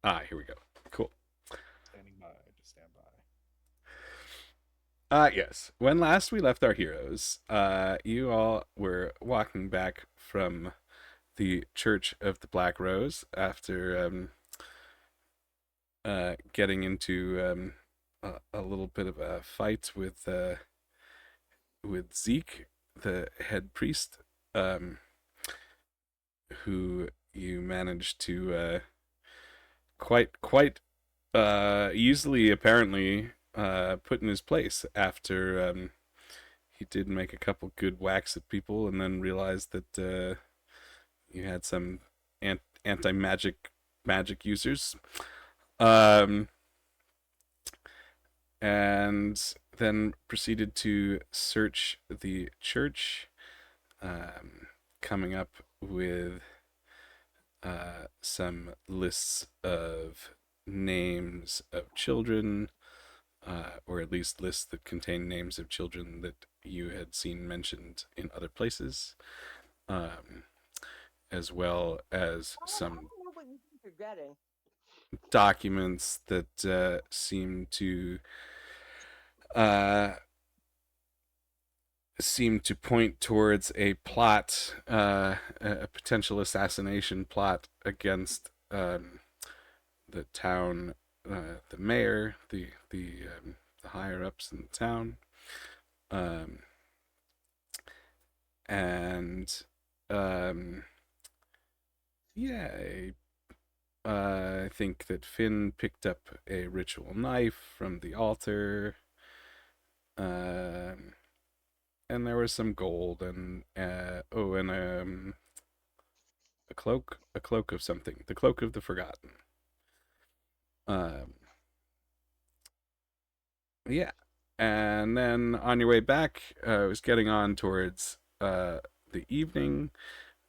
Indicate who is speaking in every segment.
Speaker 1: Here we go. Cool.
Speaker 2: Standing by. Just stand by.
Speaker 1: Yes. When last we left our heroes, you all were walking back from the Church of the Black Rose after getting into a little bit of a fight with Zeke, the head priest, um, who you managed to quite easily apparently put in his place after he did make a couple good whacks at people and then realized that you had some anti magic users. Um, and then proceeded to search the church, coming up with some lists of names of children, or at least lists that contain names of children that you had seen mentioned in other places, um, as well as
Speaker 3: I
Speaker 1: some
Speaker 3: don't know what you think you're getting.
Speaker 1: documents that uh, seem to point towards a plot, a potential assassination plot against the town, the mayor, the higher ups in the town, um, and um, yeah, I think that Fynn picked up a ritual knife from the altar, um, and there was some gold and and a cloak of something, the cloak of the forgotten. Um, yeah, and then on your way back, it was getting on towards the evening.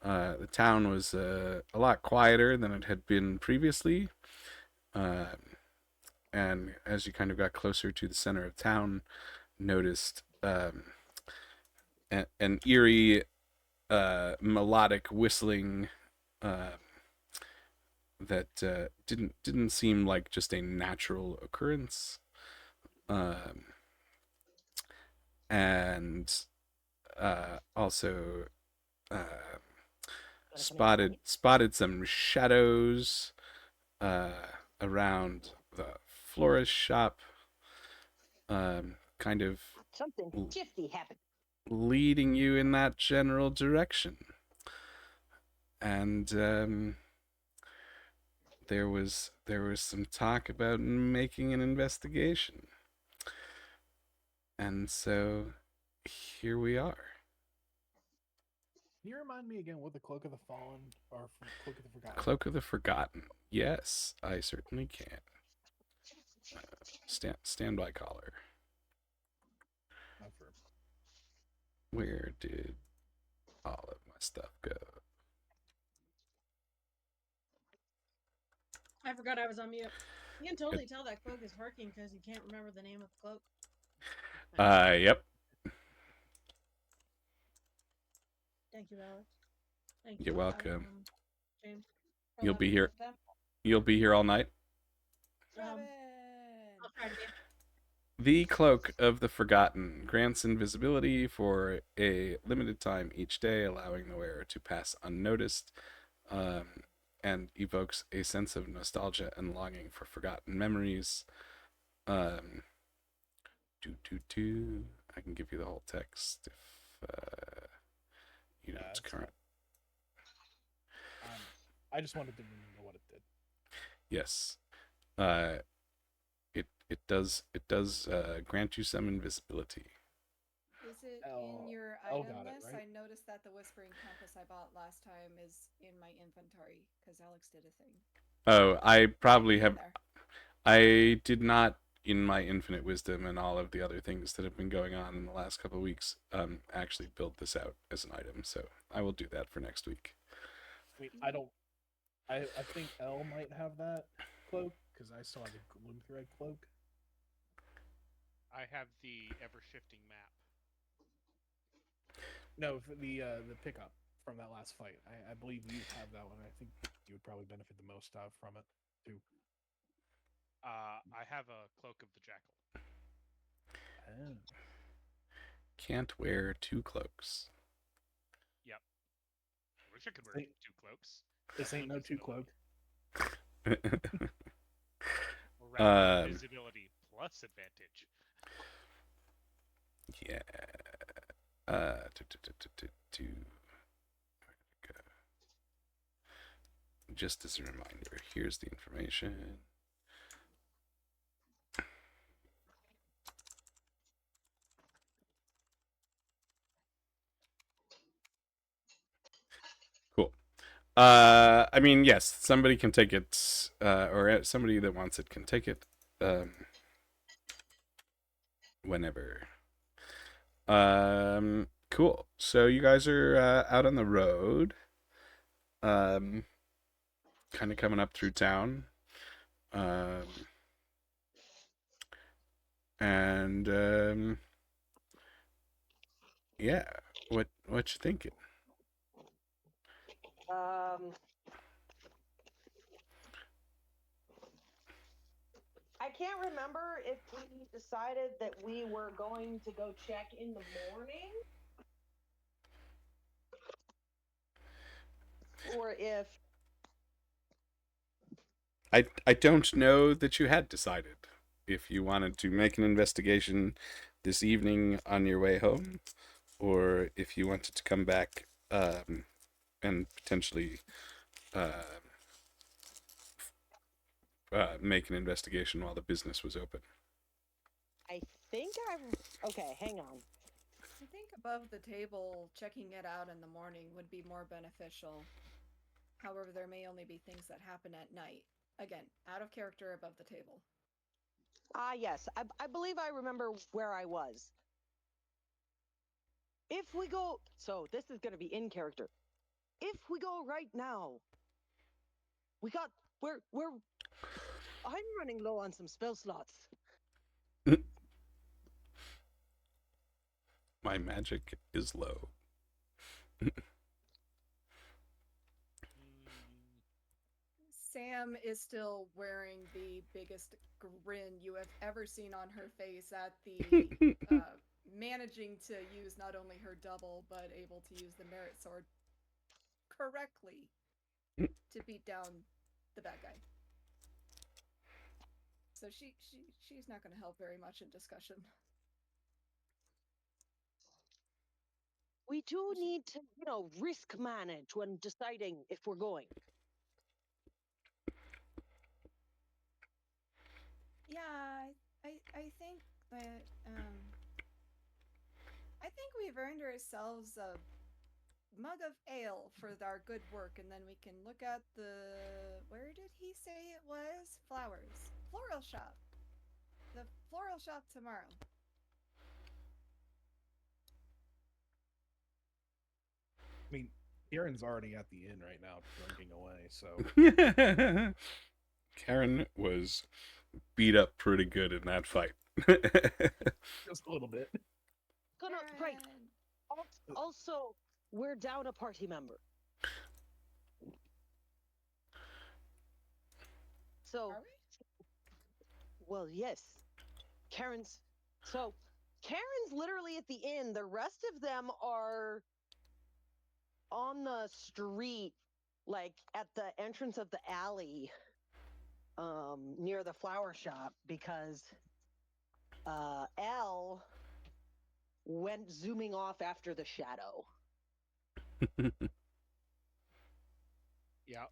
Speaker 1: The town was a lot quieter than it had been previously. Um, and as you kind of got closer to the center of town, noticed an eerie melodic whistling uh, that didn't seem like just a natural occurrence, um, and also uh,
Speaker 3: Gonna come in at night.
Speaker 1: spotted some shadows uh, around the florist shop, kind of
Speaker 3: Something shifty happened.
Speaker 1: leading you in that general direction. And there was some talk about making an investigation, and so here we are.
Speaker 2: Can you remind me again what the Cloak of the Fallen or Cloak of the Forgotten?
Speaker 1: Cloak of the Forgotten. Yes, I certainly can. Standby caller.
Speaker 2: For
Speaker 1: Where did all of my stuff go?
Speaker 4: I forgot I was on mute. You can totally
Speaker 1: It,
Speaker 4: tell that cloak is working because you can't remember the name of the cloak.
Speaker 1: yep.
Speaker 4: Thank you, Alex. Thank
Speaker 1: You're
Speaker 4: you,
Speaker 1: welcome.
Speaker 4: James. For
Speaker 1: You'll
Speaker 4: letting
Speaker 1: be
Speaker 4: me
Speaker 1: here.
Speaker 4: use them.
Speaker 1: You'll be here all night.
Speaker 4: Um,
Speaker 5: Robin!
Speaker 4: I'll try to be.
Speaker 1: The Cloak of the Forgotten grants invisibility for a limited time each day, allowing the wearer to pass unnoticed, um, and evokes a sense of nostalgia and longing for forgotten memories. Um, I can give you the whole text if you know
Speaker 2: yeah,
Speaker 1: it's
Speaker 2: it's
Speaker 1: current.
Speaker 2: I just wanted to know what it did.
Speaker 1: Yes, uh, it does grant you some invisibility.
Speaker 5: Is it
Speaker 2: L
Speaker 5: in your
Speaker 2: L
Speaker 5: item
Speaker 2: got it
Speaker 5: list?
Speaker 2: right.
Speaker 5: I noticed that the Whispering Compass I bought last time is in my inventory because Alex did a thing.
Speaker 1: Oh, I
Speaker 5: It might
Speaker 1: probably
Speaker 5: be in
Speaker 1: have.
Speaker 5: there.
Speaker 1: I did not, in my infinite wisdom and all of the other things that have been going on in the last couple of weeks, actually build this out as an item. So I will do that for next week.
Speaker 2: I mean, I don't. I think L might have that cloak because I saw the gloom thread cloak.
Speaker 6: I have the ever shifting map.
Speaker 2: No, the pickup from that last fight. I believe you have that one. I think you would probably benefit the most from it. Two.
Speaker 6: I have a cloak of the jackal.
Speaker 2: Oh.
Speaker 1: Can't wear 2 cloaks.
Speaker 6: Yep. I wish I could wear
Speaker 2: Hey,
Speaker 6: 2 cloaks.
Speaker 2: This ain't no
Speaker 6: Invisibility.
Speaker 2: two cloak.
Speaker 6: Or rather,
Speaker 1: Um,
Speaker 6: invisibility plus advantage.
Speaker 1: Yeah. Where'd it go? Just as a reminder, here's the information. Cool. I mean, yes, somebody can take it, or somebody that wants it can take it, whenever. Cool. So you guys are out on the road, kind of coming up through town, and yeah. What you thinking?
Speaker 3: I can't remember if we decided that we were going to go check in the morning or if
Speaker 1: I don't know that you had decided if you wanted to make an investigation this evening on your way home, or if you wanted to come back and potentially make an investigation while the business was open.
Speaker 3: I think okay, hang on.
Speaker 5: I think above the table, checking it out in the morning would be more beneficial. However, there may only be things that happen at night. Again, out of character above the table.
Speaker 3: Yes, I believe I remember where I was. If we go, so this is going to be in character. If we go right now, we're I'm running low on some spell slots.
Speaker 1: My magic is low.
Speaker 5: Sam is still wearing the biggest grin you have ever seen on her face at the managing to use not only her double, but able to use the merit sword correctly to beat down the bad guy. So she's not going to help very much in discussion.
Speaker 3: We do need to, risk manage when deciding if we're going.
Speaker 5: Yeah, I think that I think we've earned ourselves a mug of ale for our good work, and then we can look at where did he say it was? Flowers. Floral shop. The floral shop tomorrow.
Speaker 2: I mean, Kieran's already at the inn right now, drinking away. So
Speaker 1: Karen was beat up pretty good in that fight.
Speaker 2: just a little bit.
Speaker 3: Right. Also, we're down a party member. So,
Speaker 5: Are we?
Speaker 3: well, yes. Karen's literally at the inn. The rest of them are on the street, like at the entrance of the alley, near the flower shop, because Elle went zooming off after the shadow.
Speaker 6: Yeah.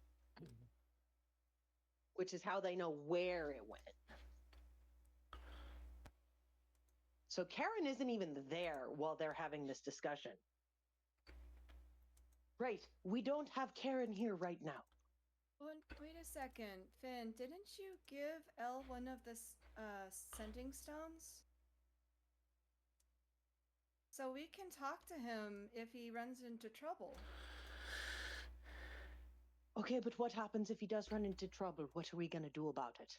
Speaker 3: Which is how they know where it went. So Karen isn't even there while they're having this discussion. Right. We don't have Karen here right now.
Speaker 5: Wait a second. Fynn, didn't you give Elle one of the sending stones? So we can talk to him if he runs into trouble.
Speaker 3: Okay, but what happens if he does run into trouble? What are we going to do about it?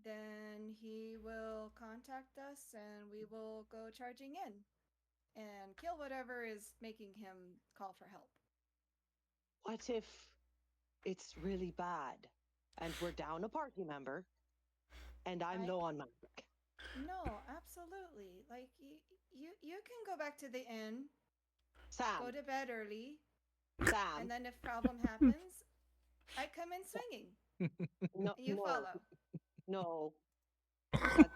Speaker 5: Then he will contact us and we will go charging in and kill whatever is making him call for help.
Speaker 3: What if it's really bad and we're down a party member, and I'm low on magic.
Speaker 5: No, absolutely. Like you can go back to the inn, go
Speaker 3: Sam,
Speaker 5: to bed early,
Speaker 3: Sam,
Speaker 5: and then if problem happens, I come in swinging.
Speaker 3: no,
Speaker 5: You
Speaker 3: no,
Speaker 5: follow.
Speaker 3: no,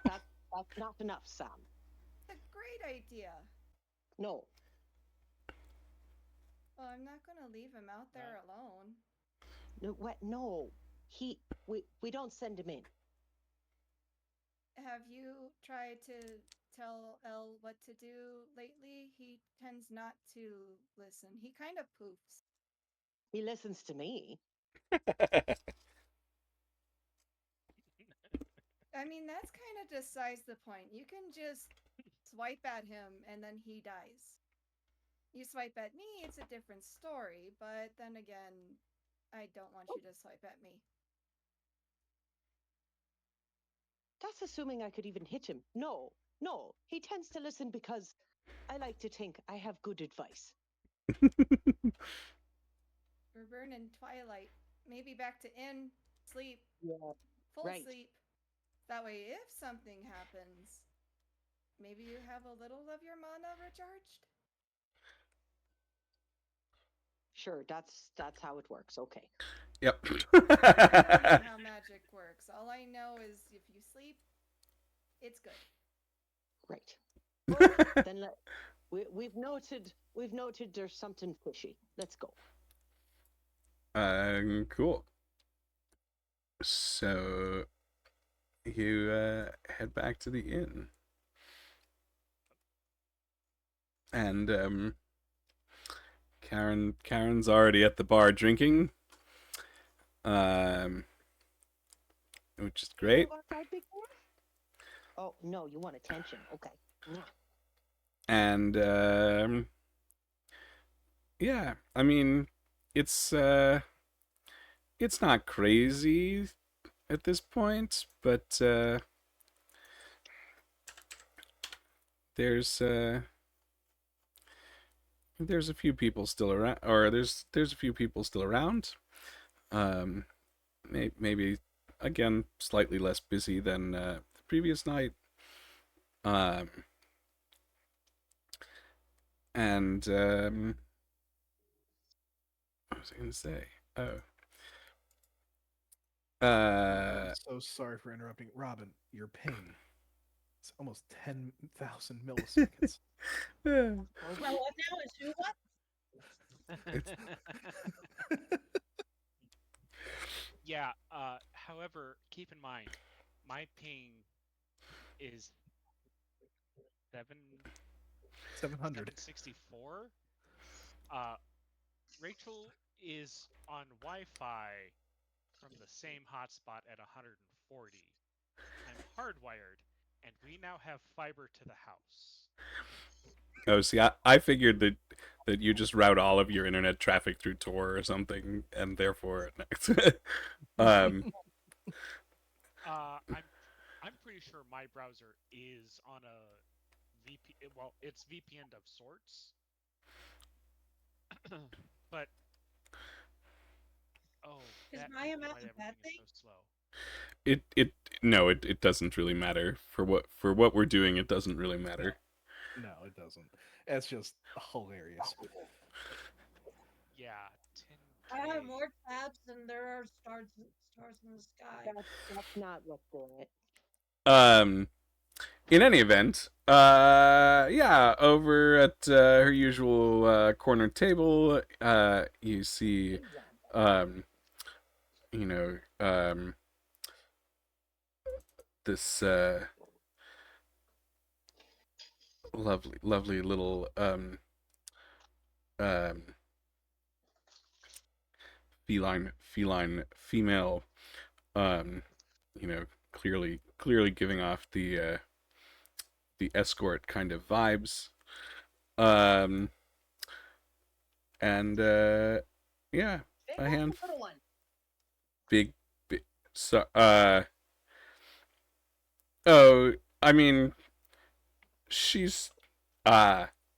Speaker 3: that's not enough, Sam.
Speaker 5: It's a great idea.
Speaker 3: No,
Speaker 5: Well, I'm not gonna leave him out there alone.
Speaker 3: no, what? No, we don't send him in.
Speaker 5: Have you tried to tell Elle what to do lately? He tends not to listen. He kind of poofs.
Speaker 3: He listens to me.
Speaker 5: I mean, that's kind of besides the point. You can just swipe at him and then he dies. You swipe at me, it's a different story, but then again, I don't want you to swipe at me.
Speaker 3: That's assuming I could even hit him. No, no, he tends to listen because I like to think I have good advice.
Speaker 5: We're burning twilight. Maybe back to inn, sleep,
Speaker 3: Yeah,
Speaker 5: full
Speaker 3: right.
Speaker 5: sleep. That way, if something happens, maybe you have a little of your mana recharged.
Speaker 3: Sure, that's how it works. Okay.
Speaker 1: Yep.
Speaker 5: I don't know how magic works. All I know is if you sleep, it's good.
Speaker 3: Right. Then we've noted there's something fishy. Let's go.
Speaker 1: Cool. So you head back to the inn, and Karen's already at the bar drinking, which is great.
Speaker 3: Oh no, you want attention? Okay.
Speaker 1: And yeah, I mean, it's not crazy at this point, but there's a few people still around, or there's a few people still around. Maybe again slightly less busy than the previous night. And what was I gonna say? Oh.
Speaker 2: I'm so sorry for interrupting. Robin, your ping. It's almost 10,000 milliseconds.
Speaker 4: Well, what now is who what?
Speaker 6: Yeah, however, keep in mind, my ping is
Speaker 2: 700.
Speaker 6: 764. Rachel is on Wi-Fi from the same hotspot at 140. I'm hardwired, and we now have fiber to the house.
Speaker 1: Oh, see, I figured that you just route all of your internet traffic through Tor or something, and therefore,
Speaker 6: I'm pretty sure my browser is on a VPN. Well, it's VPN of sorts, but
Speaker 4: Is
Speaker 6: that
Speaker 4: my
Speaker 6: might be
Speaker 4: amount
Speaker 6: why
Speaker 4: a bad
Speaker 6: everything is so slow.
Speaker 1: no, it doesn't really matter for what we're doing. It doesn't really matter.
Speaker 2: No, it doesn't. It's just hilarious.
Speaker 6: Yeah, 10K.
Speaker 4: I have more tabs than there are stars in the sky.
Speaker 3: That's not what's doing it.
Speaker 1: In any event, yeah, over at her usual corner table, you see, this lovely little feline female, clearly giving off the escort kind of vibes, and yeah, a hand big so oh, I mean, she's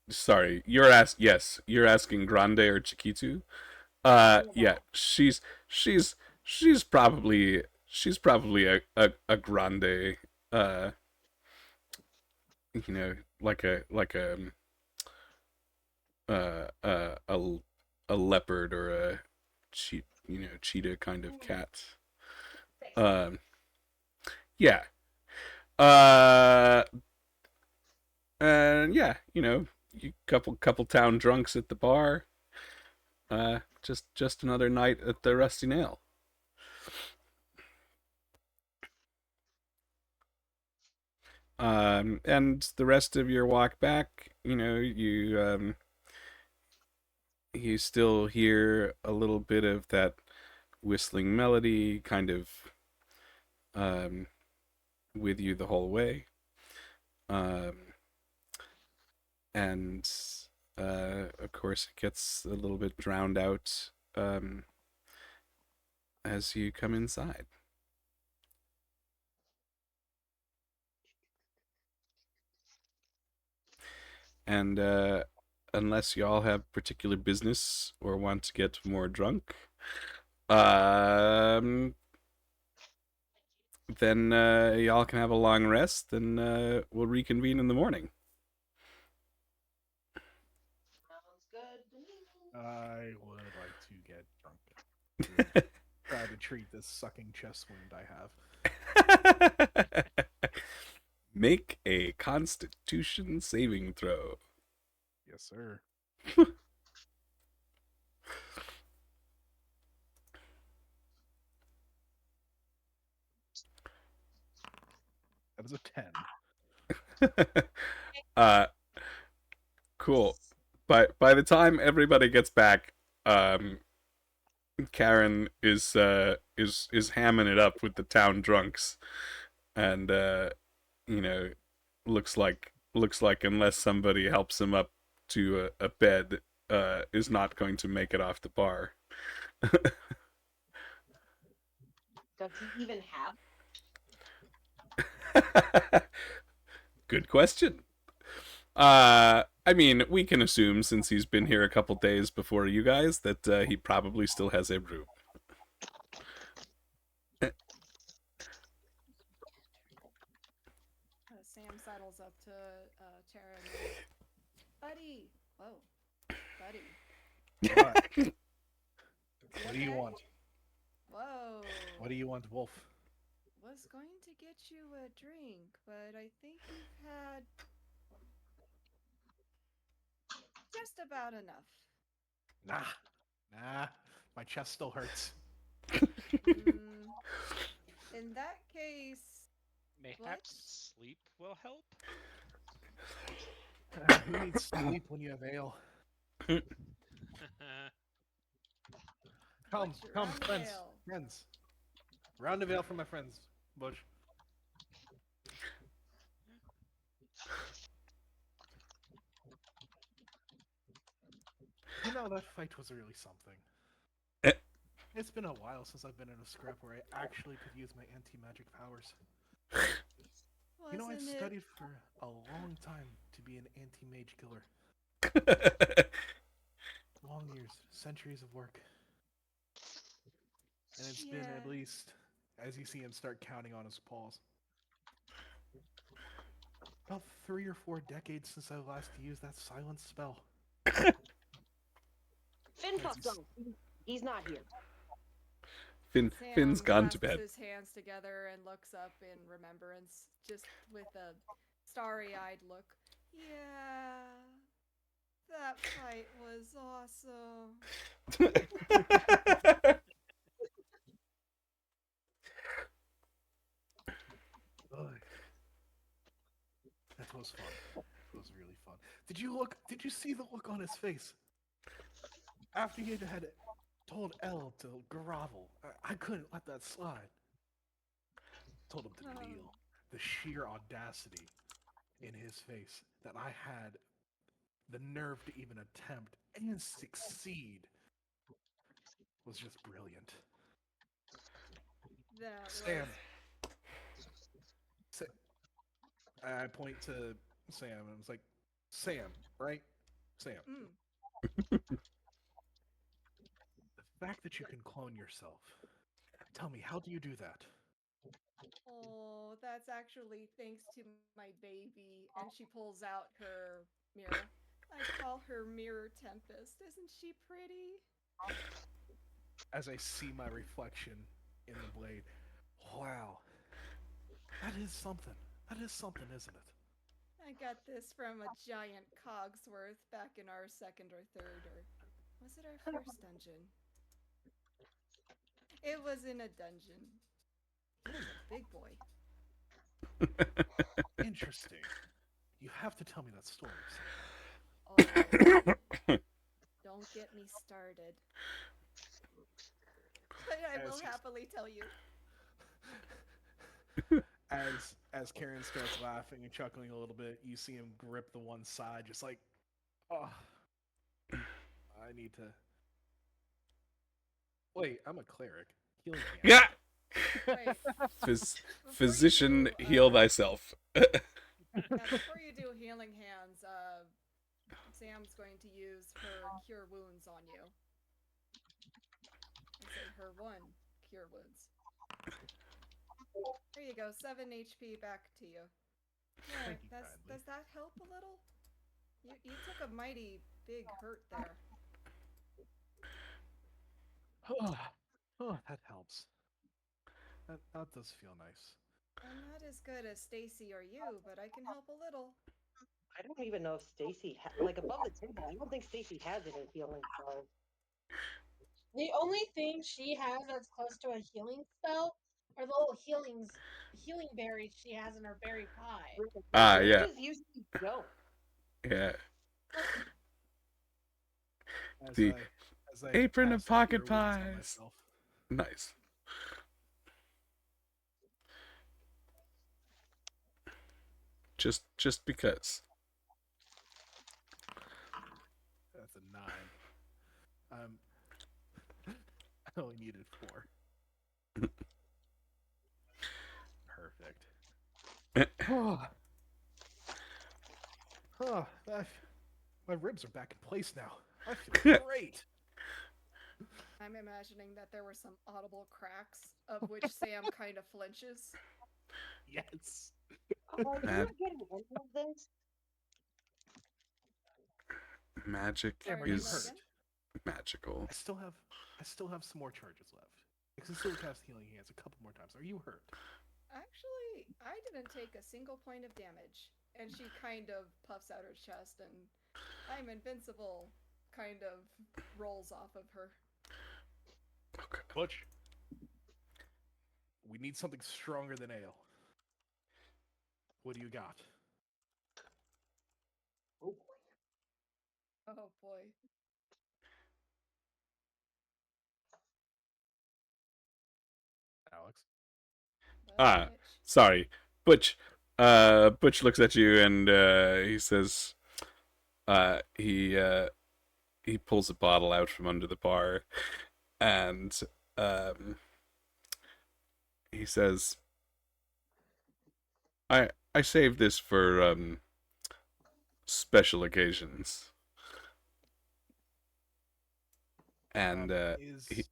Speaker 1: sorry, you're asking Grande or Chiquitu. Yeah, she's she's probably a grande, uh, like a leopard or a cheetah kind of cat. Um, yeah. Uh, and yeah, couple town drunks at the bar. Just another night at the Rusty Nail. And the rest of your walk back, you still hear a little bit of that whistling melody kind of um, with you the whole way. Um, and of course, it gets a little bit drowned out as you come inside. And unless y'all have particular business or want to get more drunk, um, then y'all can have a long rest, and we'll reconvene in the morning.
Speaker 3: Sounds good to me.
Speaker 2: I would like to get drunk. To try to treat this sucking chest wound I have.
Speaker 1: Make a Constitution saving throw.
Speaker 2: Yes, sir. That is a 10.
Speaker 1: Cool. By the time everybody gets back, Karen is hamming it up with the town drunks, and you know, looks like unless somebody helps him up to a bed, is not going to make it off the bar.
Speaker 3: Does he even have?
Speaker 1: Good question. I mean, we can assume since he's been here a couple days before you guys that he probably still has a room.
Speaker 5: Sam sidles up to Charon. Buddy! Whoa. Buddy.
Speaker 2: What?
Speaker 5: You
Speaker 2: What do you
Speaker 5: okay?
Speaker 2: want?
Speaker 5: Whoa.
Speaker 2: What do you want, Wolf?
Speaker 5: Was going to get you a drink, but I think you've had just about enough.
Speaker 2: Nah. My chest still hurts.
Speaker 5: Mm, in that case,
Speaker 6: Mayhaps sleep will help.
Speaker 2: Who needs sleep when you have ale? Come,
Speaker 5: what's your
Speaker 2: come,
Speaker 5: own
Speaker 2: friends,
Speaker 5: ale?
Speaker 2: friends. Round of ale for my friends, Butch. You know, that fight was really something.
Speaker 1: Eh.
Speaker 2: It's been a while since I've been in a scrap where I actually could use my anti-magic powers. You know, I've
Speaker 5: Wasn't it?
Speaker 2: studied for a long time to be an anti-mage killer. Long years, centuries of work. And it's been at
Speaker 5: Yeah.
Speaker 2: least, as you see him start counting on his paws, about 3 or 4 decades since I last used that silence spell.
Speaker 3: Fynn puffed on. He's not here.
Speaker 1: Finn's
Speaker 5: Sam
Speaker 1: gone to
Speaker 5: clasps
Speaker 1: bed.
Speaker 5: his hands together and looks up in remembrance, just with a starry-eyed look. Yeah, that fight was awesome.
Speaker 2: Ugh. That was fun. It was really fun. Did you see the look on his face? After he had told Elle to grovel, I couldn't let that slide. Told him to kneel. The sheer audacity in his face that I had the nerve to even attempt and succeed was just brilliant.
Speaker 5: That
Speaker 2: Sam,
Speaker 5: was.
Speaker 2: I point to Sam and I was like, Sam, right? Sam.
Speaker 5: Mm.
Speaker 2: The fact that you can clone yourself Tell me, how do you do that?
Speaker 5: Oh, that's actually thanks to my baby. And she pulls out her mirror. I call her Mirror Tempest. Isn't she pretty?
Speaker 2: As I see my reflection in the blade, wow, that is something. That is something, isn't it?
Speaker 5: I got this from a giant Cogsworth back in our second or third, or was it our first dungeon? It was in a dungeon. He was a big boy.
Speaker 2: Interesting. You have to tell me that story.
Speaker 5: Oh, don't get me started. But I will happily tell you.
Speaker 2: As Karen starts laughing and chuckling a little bit, you see him grip the one side, just like, oh, I need to. Wait, I'm a cleric. Healing hand.
Speaker 1: Yeah.
Speaker 5: Wait,
Speaker 1: Physician, heal thyself.
Speaker 5: before you do healing hands, Sam's going to use her cure wounds on you. I say her one cure wounds. There you go, 7 HP back to you. Yeah,
Speaker 2: Thank you kindly.
Speaker 5: does that help a little? You took a mighty big hurt there.
Speaker 2: Oh, that helps. That does feel nice.
Speaker 5: I'm not as good as Stacy or you, but I can help a little.
Speaker 3: I don't even know if Stacy like above the table. I don't think Stacy has any healing spells.
Speaker 4: The only thing she has that's close to a healing spell are the little healing berries she has in her berry pie.
Speaker 1: Ah,
Speaker 3: We
Speaker 1: yeah.
Speaker 3: just usually don't.
Speaker 1: Yeah.
Speaker 2: As
Speaker 1: The
Speaker 2: I
Speaker 1: apron
Speaker 2: pass
Speaker 1: of
Speaker 2: the cure
Speaker 1: pocket
Speaker 2: wounds on
Speaker 1: pies.
Speaker 2: myself.
Speaker 1: Nice. Just because.
Speaker 2: That's a 9. I only needed 4. Perfect. My ribs are back in place now. I feel great.
Speaker 5: I'm imagining that there were some audible cracks, of which Sam kind of flinches.
Speaker 2: Yes.
Speaker 3: Are you not getting any of this?
Speaker 1: Magic
Speaker 5: Sorry,
Speaker 2: Are you
Speaker 1: is
Speaker 5: Logan?
Speaker 2: hurt?
Speaker 1: magical.
Speaker 2: I still have some more charges left. I can still cast healing hands a couple more times. Are you hurt?
Speaker 5: Actually, I didn't take a single point of damage. And she kind of puffs out her chest and I'm invincible kind of rolls off of her.
Speaker 1: Okay.
Speaker 2: Butch, we need something stronger than ale. What do you got?
Speaker 3: Oh,
Speaker 5: Oh boy.
Speaker 2: Alex?
Speaker 1: Ah,
Speaker 5: Butch.
Speaker 1: sorry. Butch. Butch looks at you and he says, he pulls a bottle out from under the bar, and he says, I saved this for special occasions." And he,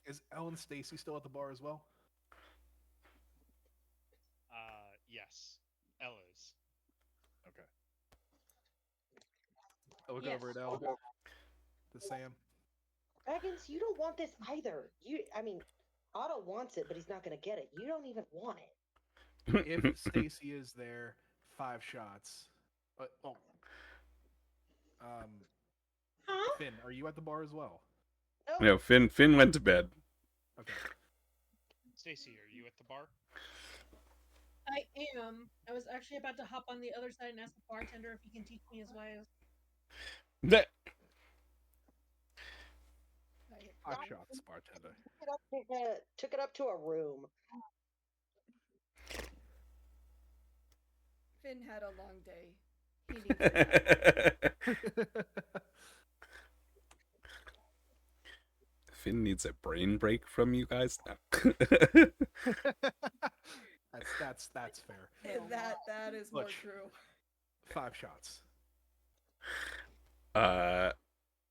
Speaker 2: Is Ellen Stacy still at the bar as well?
Speaker 6: Yes. Ella's.
Speaker 2: Okay. I look
Speaker 4: Yes.
Speaker 2: over at Elle. To Sam.
Speaker 3: Dragons, you don't want this either. I mean, Otto wants it, but he's not going to get it. You don't even want it.
Speaker 2: If Stacy is there, 5 shots.
Speaker 4: Huh?
Speaker 2: Fynn, are you at the bar as well?
Speaker 1: no, Fynn went to bed.
Speaker 2: Okay.
Speaker 6: Stacy, are you at the bar?
Speaker 4: I am. I was actually about to hop on the other side and ask the bartender if he can teach me his ways.
Speaker 1: That
Speaker 2: 5 shots, bartender.
Speaker 3: Took it up to a room.
Speaker 5: Fynn had a long day. He needs a nap.
Speaker 1: Fynn needs a brain break from you guys now.
Speaker 2: That's fair.
Speaker 5: That is more
Speaker 2: Butch.
Speaker 5: true.
Speaker 2: 5 shots.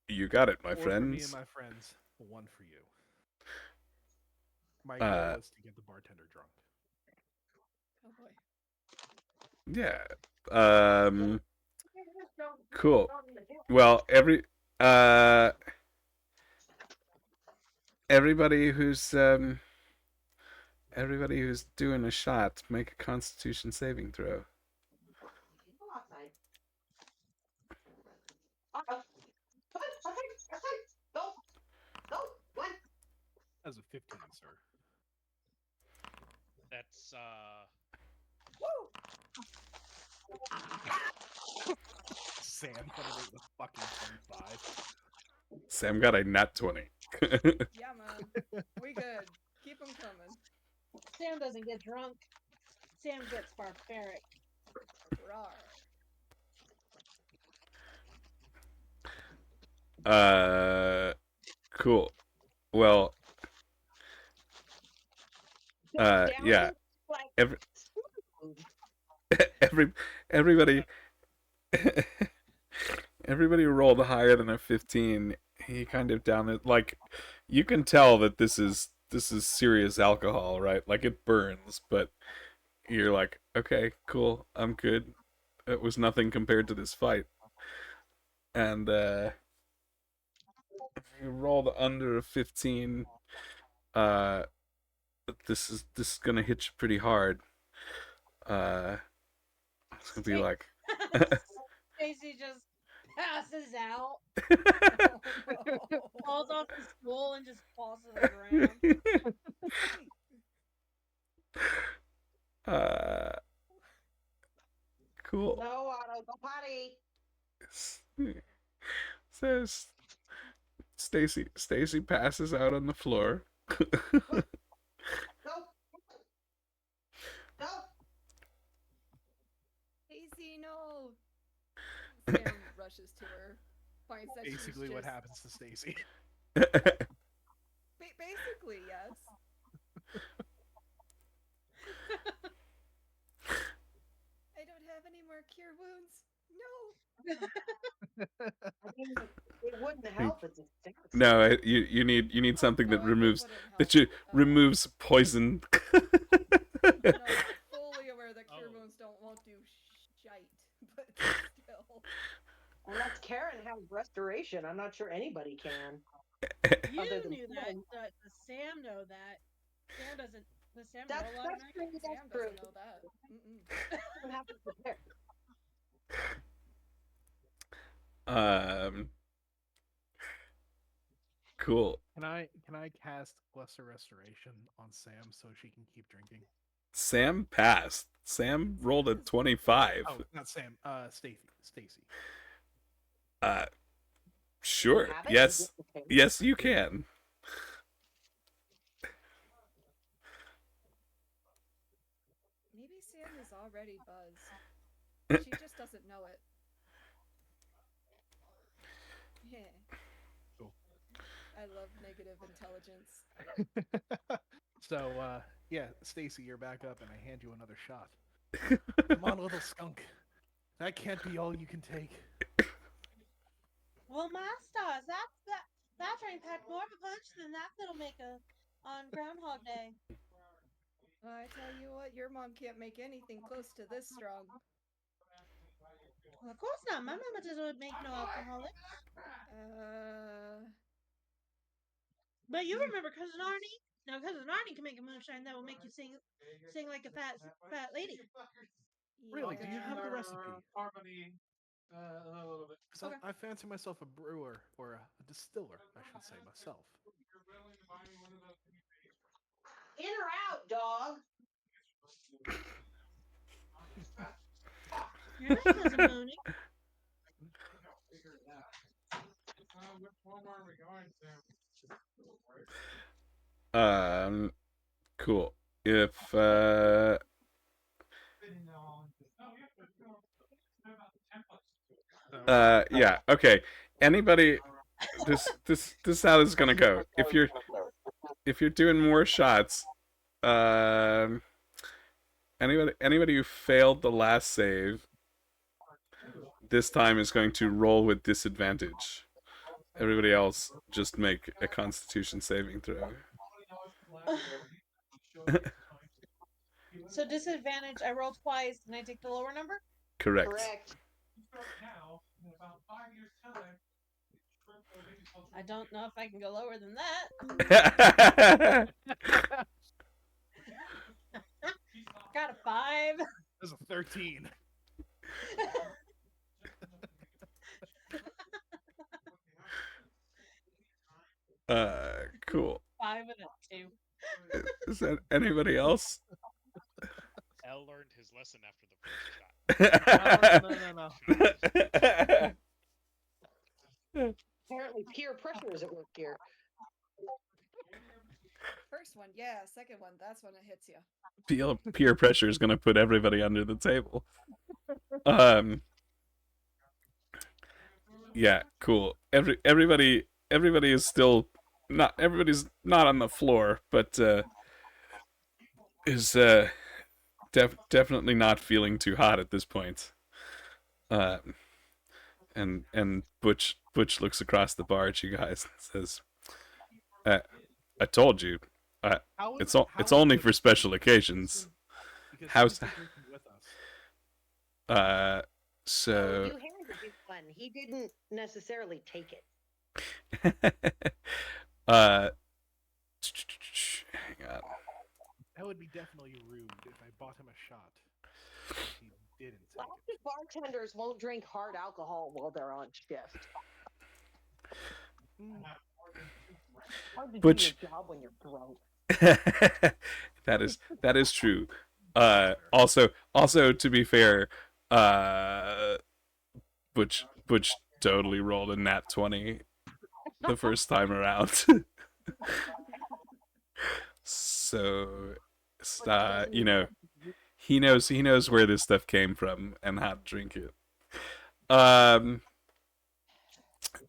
Speaker 1: You got it, my
Speaker 2: 4 for me and
Speaker 1: friends.
Speaker 2: my friends. 1 for you. My goal was to get the bartender drunk.
Speaker 5: Oh boy.
Speaker 1: Yeah. Cool. Well, everybody who's doing a shot, make a Constitution saving throw.
Speaker 2: As a 15, sir.
Speaker 6: That's
Speaker 2: Sam coming in with a fucking 25.
Speaker 1: Sam got a nat 20.
Speaker 5: Yeah, man. We good. Keep them coming.
Speaker 4: Sam doesn't get drunk. Sam gets barbaric.
Speaker 5: Rawr.
Speaker 1: Cool. Well, yeah. Everybody everybody rolled higher than a 15. He kind of down it, like, you can tell that this is serious alcohol, right? Like, it burns, but you're like, okay, cool, I'm good. It was nothing compared to this fight. And you rolled under a 15. This is gonna hit you pretty hard. It's gonna be like
Speaker 4: Stacy just passes out,
Speaker 5: Oh, no.
Speaker 4: falls off the stool, and just falls to the ground.
Speaker 1: Cool.
Speaker 3: No, Otto, go potty.
Speaker 1: Says Stacy passes out on the floor.
Speaker 3: Go. Go.
Speaker 5: Daisy, no. Sam rushes to her. Finds that
Speaker 2: Basically,
Speaker 5: she's
Speaker 2: what
Speaker 5: just...
Speaker 2: happens to Stacy.
Speaker 5: Basically, yes. I don't have any more cure wounds. No.
Speaker 3: I mean, it wouldn't help. It's a stinker.
Speaker 1: No, you need something that
Speaker 5: No, it
Speaker 1: removes
Speaker 5: wouldn't help.
Speaker 1: removes poison.
Speaker 5: No, fully aware that cure wounds won't do shite, but still.
Speaker 3: Unless Karen has restoration, I'm not sure anybody can.
Speaker 4: You
Speaker 3: Other than
Speaker 4: knew that.
Speaker 3: Sam.
Speaker 4: Does Sam know that? Sam doesn't. Does Sam
Speaker 3: That's
Speaker 4: know a lot of
Speaker 3: true.
Speaker 4: magic?
Speaker 5: Sam
Speaker 3: That's true.
Speaker 5: doesn't know that. Mm-mm.
Speaker 3: Doesn't have to prepare.
Speaker 1: Cool.
Speaker 2: Can I cast Lesser Restoration on Sam so she can keep drinking?
Speaker 1: Sam passed. Sam rolled a 25.
Speaker 2: Oh, not Sam. Stacy.
Speaker 1: Sure.
Speaker 3: Have it?
Speaker 1: Yes.
Speaker 3: Okay.
Speaker 1: Yes, you can.
Speaker 5: Maybe Sam is already buzzed. She just doesn't know it. Yeah.
Speaker 2: Cool.
Speaker 5: I love negative intelligence.
Speaker 2: So, yeah, Stacy, you're back up, and I hand you another shot. Come on, little skunk. That can't be all you can take.
Speaker 4: Well, Master, that train packed more of a punch than that that'll make on Groundhog Day.
Speaker 5: I tell you what, your mom can't make anything close to this strong.
Speaker 4: Well, of course not. My mama doesn't make no alcoholics. But you remember Cousin Arnie? Now, Cousin Arnie can make a moonshine that will make you sing like a fat lady.
Speaker 2: Really? Do you
Speaker 5: Yeah.
Speaker 2: have the recipe? Because
Speaker 5: Okay.
Speaker 2: I fancy myself a brewer, or a distiller, I should say myself.
Speaker 3: In or out, dog?
Speaker 4: You're right, Cousin Mooney.
Speaker 1: Cool. If yeah, okay. Anybody, this is how this is gonna go. If you're doing more shots, anybody who failed the last save this time is going to roll with disadvantage. Everybody else just make a Constitution saving throw.
Speaker 4: So disadvantage, I roll twice, and I take the lower number?
Speaker 1: Correct.
Speaker 3: Correct.
Speaker 4: I don't know if I can go lower than that. Got a 5.
Speaker 2: That's a 13.
Speaker 1: Cool.
Speaker 4: 5 and a 2.
Speaker 1: Is that anybody else?
Speaker 6: L learned his lesson after the first shot.
Speaker 2: No.
Speaker 3: Apparently, peer pressure is at work here.
Speaker 5: First one, yeah. Second one, that's when it hits you.
Speaker 1: Peer pressure is going to put everybody under the table. Yeah, cool. Everybody is still not. Everybody's not on the floor, but is definitely not feeling too hot at this point. And Butch looks across the bar at you guys and says, "I told you, it's only for special occasions." How's
Speaker 2: with us?
Speaker 1: So
Speaker 3: You handed him one. He didn't necessarily take it.
Speaker 1: hang on.
Speaker 2: That would be definitely rude if I bought him a shot. He didn't take
Speaker 3: Lots
Speaker 2: it.
Speaker 3: of bartenders won't drink hard alcohol while they're on shift. Hard to
Speaker 1: Butch-
Speaker 3: do your job when you're drunk.
Speaker 1: That is true. Also to be fair, Butch totally rolled a nat 20 the first time around. So, you know, he knows where this stuff came from and how to drink it.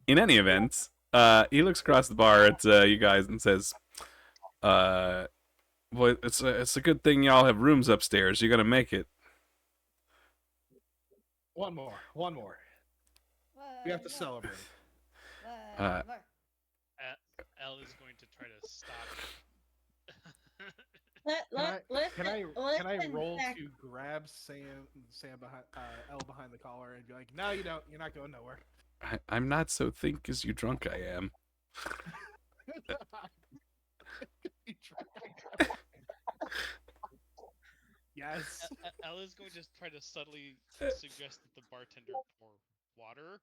Speaker 1: In any event, he looks across the bar at you guys and says, "Well, it's a good thing y'all have rooms upstairs. You're gonna make it."
Speaker 2: One more. We have to celebrate.
Speaker 1: Uh,
Speaker 6: L is going to try to stop.
Speaker 2: Can I
Speaker 4: listen,
Speaker 2: roll
Speaker 4: Zach.
Speaker 2: to grab Sam behind L behind the collar and be like, "No, you don't. You're not going nowhere."
Speaker 1: I'm not so think as you drunk I am.
Speaker 2: Yes.
Speaker 6: L is going to try to subtly suggest that the bartender pour water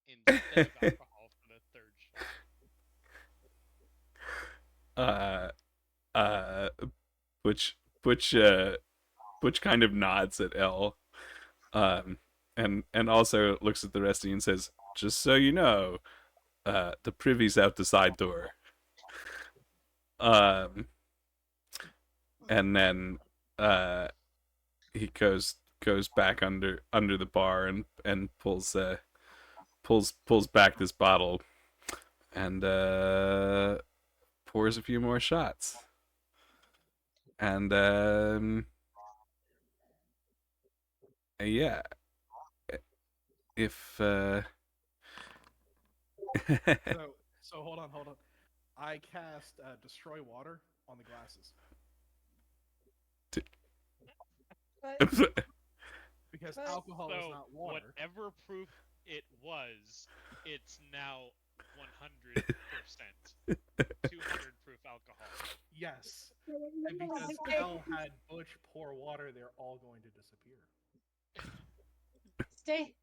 Speaker 6: instead of alcohol for the third shot.
Speaker 1: Butch kind of nods at L, and also looks at the rest of you and says, "Just so you know, the privy's out the side door." And then he goes back under the bar and pulls back this bottle and pours a few more shots. And yeah, if
Speaker 2: So hold on. I cast destroy water on the glasses because alcohol is not water.
Speaker 6: Whatever proof it was, it's now 100%. 200 proof alcohol.
Speaker 2: Yes. And because L had Butch pour water, they're all going to disappear.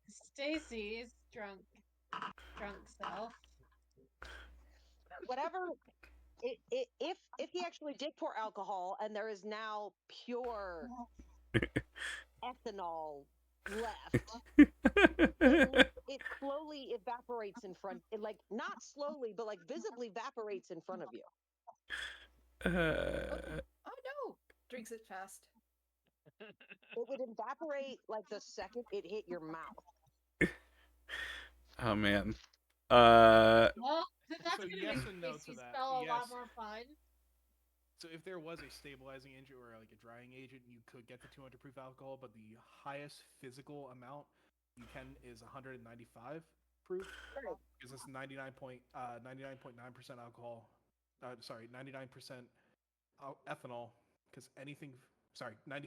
Speaker 4: Stacy's drunk self.
Speaker 3: Whatever. If he actually did pour alcohol and there is now pure ethanol left, it slowly evaporates in front. Like not slowly, but like visibly evaporates in front of you.
Speaker 5: Oh no! Drinks it fast.
Speaker 3: It would evaporate like the second it hit your mouth.
Speaker 1: Oh man.
Speaker 4: Well, that's
Speaker 2: So
Speaker 4: gonna
Speaker 2: yes
Speaker 4: make
Speaker 2: and no to
Speaker 4: Stacy's
Speaker 2: that.
Speaker 4: spell a lot
Speaker 2: Yes.
Speaker 4: more fun.
Speaker 2: So if there was a stabilizing agent or like a drying agent, you could get the 200 proof alcohol, but the highest physical amount you can is 195 proof because it's 99.9% alcohol. 99% ethanol because anything, sorry, 95%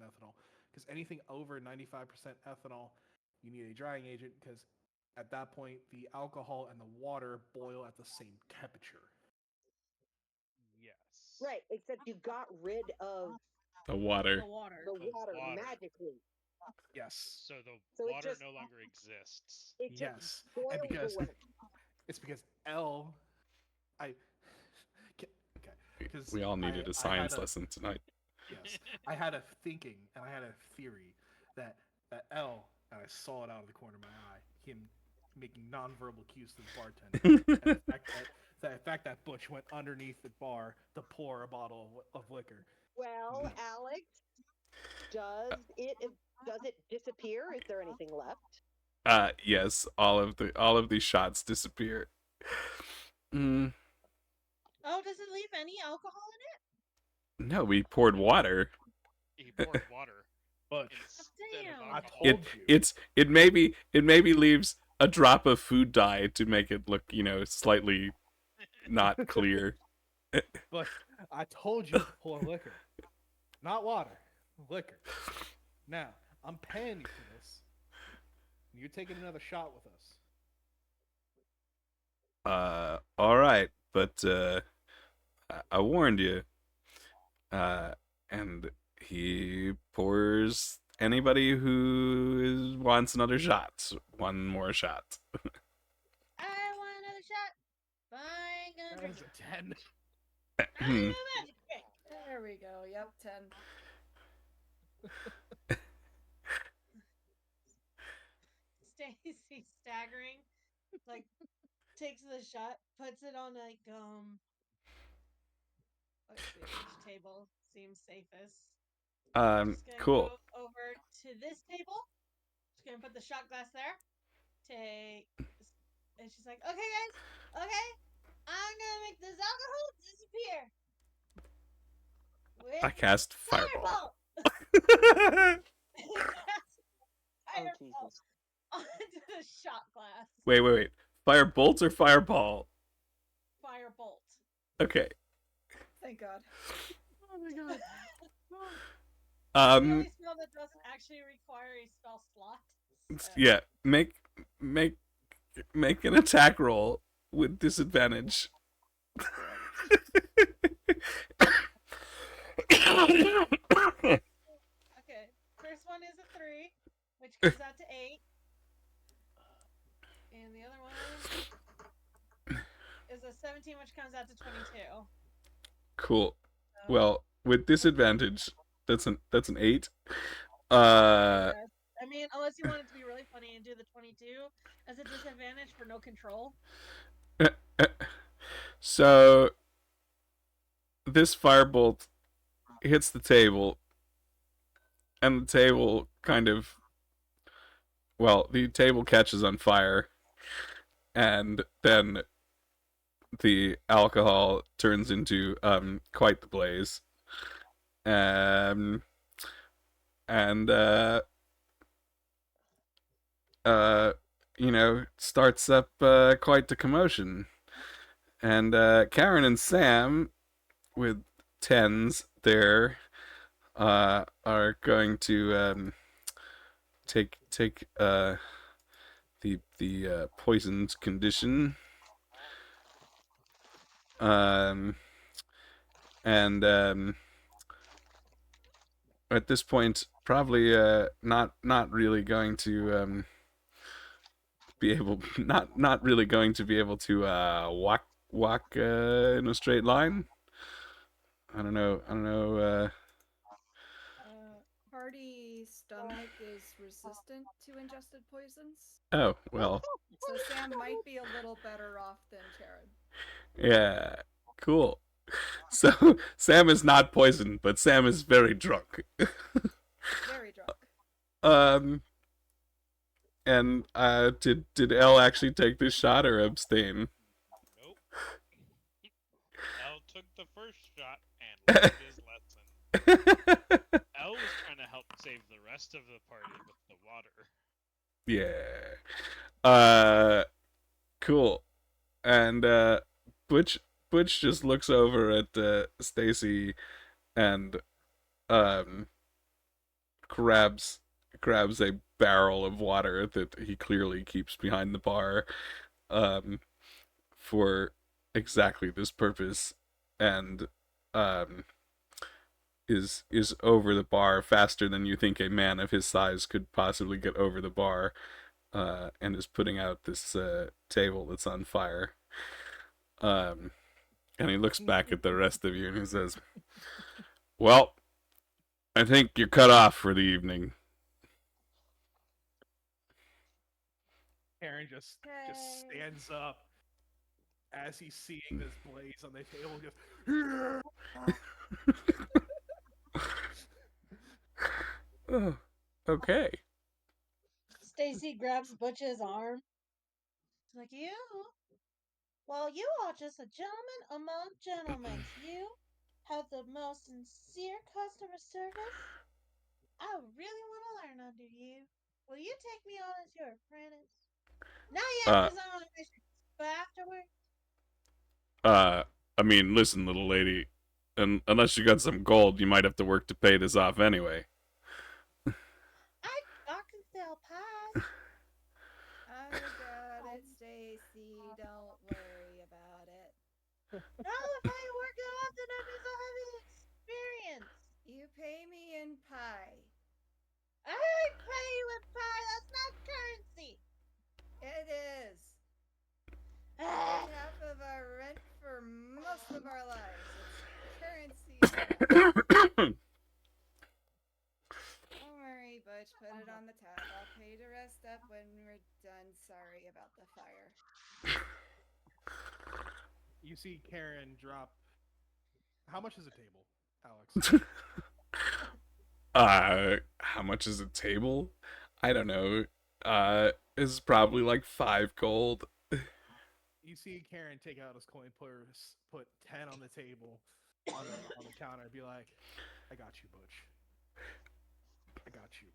Speaker 2: ethanol, because anything over 95% ethanol, you need a drying agent because at that point the alcohol and the water boil at the same temperature.
Speaker 6: Yes.
Speaker 3: Right, except you got rid of
Speaker 1: The water.
Speaker 4: The water.
Speaker 3: the
Speaker 6: The
Speaker 3: water
Speaker 6: water.
Speaker 3: magically.
Speaker 2: Yes.
Speaker 6: So the
Speaker 3: So it
Speaker 6: water
Speaker 3: just
Speaker 6: no longer exists.
Speaker 3: it just
Speaker 2: Yes. And
Speaker 3: boils
Speaker 2: because
Speaker 3: away.
Speaker 2: it's because L, I, okay, because
Speaker 1: We all needed a
Speaker 2: I had
Speaker 1: science lesson tonight.
Speaker 2: yes, I had a thinking and I had a theory that L, and I saw it out of the corner of my eye, him making nonverbal cues to the bartender, and the fact that Butch went underneath the bar to pour a bottle of liquor.
Speaker 3: Well, Alex, does it disappear? Is there anything left?
Speaker 1: Yes, all of these shots disappear. Mm,
Speaker 4: Oh, does it leave any alcohol in
Speaker 1: no, we poured water.
Speaker 6: He poured water
Speaker 2: But
Speaker 6: instead of
Speaker 4: Damn.
Speaker 2: I
Speaker 6: alcohol.
Speaker 2: told you.
Speaker 1: It maybe leaves a drop of food dye to make it look, slightly not clear.
Speaker 2: But I told you to pour liquor, not water, liquor. Now I'm paying you for this. You're taking another shot with us.
Speaker 1: All right, but I warned you. And he pours anybody who wants another shot. One more shot.
Speaker 4: I want another shot. Fine, gonna
Speaker 2: That
Speaker 4: drink
Speaker 2: is
Speaker 4: it.
Speaker 2: a 10.
Speaker 4: I do magic trick.
Speaker 5: There we go. Yep, 10.
Speaker 4: Stacy staggering, like takes the shot, puts it on like let's see which table seems safest. Just gonna
Speaker 1: Cool.
Speaker 4: go over to this table. Just gonna put the shot glass there. And she's like, "Okay, guys, okay, I'm gonna make this alcohol disappear
Speaker 1: I
Speaker 4: with
Speaker 1: cast fireball.
Speaker 4: fireball."
Speaker 3: Oh
Speaker 4: Fireball
Speaker 3: Jesus!
Speaker 4: onto the shot glass.
Speaker 1: Wait. Fire bolt or fireball?
Speaker 4: Firebolt.
Speaker 1: Okay.
Speaker 5: Thank God.
Speaker 2: Oh my god.
Speaker 4: The only spell that doesn't actually require a spell slot. So.
Speaker 1: Yeah. Make an attack roll with disadvantage.
Speaker 4: Okay. First one is a 3, which comes out to 8. And the other one is a 17, which comes out to 22.
Speaker 1: Cool.
Speaker 4: So,
Speaker 1: Well, with disadvantage, that's an 8.
Speaker 4: I mean, unless you want it to be really funny and do the 22 as a disadvantage for no control.
Speaker 1: So this firebolt hits the table, and the table the table catches on fire, and then the alcohol turns into quite the blaze. And starts up quite the commotion. And Karen and Sam, with 10s there, are going to take the poisoned condition. And at this point, probably not really going to be able not really going to be able to walk in a straight line. I don't know.
Speaker 5: Party stomach is resistant to ingested poisons,
Speaker 1: Oh well.
Speaker 5: so Sam might be a little better off than Charon.
Speaker 1: Yeah. Cool. So Sam is not poisoned, but Sam is very drunk.
Speaker 5: Very drunk.
Speaker 1: And did Elle actually take this shot or abstain?
Speaker 6: Nope. L took the first shot and learned his lesson. L was trying to help save the rest of the party with the water.
Speaker 1: Yeah. Cool. And Butch just looks over at Stacy and um, grabs a barrel of water that he clearly keeps behind the bar, um, for exactly this purpose, and um, is over the bar faster than you think a man of his size could possibly get over the bar, and is putting out this table that's on fire. Um, and he looks back at the rest of you and he says, "Well, I think you're cut off for the evening."
Speaker 2: Charon just
Speaker 5: Okay.
Speaker 2: stands up as he's seeing this blaze on the table. And
Speaker 1: Oh, okay.
Speaker 4: Stacy grabs Butch's arm. She's like, you? Well, you are just a gentleman among gentlemen. You have the most sincere customer service. I really want to learn under you. Will you take me on as your apprentice? Not yet,
Speaker 1: Uh,
Speaker 4: because I'm on a mission. But afterwards,
Speaker 1: uh, I mean, listen, little lady, and unless you got some gold, you might have to work to pay this off anyway.
Speaker 4: I can sell pies.
Speaker 5: I got it, Stacy. Don't worry about it.
Speaker 4: Not if I work it off, then I means I'll have experience.
Speaker 5: You pay me in pie.
Speaker 4: I ain't pay you in pie. That's not currency.
Speaker 5: It is.
Speaker 4: Ah,
Speaker 5: It's half of our rent for most of our lives. It's currency now. Don't worry, Butch. Put it on the tab. I'll pay the rest up when we're done. Sorry about the fire.
Speaker 2: you see Charon drop. How much is a table, Alex?
Speaker 1: How much is a table? I don't know. It's probably like 5 gold.
Speaker 2: You see Charon take out his coin purse, put 10 on the table, on the counter, and be like, "I got you, Butch. I got you."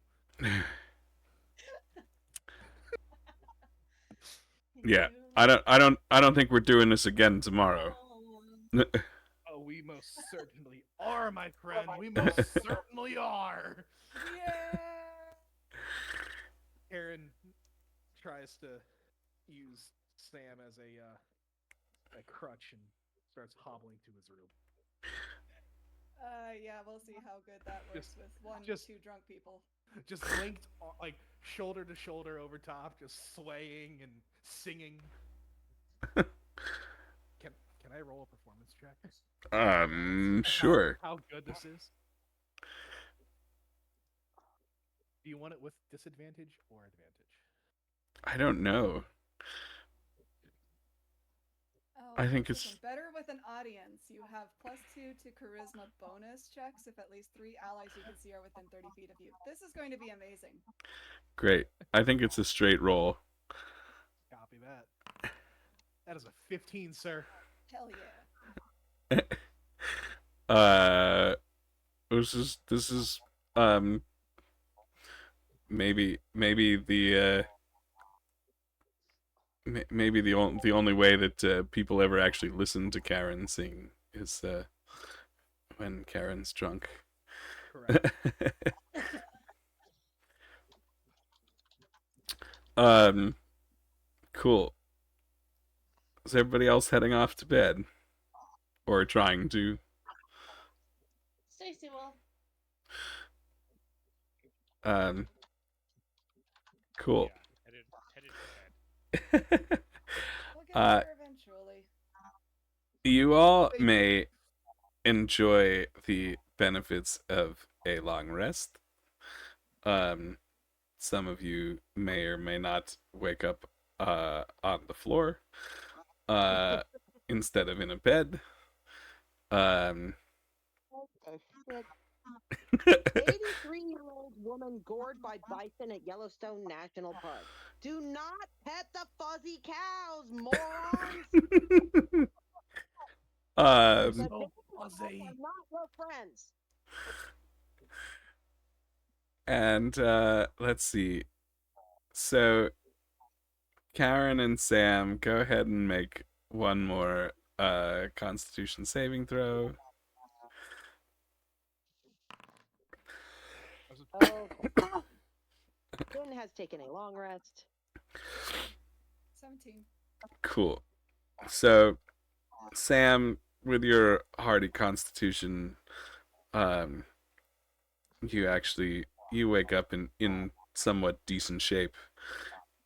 Speaker 1: Yeah, I don't think we're doing this again tomorrow.
Speaker 2: Oh, we most certainly are, my friend. We most certainly are.
Speaker 5: Yeah.
Speaker 2: Aaron tries to use Sam as a crutch and starts hobbling to his room.
Speaker 5: Yeah, we'll see how good that works
Speaker 2: Just-
Speaker 5: with one,
Speaker 2: just-
Speaker 5: two drunk people.
Speaker 2: Just linked, like shoulder to shoulder over top, just swaying and singing. Can I roll a performance check?
Speaker 1: Sure.
Speaker 2: How good this is? Do you want it with disadvantage or advantage?
Speaker 1: I don't know.
Speaker 5: Oh,
Speaker 1: I think
Speaker 5: listen,
Speaker 1: it's
Speaker 5: better with an audience. You have +2 to charisma bonus checks if at least 3 allies you can see are within 30 feet of you. This is going to be amazing.
Speaker 1: great. I think it's a straight roll.
Speaker 2: Copy that. That is a 15, sir.
Speaker 5: Hell yeah.
Speaker 1: This is maybe the maybe the only way that people ever actually listen to Karen sing is when Karen's drunk.
Speaker 2: Correct.
Speaker 1: Cool. Is everybody else heading off to bed? Or trying to?
Speaker 4: Stacy will.
Speaker 1: Cool.
Speaker 6: Yeah, headed to bed.
Speaker 5: We'll get there eventually.
Speaker 1: You all may enjoy the benefits of a long rest. Some of you may or may not wake up on the floor instead of in a bed.
Speaker 3: What the shit? 83-year-old woman gored by bison at Yellowstone National Park. Do not pet the fuzzy cows, morons! The
Speaker 2: So
Speaker 3: big
Speaker 2: fuzzy.
Speaker 3: are not your friends.
Speaker 1: And let's see. So Karen and Sam, go ahead and make one more Constitution saving throw.
Speaker 3: Okay. Fynn has taken a long rest.
Speaker 5: 17.
Speaker 1: Cool. So, Sam, with your hardy constitution, um, you wake up in somewhat decent shape.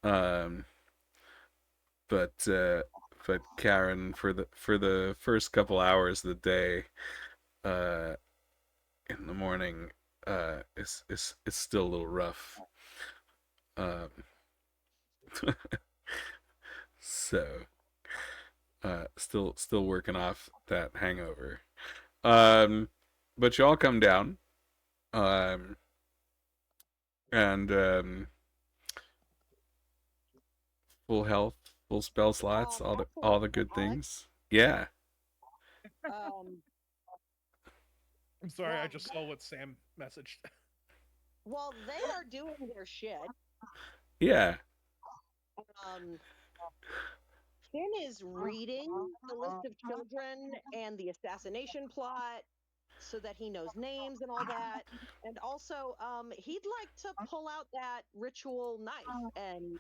Speaker 1: Um, but but Karen, for the first couple hours of the day, uh, in the morning, is still a little rough. Um, so still working off that hangover. Um, but y'all come down, um, and full health, full spell slots, all the
Speaker 3: Excellent.
Speaker 1: good things. Yeah.
Speaker 3: Um,
Speaker 2: I'm sorry, I
Speaker 3: well,
Speaker 2: just saw what Sam messaged.
Speaker 3: while they are doing their shit,
Speaker 1: Yeah.
Speaker 3: um, Fynn is reading the list of children and the assassination plot so that he knows names and all that. And also, he'd like to pull out that ritual knife and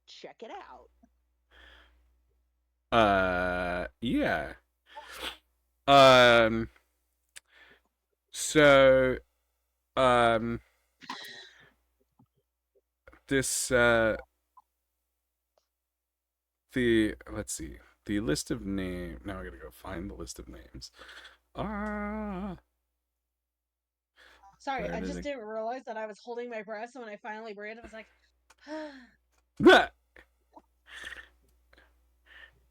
Speaker 3: check it out.
Speaker 1: Yeah. Um, so, um, this, let's see, the list of name. Now I gotta go find the list of names. Ah,
Speaker 4: Sorry,
Speaker 1: where
Speaker 4: I
Speaker 1: did
Speaker 4: just
Speaker 1: it?
Speaker 4: didn't realize that I was holding my breath. So when I finally breathed, I was like,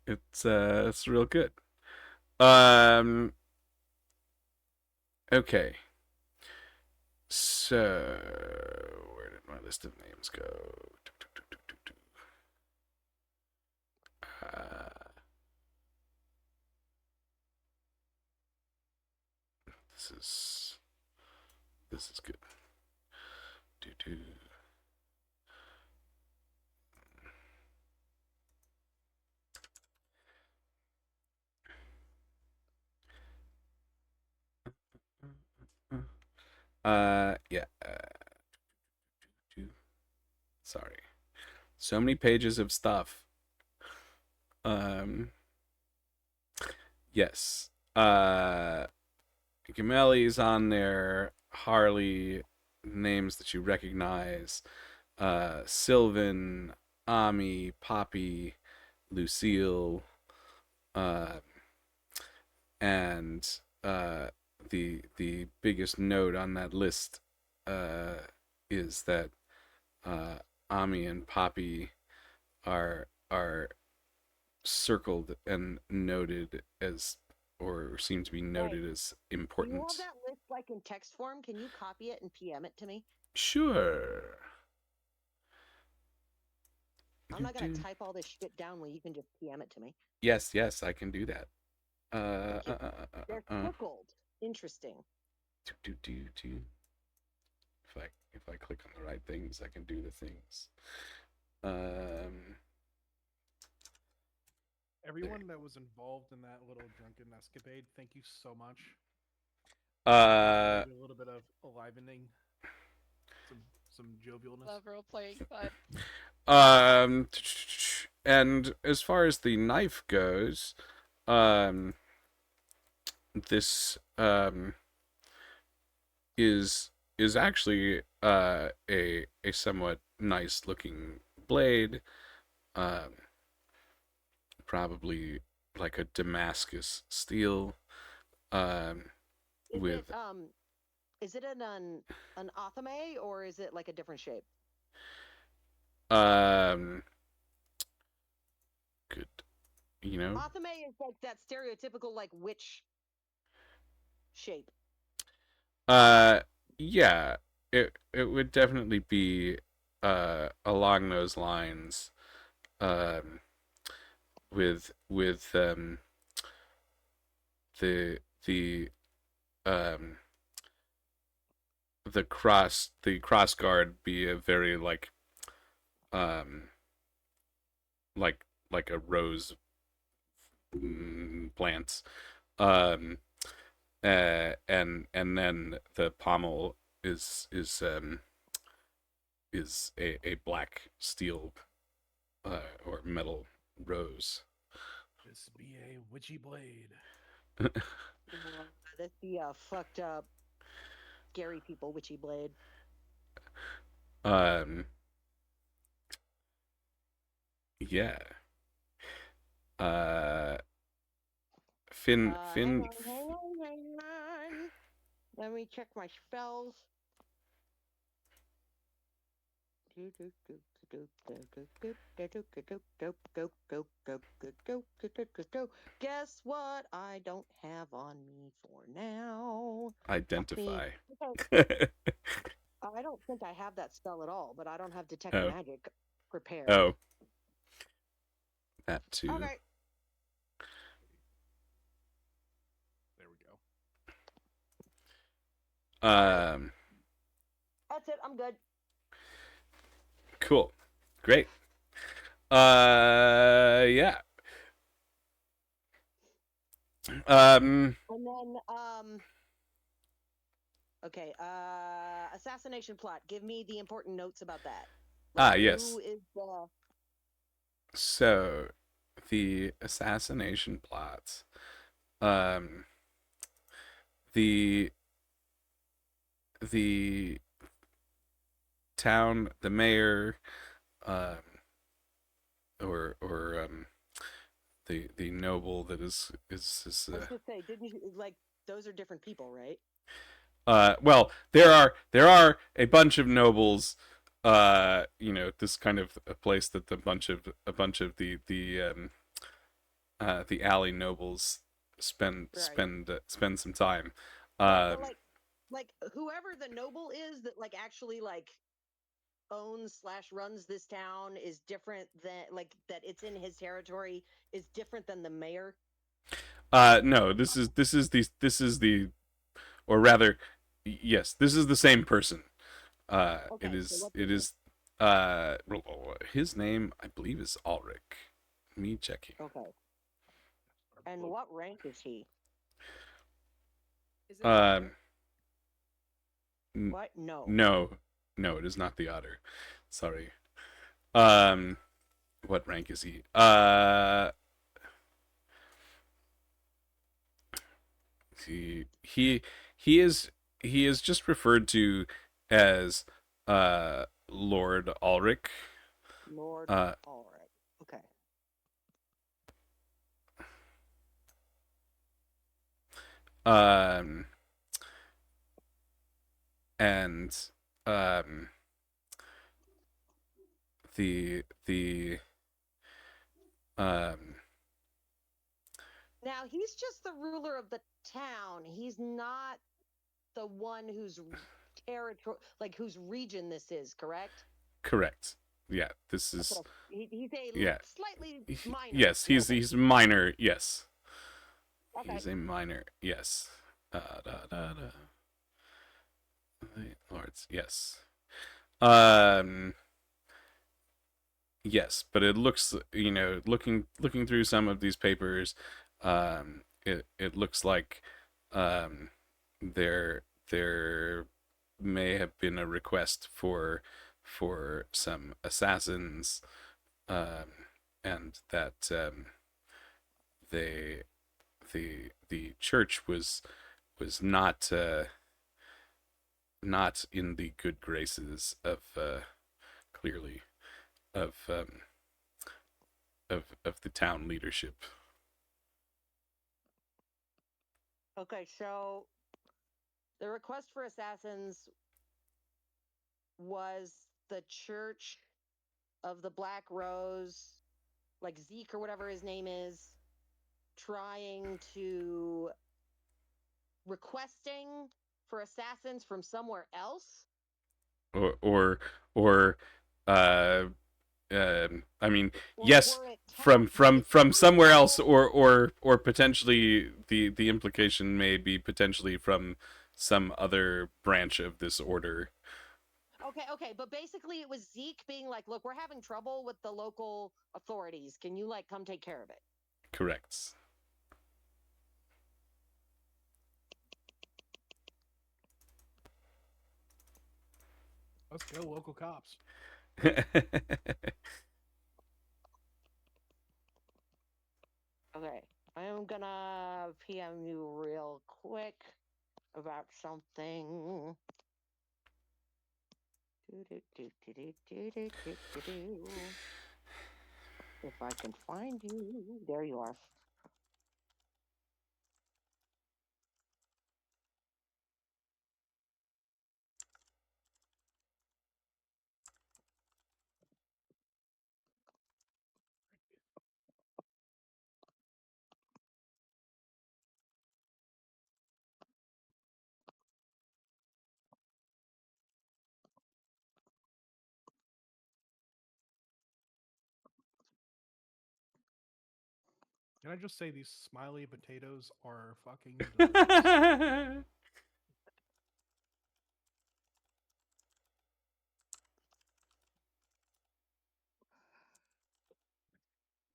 Speaker 1: It's real good. Um, okay. So, where did my list of names go? Uh, this is this is good. Do do. Yeah. Sorry. So many pages of stuff. Um, yes. Gamelli's on there. Harley, names that you recognize. Sylvan, Ami, Poppy, Lucille, uh, and the biggest note on that list uh, is that Ami and Poppy are circled and noted as, or seem to be noted as
Speaker 3: Do you have
Speaker 1: important.
Speaker 3: that list like in text form? Can you copy it and PM it to me?
Speaker 1: Sure.
Speaker 3: I'm not gonna type all this shit down when you can just PM it to me.
Speaker 1: Yes, yes, I can do that.
Speaker 3: Thank you. They're circled. Interesting.
Speaker 1: If I click on the right things, I can do the things. Um,
Speaker 2: Everyone that was involved in that little drunken escapade, thank you so much.
Speaker 1: uh,
Speaker 2: Maybe a little bit of enlivening, some jovialness.
Speaker 5: Love role playing fun.
Speaker 1: um, and as far as the knife goes, um, this is actually a somewhat nice looking blade. Um, Probably like a Damascus steel. Um,
Speaker 3: Is
Speaker 1: with
Speaker 3: it an athame or is it like a different shape?
Speaker 1: um, good, you know.
Speaker 3: Athame is like that stereotypical like witch shape.
Speaker 1: Uh, yeah, it would definitely be along those lines. Um, with the the um the cross guard be a very um like a rose plants, um and then the pommel is a black steel or metal rose.
Speaker 2: This be a witchy blade.
Speaker 3: This be a fucked up, scary people witchy blade.
Speaker 1: um, yeah. Fynn,
Speaker 3: Hang
Speaker 1: Fynn,
Speaker 3: on, hang on, hang on. Let me check my spells. Guess what? I don't have on me for now. Fuck me.
Speaker 1: identify.
Speaker 3: Okay. I don't think I have that spell at all, but I don't have detect
Speaker 1: Oh,
Speaker 3: magic prepared.
Speaker 1: oh, that too.
Speaker 3: Okay.
Speaker 2: There we go.
Speaker 3: That's it. I'm good.
Speaker 1: Cool, great. Yeah.
Speaker 3: And then, okay, assassination plot. Give me the important notes about that.
Speaker 1: Yes.
Speaker 3: Who is the...
Speaker 1: So, the assassination plots. The the town, the mayor, or the noble that is
Speaker 3: I was gonna say, didn't you, like, those are different people, right?
Speaker 1: well, there are a bunch of nobles. This kind of a place that a bunch of the alley nobles spend
Speaker 3: Right.
Speaker 1: spend some time.
Speaker 3: But like whoever the noble is that like actually like owns / runs this town is different than like that it's in his territory is different than the mayor.
Speaker 1: No, this is the or rather, yes, this is the same person.
Speaker 3: Okay, so what's
Speaker 1: It
Speaker 3: his
Speaker 1: is his name I believe is Ulrich. Me checking.
Speaker 3: name? Okay. And what rank is he?
Speaker 5: Is it the
Speaker 1: Um,
Speaker 5: otter?
Speaker 3: What? No.
Speaker 1: no, it is not the otter. Sorry. What rank is he? He he is just referred to as Lord Ulrich.
Speaker 3: Lord
Speaker 1: Uh,
Speaker 3: Ulrich. Okay.
Speaker 1: um, and um, the um,
Speaker 3: Now he's just the ruler of the town. He's not the one whose territory, like whose region this is, correct?
Speaker 1: correct. Yeah, this
Speaker 3: That's
Speaker 1: is
Speaker 3: what he's a
Speaker 1: yeah.
Speaker 3: slightly minor.
Speaker 1: Yes, he's minor. Yes, he
Speaker 3: Okay.
Speaker 1: is a minor. Yes. Da, da, da. Lords. Yes. Um. Yes, but it looks, looking through some of these papers, it looks like there may have been a request for some assassins, and that they the church was not in the good graces of clearly of of the town leadership.
Speaker 3: Okay, so the request for assassins was the Church of the Black Rose, like Zeke or whatever his name is, trying to requesting for assassins from somewhere else.
Speaker 1: Or uh I mean,
Speaker 3: Or
Speaker 1: yes,
Speaker 3: were it
Speaker 1: from somewhere else,
Speaker 3: people?
Speaker 1: or potentially the implication may be potentially from some other branch of this order.
Speaker 3: Okay, but basically it was Zeke being like, "Look, we're having trouble with the local authorities. Can you like come take care of it?"
Speaker 1: Correct.
Speaker 2: Let's go, local cops.
Speaker 3: Okay, I am gonna PM you real quick about something. If I can find you, there you are.
Speaker 2: Can I just say these smiley potatoes are fucking delicious?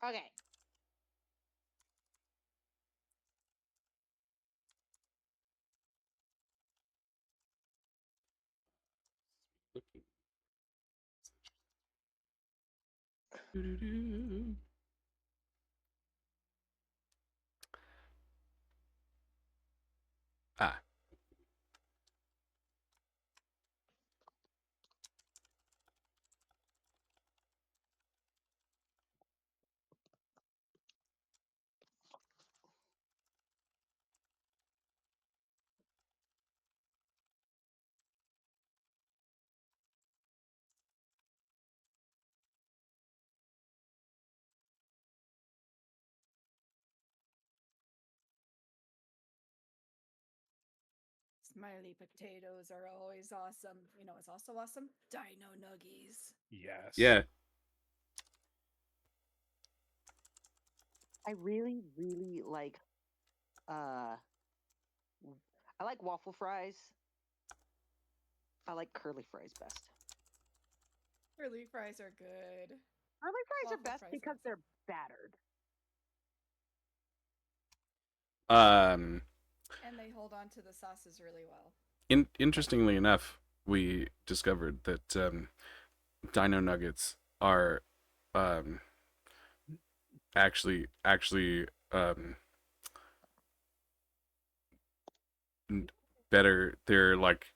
Speaker 3: Okay.
Speaker 1: Ah.
Speaker 5: Smiley potatoes are always awesome. You know, it's also awesome. Dino nuggies.
Speaker 2: Yes.
Speaker 1: Yeah.
Speaker 3: I really, really like I like waffle fries. I like curly fries best.
Speaker 5: Curly fries are good.
Speaker 3: Curly fries
Speaker 5: Waffle
Speaker 3: are best
Speaker 5: fries
Speaker 3: because
Speaker 5: also.
Speaker 3: they're battered.
Speaker 1: Um.
Speaker 5: And they hold on to the sauces really well.
Speaker 1: Interestingly enough, we discovered that Dino Nuggets are um, actually better. They're like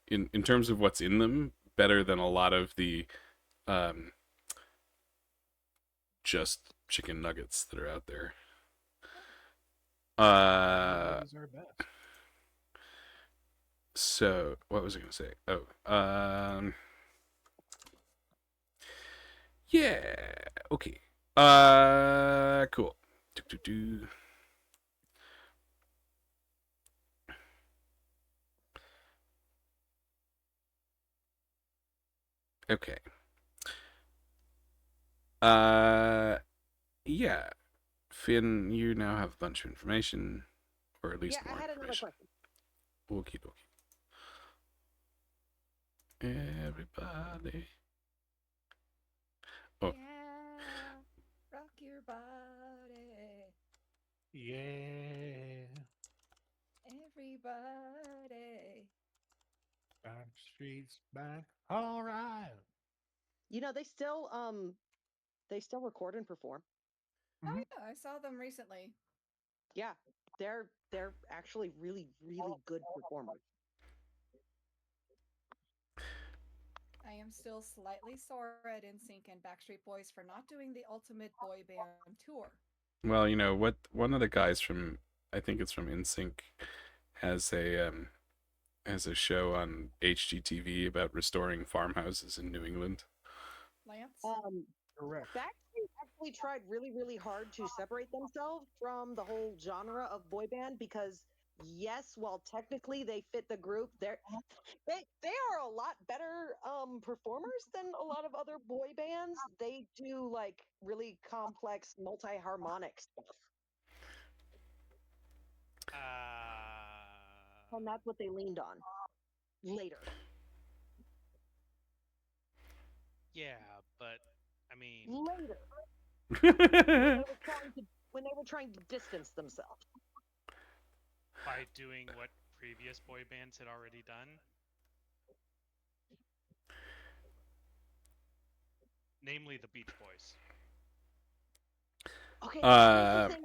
Speaker 1: in terms of what's in them, better than a lot of the um, just chicken nuggets that are out there.
Speaker 2: These are best.
Speaker 1: So what was I gonna say? Oh, yeah, okay. Cool. Do. Okay. Yeah. Fynn, you now have a bunch of information, or at
Speaker 3: Yeah,
Speaker 1: least
Speaker 3: I
Speaker 1: more
Speaker 3: had another
Speaker 1: information.
Speaker 3: question.
Speaker 1: Okie dokie. Everybody. Oh,
Speaker 5: Yeah. Rock your body.
Speaker 2: Yeah.
Speaker 5: Everybody.
Speaker 2: Back streets back. All right.
Speaker 3: You know, they still record and perform.
Speaker 2: Mm-hmm.
Speaker 5: Oh yeah, I saw them recently.
Speaker 3: Yeah. They're actually really, really good performers.
Speaker 5: I am still slightly sore at NSYNC and Backstreet Boys for not doing the ultimate boy band tour.
Speaker 1: well, you know what? One of the guys from, I think it's from InSync, has a show on HGTV about restoring farmhouses in New England.
Speaker 5: Lance?
Speaker 3: Um,
Speaker 2: Correct.
Speaker 3: Backstreet actually tried really, really hard to separate themselves from the whole genre of boy band because, yes, while technically they fit the group, they are a lot better performers than a lot of other boy bands. They do like really complex multi-harmonic stuff, and that's what they leaned on later.
Speaker 6: Yeah, but I mean,
Speaker 3: Later, when they were trying to distance themselves.
Speaker 6: by doing what previous boy bands had already done. namely the Beach Boys.
Speaker 3: Okay,
Speaker 1: Uh,
Speaker 3: here's the thing.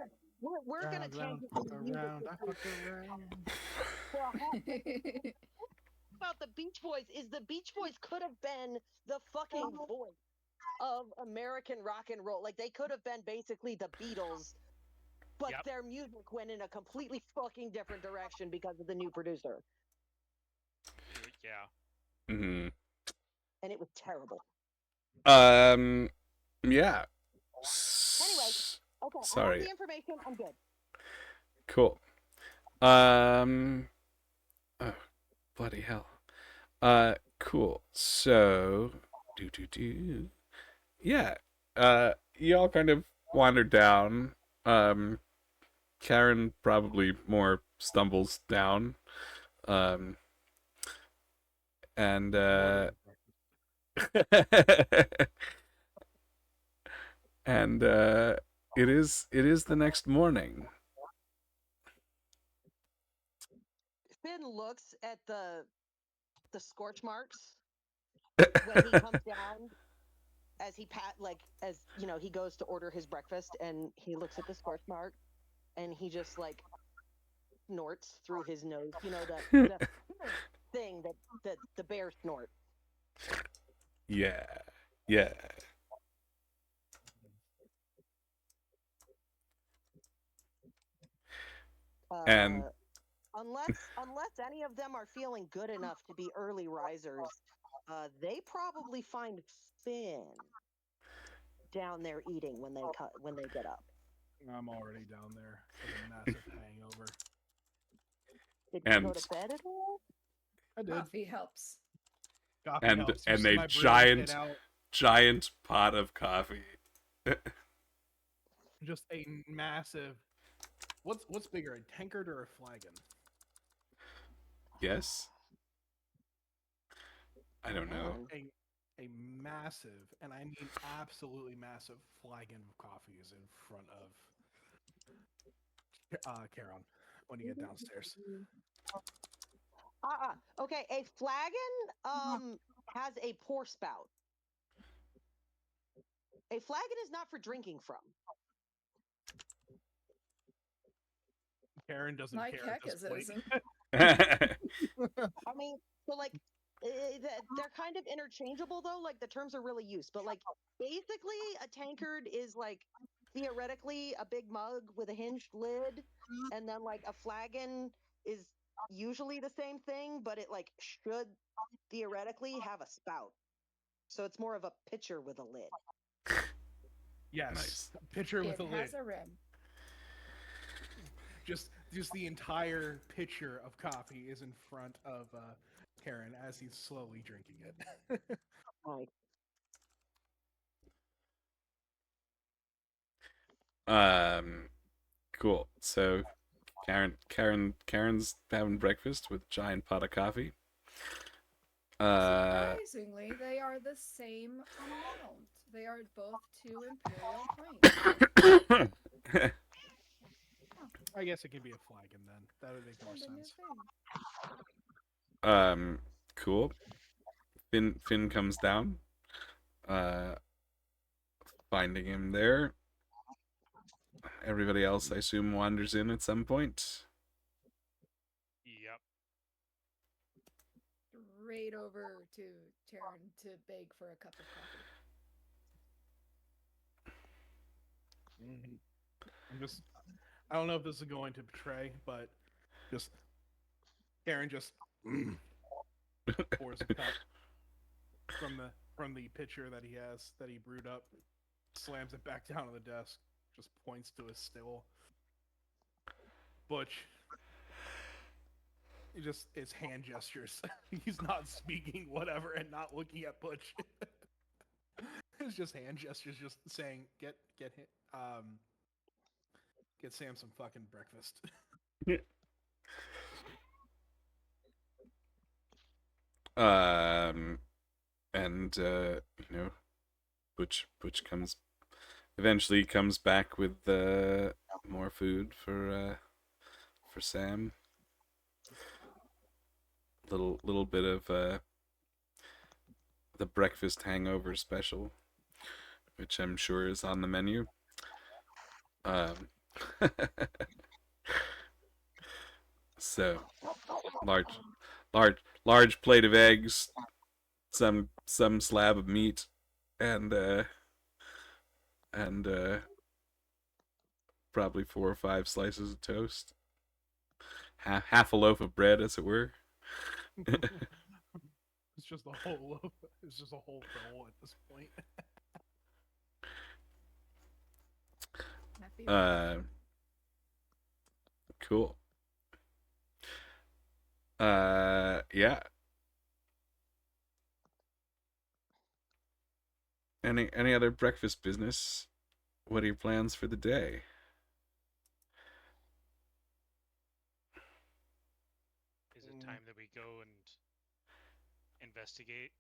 Speaker 3: We're gonna
Speaker 2: Round, round,
Speaker 3: tangent
Speaker 2: fuck
Speaker 3: into music
Speaker 2: around, I
Speaker 3: this
Speaker 2: fuck
Speaker 3: week.
Speaker 2: around.
Speaker 3: Well, about the Beach Boys is the Beach Boys could have been the fucking voice of American rock and roll. Like they could have been basically the Beatles, but
Speaker 6: Yep.
Speaker 3: their music went in a completely fucking different direction because of the new producer,
Speaker 6: Yeah.
Speaker 1: mhm.
Speaker 3: and it was terrible.
Speaker 1: Yeah.
Speaker 3: Anyway, okay, I have
Speaker 1: Sorry.
Speaker 3: the information. I'm good.
Speaker 1: Cool. Oh, bloody hell. Cool. So, yeah. You all kind of wandered down. Karen probably more stumbles down. Um, and and it is the next morning.
Speaker 3: Fynn looks at the scorch marks when he comes down as he goes to order his breakfast, and he looks at the scorch mark and he just like snorts through his nose, the thing that the bear snort.
Speaker 1: Yeah. Yeah. And
Speaker 3: uh unless any of them are feeling good enough to be early risers, they probably find Fynn down there eating when they get up.
Speaker 2: I'm already down there with a massive hangover.
Speaker 3: Did you go
Speaker 1: and
Speaker 3: to bed at all?
Speaker 2: I did.
Speaker 5: Coffee helps.
Speaker 2: Coffee
Speaker 1: and
Speaker 2: helps. You
Speaker 1: and
Speaker 2: see
Speaker 1: a
Speaker 2: my brew hit
Speaker 1: giant pot of coffee.
Speaker 2: just a massive. What's bigger, a tankard or a flagon?
Speaker 1: Yes. I don't know.
Speaker 3: Man.
Speaker 2: A massive, and I mean absolutely massive flagon of coffee is in front of Charon when you get downstairs.
Speaker 3: Okay, a flagon has a pour spout. A flagon is not for drinking from.
Speaker 2: Karen doesn't
Speaker 5: Like
Speaker 2: care
Speaker 5: heck
Speaker 2: at
Speaker 5: as
Speaker 2: this
Speaker 5: it
Speaker 2: point.
Speaker 5: isn't.
Speaker 3: I mean, so like they're kind of interchangeable though. Like the terms are really used, but like basically a tankard is like theoretically a big mug with a hinged lid, and then like a flagon is usually the same thing, but it like should theoretically have a spout. So it's more of a pitcher with a lid.
Speaker 2: Yes,
Speaker 1: Nice.
Speaker 2: a pitcher with
Speaker 5: It
Speaker 2: a lid.
Speaker 5: has a rim.
Speaker 2: Just the entire pitcher of coffee is in front of Karen as he's slowly drinking it.
Speaker 3: Right.
Speaker 1: Cool. So Karen's having breakfast with a giant pot of coffee.
Speaker 5: Surprisingly, they are the same amount. They are both 2 imperial pints.
Speaker 2: I guess it could be a flagon then. That would make more
Speaker 5: And a new
Speaker 2: sense.
Speaker 5: thing.
Speaker 1: Cool. Fynn comes down, uh, finding him there. Everybody else, I assume, wanders in at some point.
Speaker 6: Yep.
Speaker 5: Straight over to Charon to beg for a cup of coffee.
Speaker 2: I don't know if this is going to betray, but just Karen just pours a cup from the pitcher that he brewed up, slams it back down on the desk, just points to his still. Butch, it's hand gestures. He's not speaking whatever and not looking at Butch. It's just hand gestures, just saying get Sam some fucking breakfast.
Speaker 1: And Butch eventually comes back with more food for Sam. Little bit of the breakfast hangover special. which I'm sure is on the menu. Um, so large, large plate of eggs, some slab of meat, and and probably 4 or 5 slices of toast, half a loaf of bread, as it were.
Speaker 2: It's just a whole loaf. It's just a whole roll at this point.
Speaker 5: Happy
Speaker 1: uh, cool. Yeah. Any other breakfast business? What are your plans for the day?
Speaker 6: Is it time that we go and investigate?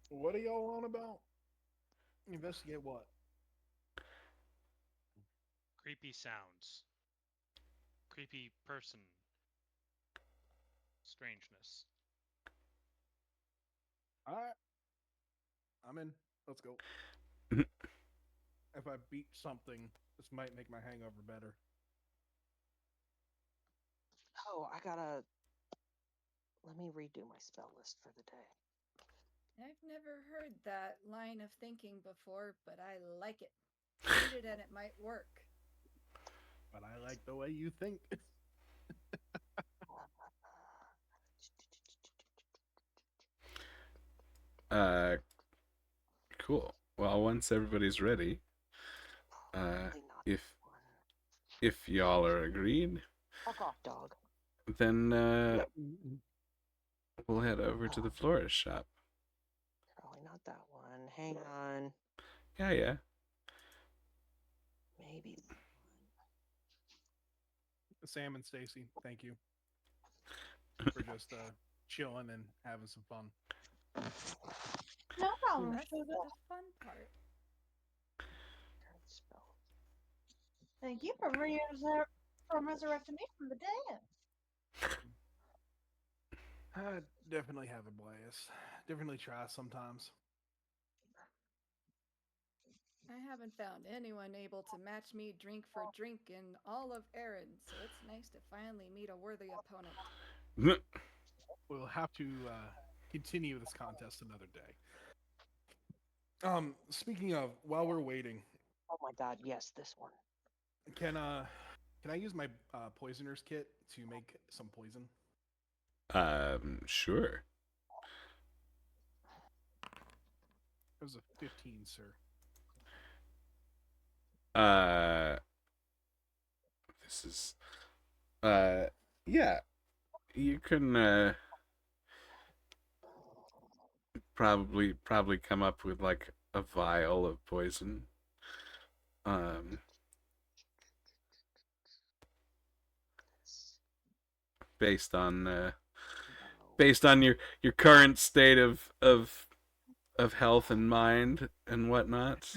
Speaker 2: What are y'all on about? Investigate what?
Speaker 6: Creepy sounds. Creepy person. Strangeness.
Speaker 2: Alright. I'm in. Let's go. If I beat something, this might make my hangover better.
Speaker 3: Oh, I gotta. Let me redo my spell list for the day.
Speaker 5: I've never heard that line of thinking before, but I like it. Read it and it might work.
Speaker 2: But I like the way you think.
Speaker 1: Uh, cool. Well, once everybody's ready,
Speaker 3: Probably not
Speaker 1: if
Speaker 3: that one.
Speaker 1: if y'all are agreed,
Speaker 3: Fuck off, dog.
Speaker 1: then we'll head over to the florist shop.
Speaker 3: Probably not that one. Hang on.
Speaker 1: Yeah.
Speaker 3: Maybe.
Speaker 2: Sam and Stacy, thank you for just chilling and having some fun.
Speaker 4: No problem,
Speaker 5: That's
Speaker 4: sugar.
Speaker 5: the fun part.
Speaker 3: Spell.
Speaker 4: Thank you for resurrecting me from the dead.
Speaker 2: I definitely have a blast. Definitely try sometimes.
Speaker 5: I haven't found anyone able to match me drink for drink in all of Erin, so it's nice to finally meet a worthy opponent.
Speaker 2: We'll have to continue this contest another day. Speaking of, while we're waiting,
Speaker 3: Oh my god, yes, this one.
Speaker 2: can I use my poisoner's kit to make some poison?
Speaker 1: Sure.
Speaker 2: It was a 15, sir.
Speaker 1: This is yeah. You can probably come up with like a vial of poison. Um, based on your current state of health and mind and whatnot.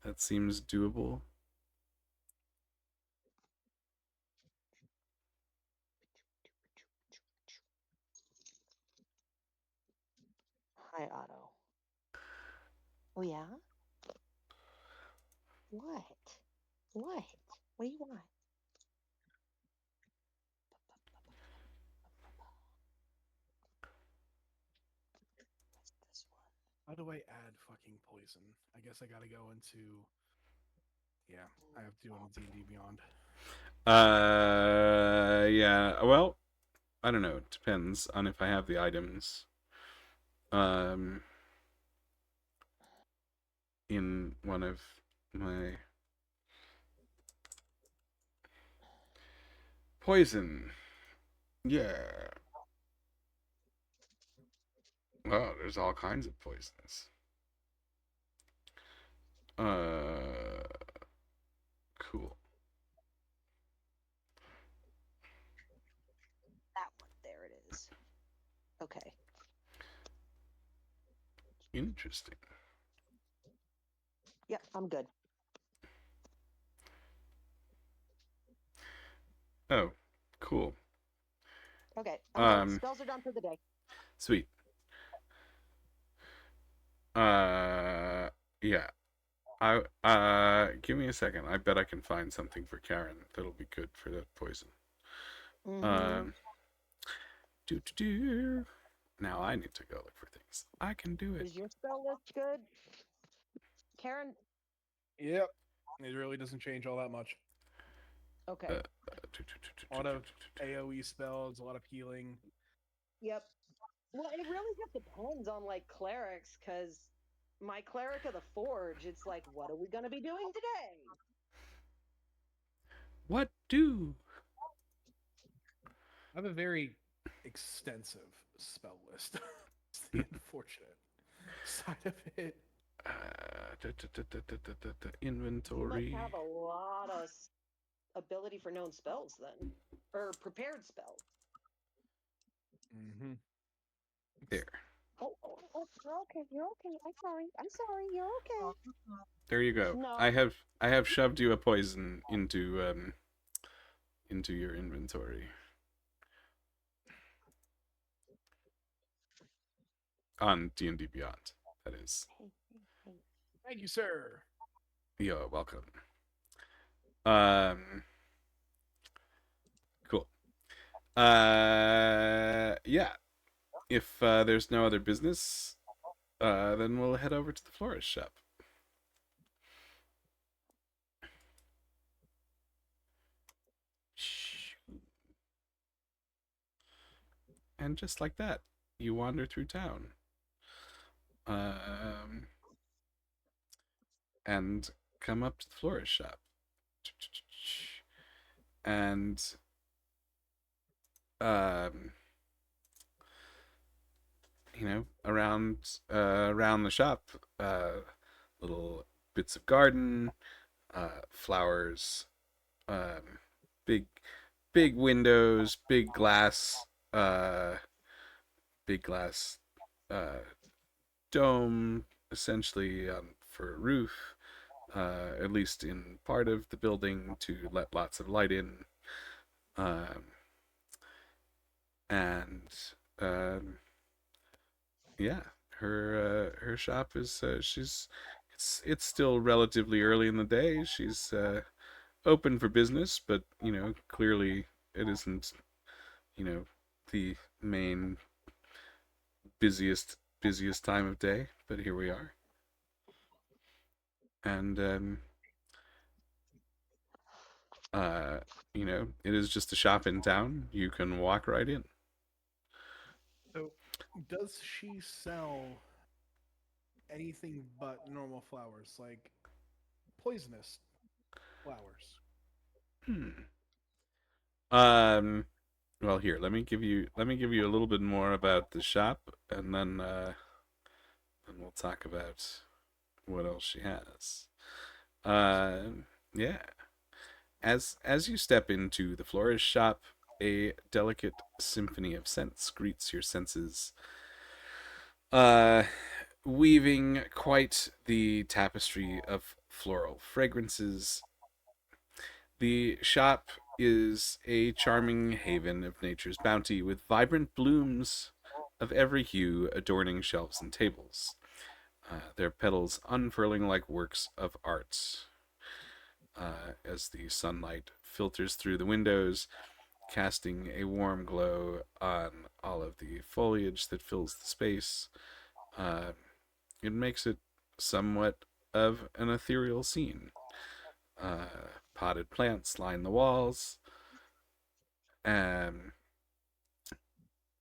Speaker 1: That seems doable.
Speaker 3: Hi, Otto. Oh, yeah? What? What? What do you want? What's this one?
Speaker 2: How do I add fucking poison? I guess I gotta go into. Yeah, I have to do it on D&D Beyond.
Speaker 1: Yeah. Well, I don't know. It depends on if I have the items. In one of my poison. Yeah. Oh, there's all kinds of poisons. Cool.
Speaker 3: That one. There it is. Okay.
Speaker 1: Interesting.
Speaker 3: Yep, I'm good.
Speaker 1: Oh, Cool.
Speaker 3: Okay, I'm done.
Speaker 1: Um,
Speaker 3: Spells are done for the day.
Speaker 1: Sweet. Yeah. Give me a second. I bet I can find something for Karen that'll be good for that poison.
Speaker 3: Mm-hmm.
Speaker 1: Do do do. Now I need to go look for things. I can do it.
Speaker 3: Is your spell list good, Karen?
Speaker 2: Yep. It really doesn't change all that much.
Speaker 3: Okay.
Speaker 2: A lot of AoE spells, a lot of healing.
Speaker 3: Yep. Well, it really just depends on like clerics, because my cleric of the forge, it's like, what are we gonna be doing today?
Speaker 1: What do?
Speaker 2: I have a very extensive spell list. It's the unfortunate side of it.
Speaker 3: You must
Speaker 1: Inventory.
Speaker 3: have a lot of ability for known spells then, or prepared spells.
Speaker 2: Mm-hmm.
Speaker 1: There.
Speaker 3: Oh, you're okay. You're okay. I'm sorry. I'm sorry. You're okay.
Speaker 1: There you go.
Speaker 3: No.
Speaker 1: I have shoved you a poison into your inventory. On D&D Beyond, that is.
Speaker 2: Thank you, sir.
Speaker 1: You're welcome. Cool. Yeah. If there's no other business, then we'll head over to the florist shop. And just like that, you wander through town. And come up to the florist shop. And you know, around the shop, little bits of garden, flowers, big big windows, big glass dome, essentially for a roof, at least in part of the building to let lots of light in, and yeah, her shop is it's still relatively early in the day. She's open for business, but you know, clearly it isn't, you know, the main busiest time of day, but here we are. And you know, it is just a shop in town. You can walk right in.
Speaker 2: So, does she sell anything but normal flowers, like poisonous flowers?
Speaker 1: Hmm. Well, here, let me give you a little bit more about the shop, and then we'll talk about what else she has. Yeah. As you step into the florist shop, a delicate symphony of scents greets your senses, uh, weaving quite the tapestry of floral fragrances. The shop is a charming haven of nature's bounty, with vibrant blooms of every hue adorning shelves and tables, their petals unfurling like works of art. As the sunlight filters through the windows, casting a warm glow on all of the foliage that fills the space. Uh, it makes it somewhat of an ethereal scene. Potted plants line the walls, um,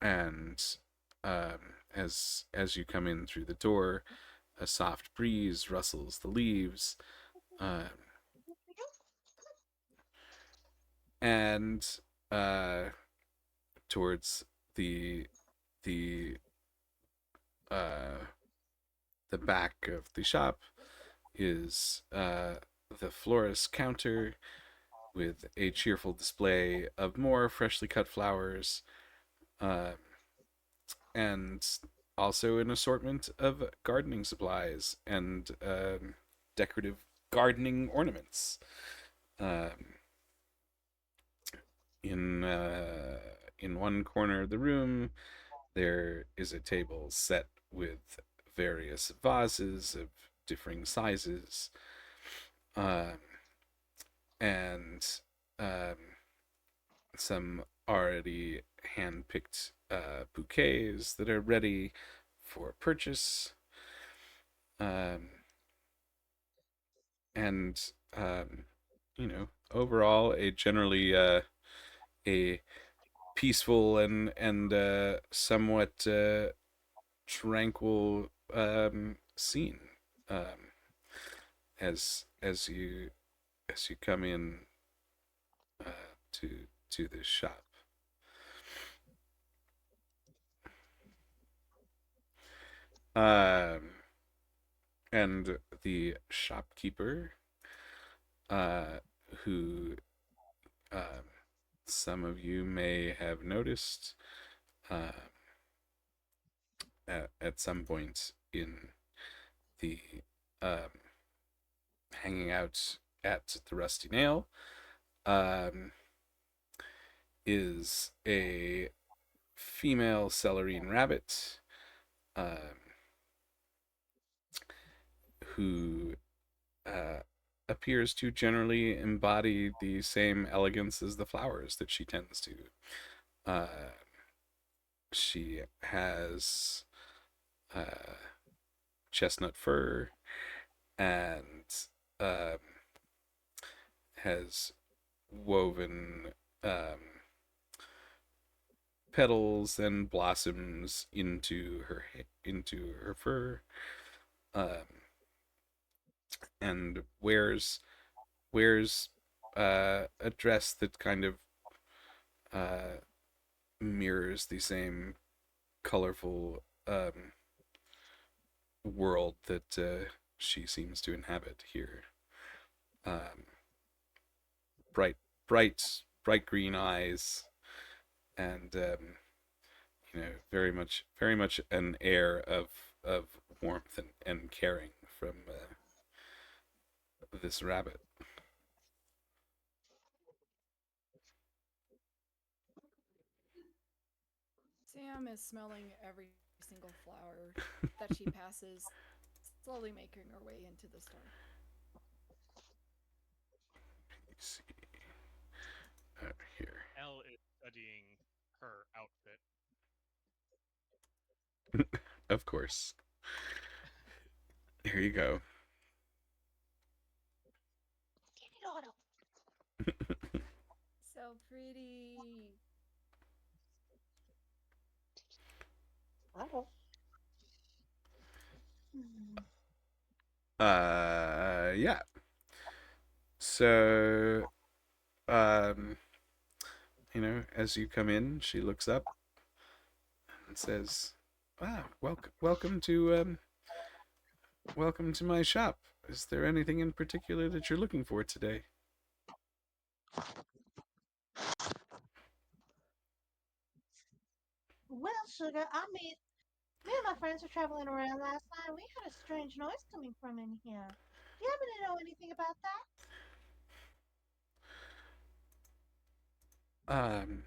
Speaker 1: and as you come in through the door, a soft breeze rustles the leaves, and uh, towards the the uh, the back of the shop is the florist's counter with a cheerful display of more freshly cut flowers, uh, and also an assortment of gardening supplies and decorative gardening ornaments. Um, in one corner of the room, there is a table set with various vases of differing sizes, um, and um, some already hand-picked bouquets that are ready for purchase, um, and overall a generally a peaceful and somewhat tranquil scene, um, as you come in uh, to this shop. Um, and the shopkeeper, uh, who um, some of you may have noticed uh, at some point in the um, hanging out at the Rusty Nail, um, is a female celarine rabbit, um, who uh, appears to generally embody the same elegance as the flowers that she tends to. Uh, she has uh, chestnut fur and um, has woven petals and blossoms into her fur, um, and wears a dress that kind of uh, mirrors the same colorful world that she seems to inhabit here. Um, bright, bright green eyes, and very much an air of warmth and caring from this rabbit.
Speaker 5: Sam is smelling every single flower that she passes, slowly making her way into the store.
Speaker 1: Let's see here.
Speaker 6: Elle is studying her outfit.
Speaker 1: Of course. Here you go.
Speaker 3: Get it, Otto.
Speaker 5: So pretty.
Speaker 3: Otto.
Speaker 1: Yeah. So, um, as you come in, she looks up and says, "Ah, welcome to my shop. Is there anything in particular that you're looking for today?"
Speaker 4: Well, sugar, me and my friends were traveling around last night and we heard a strange noise coming from in here. Do you happen to know anything about that?
Speaker 1: Um,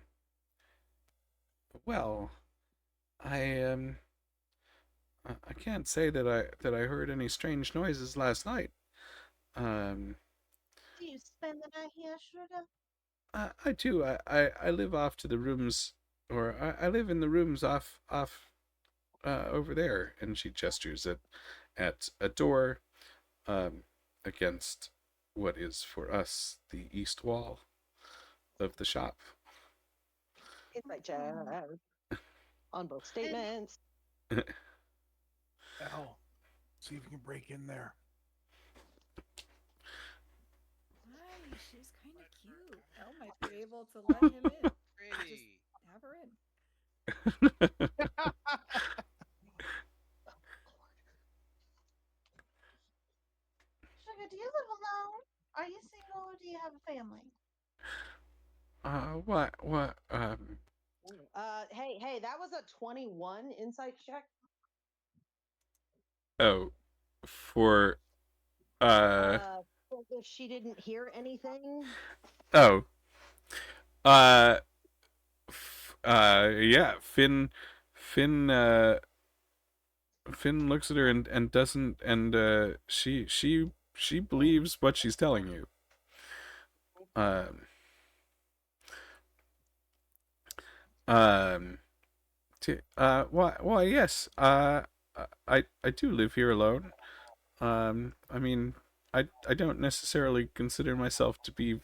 Speaker 1: well, I I can't say that I heard any strange noises last night. Um,
Speaker 4: Do you spend the night here, sugar?
Speaker 1: I do. I live off to the rooms, or I live in the rooms off over there, and she gestures at a door um against what is for us the east wall of the shop.
Speaker 3: Insight check on both
Speaker 4: And
Speaker 3: statements.
Speaker 2: Al, see if you can break in there.
Speaker 5: Hi, she's kind of cute. Elle might be able to let him in. Just
Speaker 7: Pretty.
Speaker 5: have her in.
Speaker 4: sugar, do you live alone? Are you single or do you have a family?
Speaker 1: What
Speaker 3: Hey, that was a 21 insight check.
Speaker 1: oh, for uh
Speaker 3: Uh, if she didn't hear anything.
Speaker 1: oh Uh, yeah. Finn, Finn looks at her and doesn't, and she believes what she's telling you. Um, um, why, yes. I do live here alone. I mean, I don't necessarily consider myself to be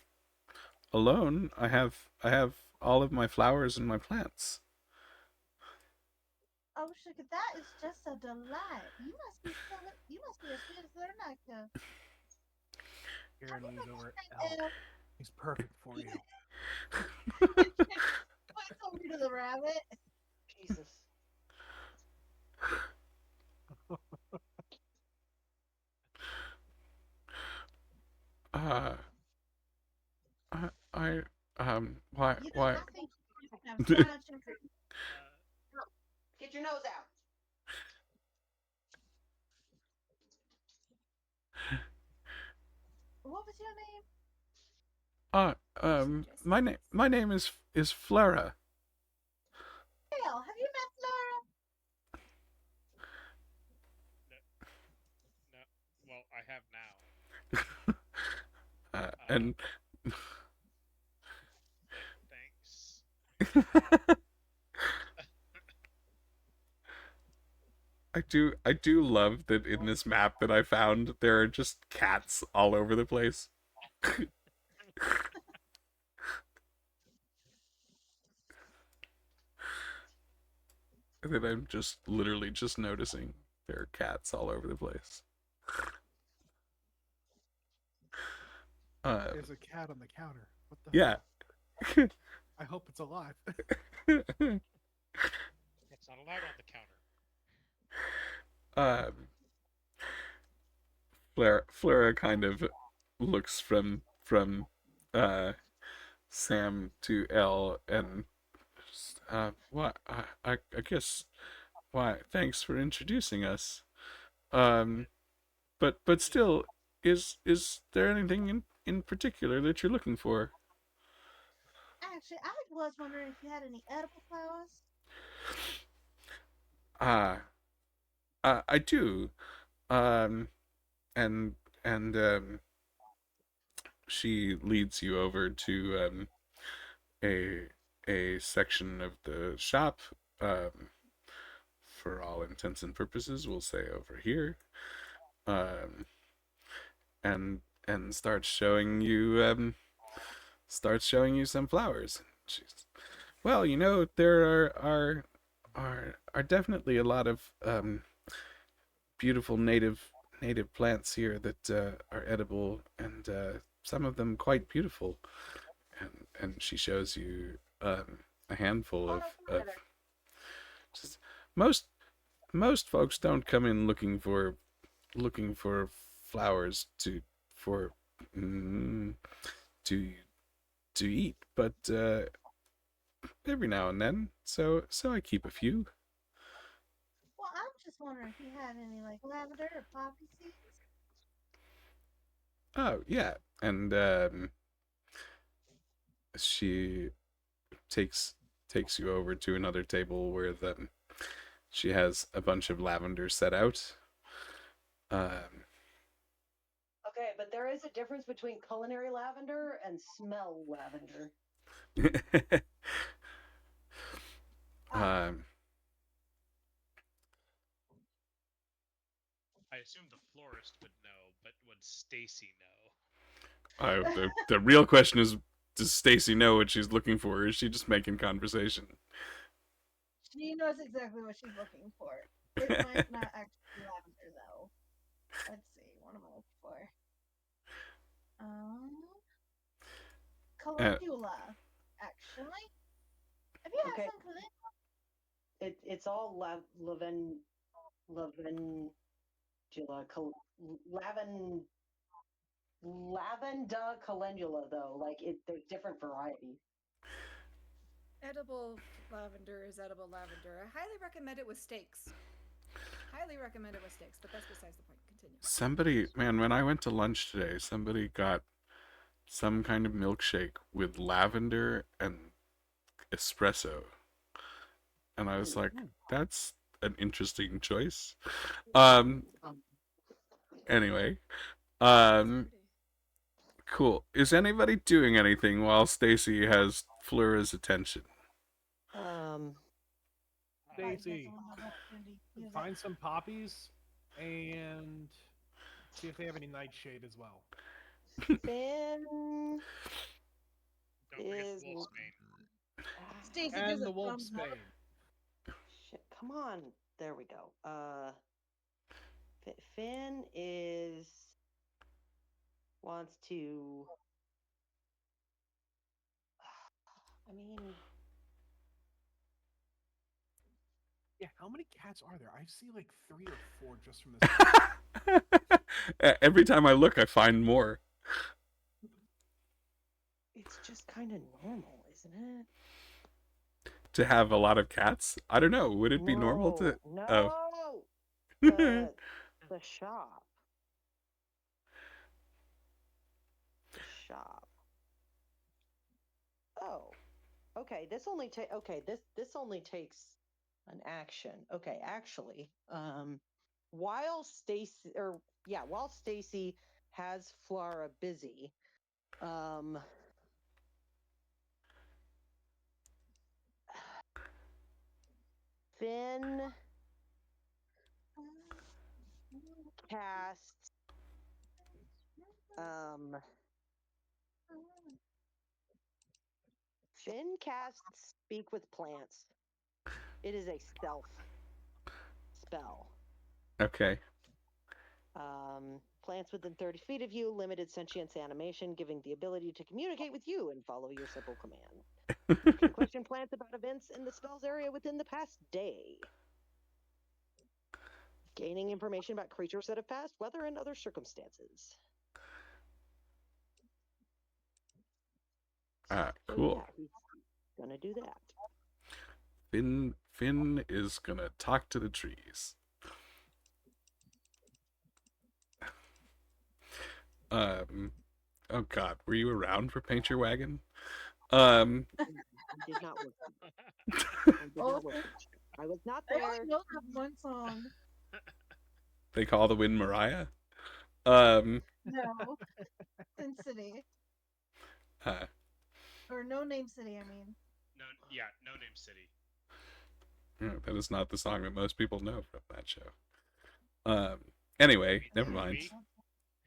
Speaker 1: alone. I have all of my flowers and my plants.
Speaker 4: Oh, sugar, that is just a delight. You must be as sweet as their nectar. Have
Speaker 2: Aaron
Speaker 4: you
Speaker 2: leans
Speaker 4: met
Speaker 2: over
Speaker 4: my
Speaker 2: at
Speaker 4: friend
Speaker 2: Elle.
Speaker 4: Elle?
Speaker 2: He's perfect for you.
Speaker 4: Points over to the rabbit.
Speaker 3: Jesus.
Speaker 1: Uh, I why
Speaker 4: You know,
Speaker 1: why
Speaker 4: I think you have so much improvement.
Speaker 6: Uh,
Speaker 3: Get your nose out.
Speaker 4: What was your name?
Speaker 1: my name is Flera.
Speaker 4: Elle. Have you met Flora?
Speaker 6: no, no. Well, I have now. Uh,
Speaker 1: And
Speaker 6: thanks. Um,
Speaker 1: I do love that in this map that I found there are just cats all over the place. That I'm just literally just noticing there are cats all over the place.
Speaker 2: There's a cat on the counter. What the
Speaker 1: Yeah.
Speaker 2: hell? I hope it's alive.
Speaker 6: it's not allowed on the counter.
Speaker 1: um, Flora kind of looks from uh, Sam to Elle and what I guess why thanks for introducing us. Um, but still, is there anything in particular that you're looking for?
Speaker 4: Actually, I was wondering if you had any edible flowers.
Speaker 1: Ah, I do. Um, and and she leads you over to a a section of the shop. Um, for all intents and purposes, we'll say over here. Um, and starts showing you some flowers. She's, well, there are definitely a lot of beautiful native plants here that are edible, and some of them quite beautiful. And she shows you a handful
Speaker 3: Oh
Speaker 1: of
Speaker 3: no,
Speaker 1: of
Speaker 3: better.
Speaker 1: just most most folks don't come in looking for flowers for mm, to to eat, but every now and then, so I keep a few.
Speaker 4: Well, I'm just wondering if you had any like lavender or poppy seeds.
Speaker 1: Oh yeah, and she takes takes you over to another table where she has a bunch of lavender set out. Um,
Speaker 3: Okay, but there is a difference between culinary lavender and smell lavender.
Speaker 4: Oh,
Speaker 1: um,
Speaker 6: I assume the florist would know, but would Stacy know?
Speaker 1: the real question is, does Stacy know what she's looking for, or is she just making conversation?
Speaker 4: she knows exactly what she's looking for. It might not actually be lavender though. Let's see. What am I looking for? Um,
Speaker 1: uh,
Speaker 4: calendula. Actually, have you had
Speaker 3: Okay,
Speaker 4: some calendula?
Speaker 3: it's all lavendula, lavenda calendula though. Like there's different varieties.
Speaker 5: Edible lavender is edible lavender. I highly recommend it with steaks. Highly recommend it with steaks, but that's besides the point. Continue.
Speaker 1: somebody, man, when I went to lunch today, somebody got some kind of milkshake with lavender and espresso. And I was like, that's an interesting choice. Um, anyway, um,
Speaker 5: Pretty.
Speaker 1: cool. Is anybody doing anything while Stacy has Flura's attention?
Speaker 3: Um,
Speaker 2: Stacy,
Speaker 4: Use it.
Speaker 2: find some poppies and see if they have any nightshade as well.
Speaker 3: Finn
Speaker 6: Don't forget
Speaker 3: is.
Speaker 6: the wolf's mane.
Speaker 4: Stacy
Speaker 2: And
Speaker 4: gives
Speaker 2: the
Speaker 4: a
Speaker 2: wolf's
Speaker 4: thumbs up.
Speaker 2: bane.
Speaker 3: Shit, come on. There we go. Finn is wants to. I mean,
Speaker 2: Yeah, how many cats are there? I see like 3 or 4 just from this.
Speaker 1: Every time I look, I find more.
Speaker 3: it's just kind of normal, isn't it?
Speaker 1: To have a lot of cats? I don't know. Would it be normal to?
Speaker 3: No,
Speaker 1: Oh.
Speaker 3: the the shop. The shop. Oh, okay. This only takes an action. Okay, actually, while Stacy has Flora busy, um, Finn casts um Finn casts Speak with Plants. It is a stealth spell.
Speaker 1: Okay.
Speaker 3: Plants within 30 feet of you, limited sentience animation, giving the ability to communicate with you and follow your simple command. You can question plants about events in the spell's area within the past day. Gaining information about creatures that have passed, weather, and other circumstances. So
Speaker 1: Cool.
Speaker 3: yeah, he's gonna do that.
Speaker 1: Finn is gonna talk to the trees. Oh God, were you around for Paint Your Wagon?
Speaker 3: I did not work. I was not
Speaker 4: I
Speaker 3: there.
Speaker 4: only know that one song.
Speaker 1: They call the wind Mariah.
Speaker 4: No. Sin City.
Speaker 1: Uh,
Speaker 4: Or No Name City, I mean.
Speaker 6: No Name City.
Speaker 1: that is not the song that most people know from that show. Anyway, never mind.
Speaker 6: Movie?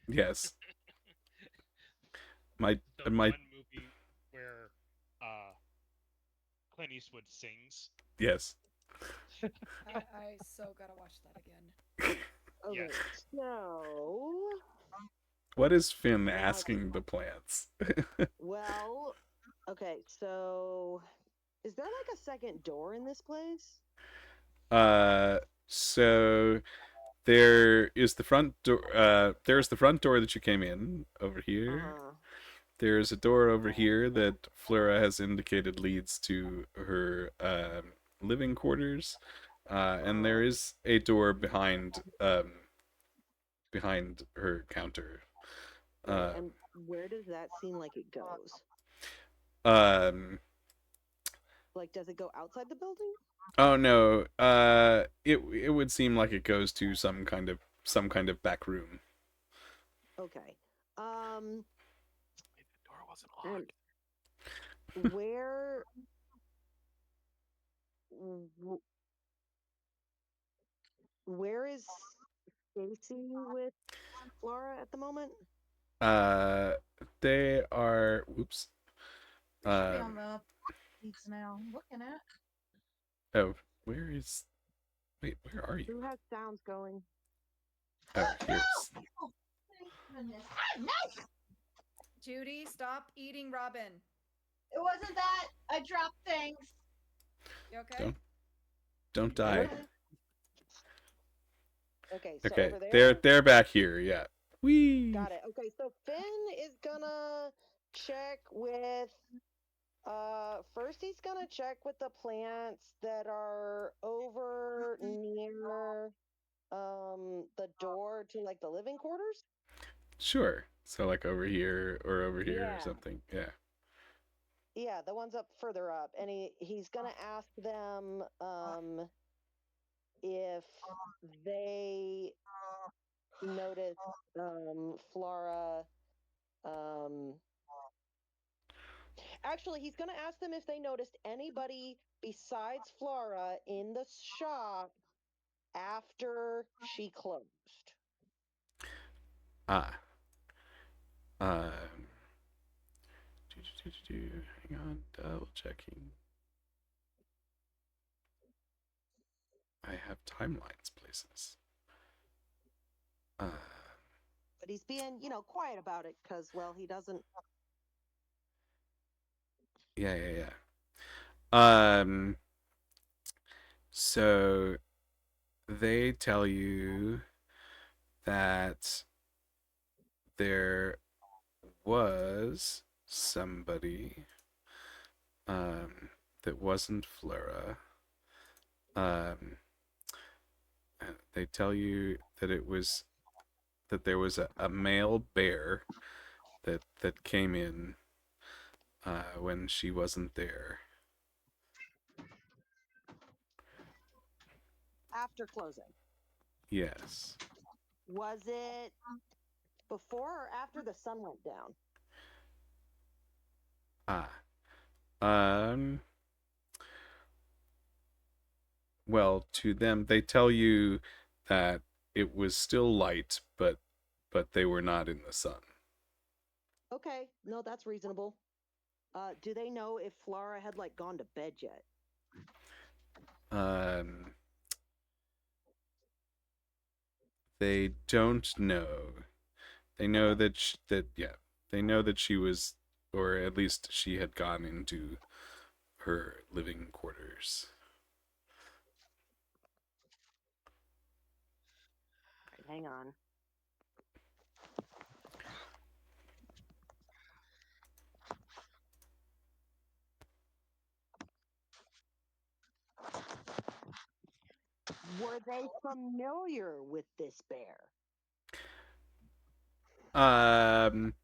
Speaker 1: Yes. My
Speaker 6: The
Speaker 1: my
Speaker 6: one movie where Clint Eastwood sings.
Speaker 1: yes.
Speaker 5: I so gotta watch that again.
Speaker 3: Okay,
Speaker 6: Yes.
Speaker 3: so
Speaker 1: What is Finn asking the plants?
Speaker 3: well, okay, so is there like a second door in this place?
Speaker 1: So there is the front door. There's the front door that you came in over here.
Speaker 3: Uh-huh.
Speaker 1: There's a door over here that Flora has indicated leads to her living quarters, and there is a door behind her counter.
Speaker 3: Right, and where does that seem like it goes?
Speaker 1: Um.
Speaker 3: Like, does it go outside the building?
Speaker 1: Oh no. It would seem like it goes to some kind of back room.
Speaker 3: Okay.
Speaker 2: The door wasn't locked.
Speaker 3: Where where is Stacy with Flora at the moment?
Speaker 1: They are. Whoops.
Speaker 4: They should be on the beats now. I'm looking at.
Speaker 1: Oh, where is? Wait, where are you?
Speaker 3: Who has sounds going?
Speaker 1: Oh, here's.
Speaker 4: Oh, thank goodness.
Speaker 5: Judy, stop eating Robin.
Speaker 4: It wasn't that. I dropped things.
Speaker 5: You okay?
Speaker 1: Don't die.
Speaker 3: Okay, so
Speaker 1: Okay,
Speaker 3: over there.
Speaker 1: they're back here. Yeah. Whee.
Speaker 3: Got it. Okay, so Finn is gonna check with. First he's gonna check with the plants that are over near the door to like the living quarters.
Speaker 1: Sure. So like over here or over here or
Speaker 3: Yeah.
Speaker 1: something. Yeah.
Speaker 3: Yeah, the ones up further up. And he's gonna ask them if they noticed Flora actually he's gonna ask them if they noticed anybody besides Flora in the shop after she closed.
Speaker 1: Ah. Um. Hang on, double checking. I have timelines places. Uh.
Speaker 3: But he's being, quiet about it because, well, he doesn't.
Speaker 1: Yeah, yeah, yeah. So they tell you that there was somebody that wasn't Flera. Um, they tell you that there was a male bear that came in when she wasn't there.
Speaker 3: After closing.
Speaker 1: Yes.
Speaker 3: Was it before or after the sun went down?
Speaker 1: Ah. Um. Well, to them, they tell you that it was still light, but they were not in the sun.
Speaker 3: Okay, no, that's reasonable. Do they know if Flora had gone to bed yet?
Speaker 1: Um, they don't know. They know
Speaker 3: Okay.
Speaker 1: that yeah, they know that she was, or at least she had gone into her living quarters.
Speaker 3: All right, hang on. Were they familiar with this bear?
Speaker 1: Um,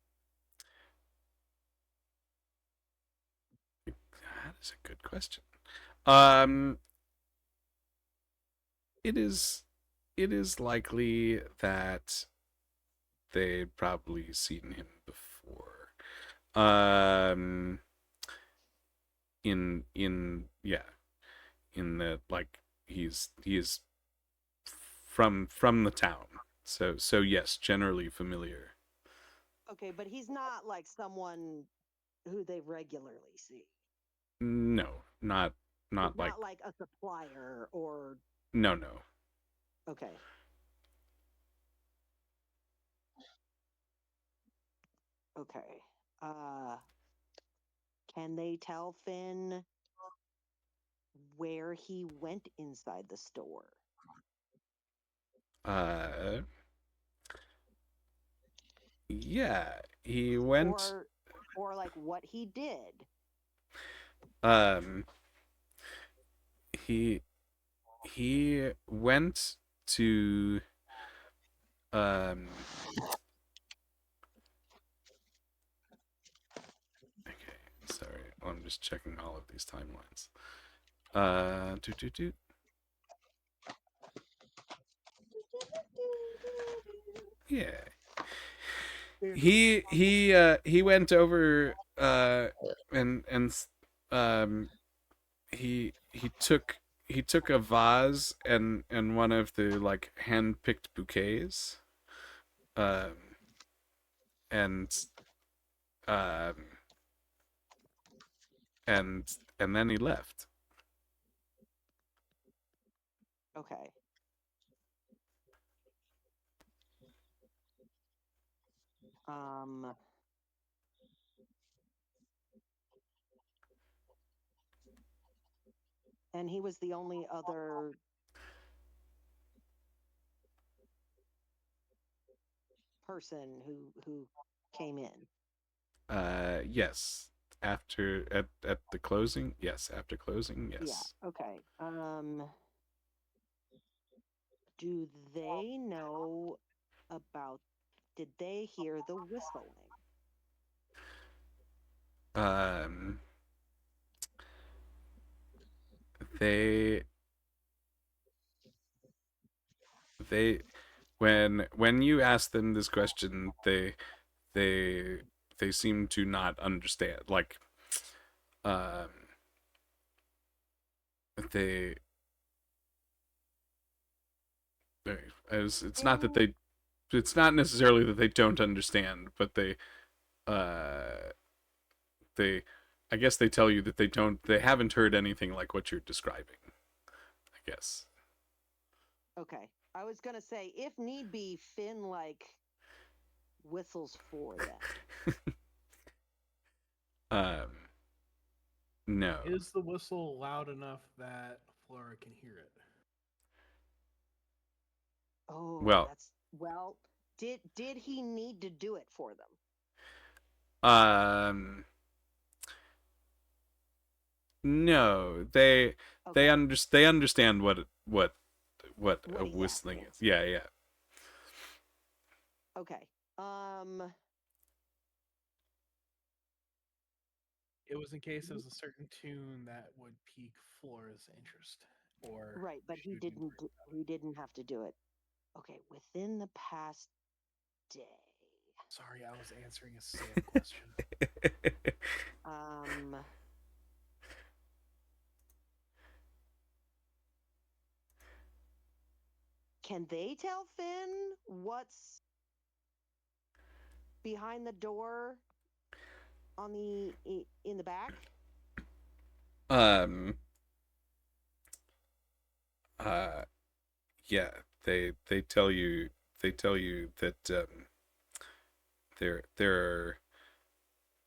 Speaker 1: that is a good question. Um, it is it is likely that they'd probably seen him before. Um, in yeah, in that like he is from the town. So yes, generally familiar.
Speaker 3: Okay, but he's not someone who they regularly see.
Speaker 1: No, not
Speaker 3: He's
Speaker 1: like
Speaker 3: not like a supplier or.
Speaker 1: no.
Speaker 3: Okay. Okay. Uh, can they tell Fynn where he went inside the store?
Speaker 1: Uh yeah, he went
Speaker 3: Or what he did?
Speaker 1: um he he went to um okay, sorry. I'm just checking all of these timelines. Do. Yeah. He went over and um he took a vase and one of the like hand picked bouquets um and um and then he left.
Speaker 3: Okay. Um, and he was the only other person who came in.
Speaker 1: Yes. After at the closing, yes. After closing,
Speaker 3: Yeah.
Speaker 1: yes.
Speaker 3: Okay. Do they know about did they hear the whistling?
Speaker 1: They they when you ask them this question, they they seem to not understand. Like, um, they, it's not that
Speaker 3: Finn,
Speaker 1: it's not necessarily that they don't understand, but uh, they, I guess they tell you that they haven't heard anything like what you're describing. I guess.
Speaker 3: okay. I was gonna say, if need be, Finn like whistles for them.
Speaker 1: Um, no.
Speaker 2: Is the whistle loud enough that Flora can hear it?
Speaker 3: Oh,
Speaker 1: Well,
Speaker 3: that's well. Did he need to do it for them?
Speaker 1: um, no.
Speaker 3: Okay.
Speaker 1: They understand what a
Speaker 3: What he's
Speaker 1: whistling
Speaker 3: asking.
Speaker 1: is. Yeah, yeah.
Speaker 3: Okay.
Speaker 2: It was in case it was a certain tune that would pique Flora's interest, or
Speaker 3: Right, but
Speaker 2: she would be worried about it.
Speaker 3: he didn't have to do it. Okay, within the past day.
Speaker 2: Sorry, I was answering a Sam question.
Speaker 3: Um can they tell Finn what's behind the door on in the back?
Speaker 1: um. Uh. Yeah. They tell you that there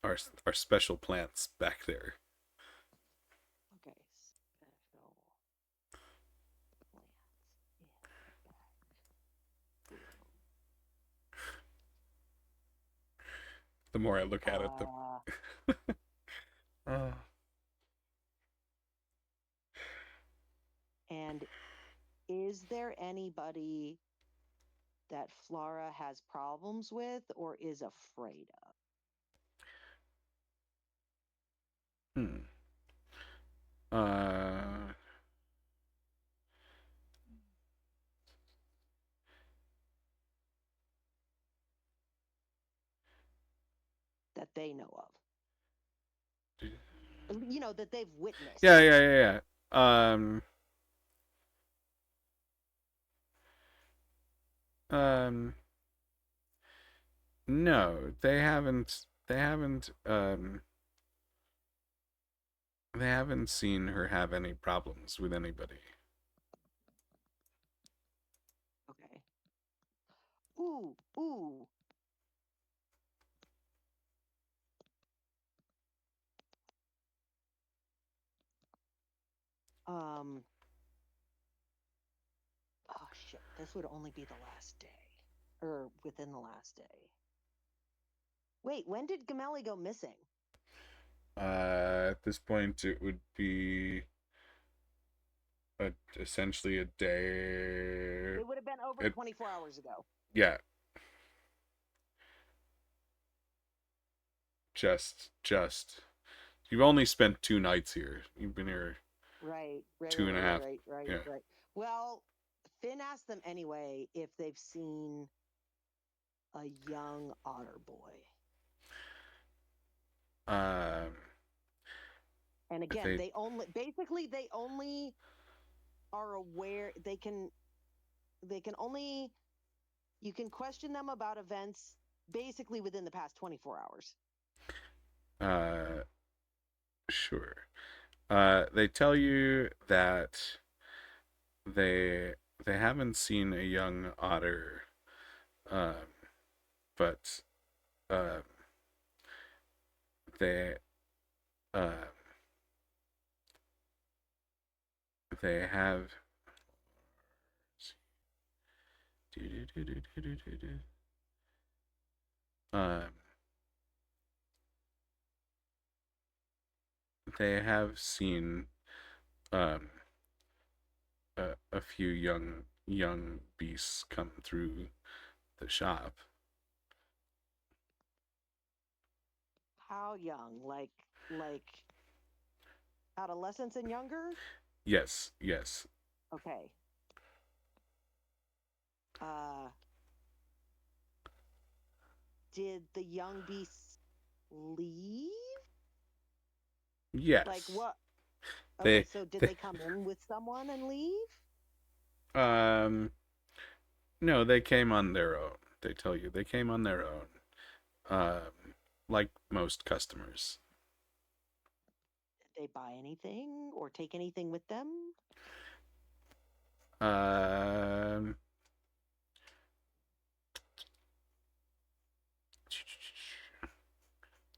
Speaker 1: are special plants back there.
Speaker 3: Okay, special plants in the back
Speaker 1: The more I look at it, the
Speaker 3: room.
Speaker 1: uh,
Speaker 3: And is there anybody that Flora has problems with or is afraid of?
Speaker 1: hmm. Uh.
Speaker 3: That they know of? You know, that they've
Speaker 1: Yeah,
Speaker 3: witnessed.
Speaker 1: yeah, yeah, yeah. Um. No, they haven't. They haven't seen her have any problems with anybody.
Speaker 3: Okay. Ooh, ooh. Um, oh shit, this would only be the last day. Or within the last day. Wait, when did Gamelli go missing?
Speaker 1: At this point, it would be essentially a day.
Speaker 3: It would have been over
Speaker 1: It,
Speaker 3: 24 hours ago.
Speaker 1: yeah, just. You've only spent 2 nights here. You've been here
Speaker 3: Right, right,
Speaker 1: two
Speaker 3: right,
Speaker 1: and a
Speaker 3: right, right,
Speaker 1: half.
Speaker 3: right, right,
Speaker 1: Yeah.
Speaker 3: right. Well, Finn asked them anyway if they've seen a young otter boy.
Speaker 1: Um.
Speaker 3: And again,
Speaker 1: They.
Speaker 3: they only are aware they can only you can question them about events basically within the past 24 hours.
Speaker 1: Uh. Sure. They tell you that they they haven't seen a young otter, um, but um, they uh, they have um, they have seen um, a few young beasts come through the shop.
Speaker 3: How young? Like adolescents and younger?
Speaker 1: Yes, yes.
Speaker 3: Okay. Uh, did the young beasts leave? Like
Speaker 1: Yes.
Speaker 3: what? Okay,
Speaker 1: They
Speaker 3: so did
Speaker 1: they
Speaker 3: they come in with someone and leave?
Speaker 1: um no, they came on their own. They tell you they came on their own. Like most customers.
Speaker 3: Did they buy anything or take anything with them?
Speaker 1: Um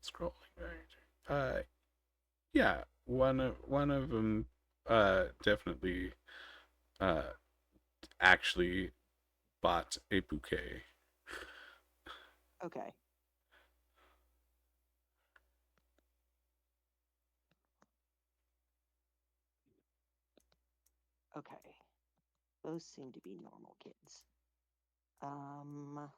Speaker 1: scrolling right. Yeah, one of them definitely uh actually bought a bouquet.
Speaker 3: Okay. Okay. Those seem to be normal kids. Um,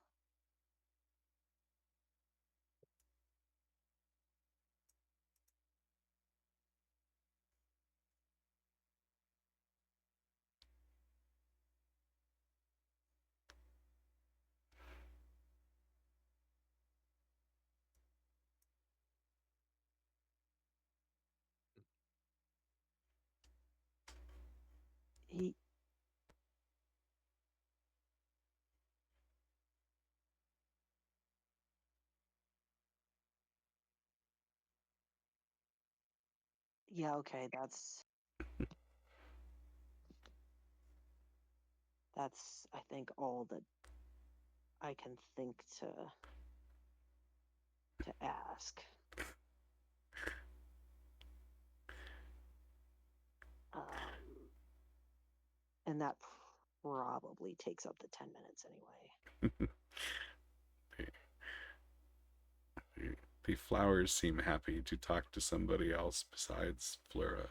Speaker 3: he, yeah, okay, that's I think all that I can think to ask. And that probably takes up to 10 minutes anyway.
Speaker 1: The flowers seem happy to talk to somebody else besides Flora,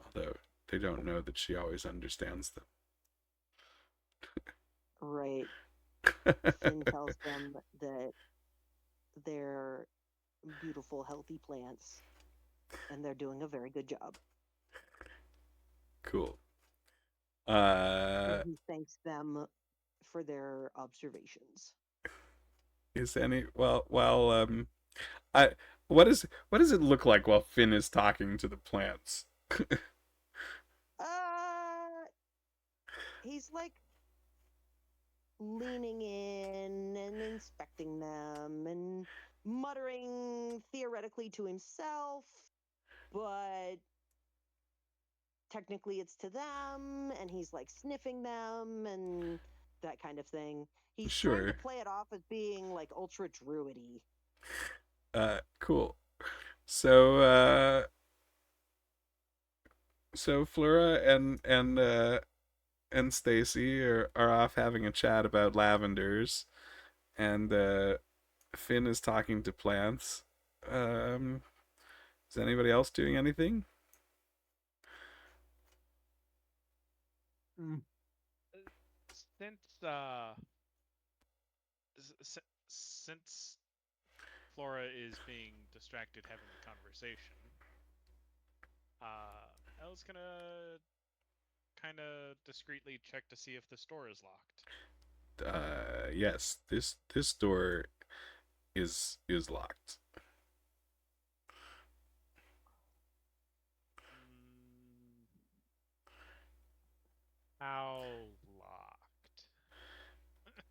Speaker 1: although they don't know that she always understands
Speaker 3: Right.
Speaker 1: them.
Speaker 3: Fynn tells them that they're beautiful, healthy plants and they're doing a very good job.
Speaker 1: Cool.
Speaker 3: And he thanks them for their observations.
Speaker 1: Is any I what does it look like while Fynn is talking to the plants?
Speaker 3: Uh, he's like leaning in and inspecting them and muttering theoretically to himself, but technically it's to them, and he's like sniffing them and that kind of thing. He's trying to
Speaker 1: Sure.
Speaker 3: play it off as being like ultra druidy.
Speaker 1: Cool. So so Flora and Stacy are off having a chat about lavenders, and Fynn is talking to plants. Um, is anybody else doing anything?
Speaker 2: Mm.
Speaker 6: Since since Flora is being distracted having a conversation, Elle's gonna kind of discreetly check to see if the store is locked.
Speaker 1: Yes. This door is locked.
Speaker 6: Mm, how locked?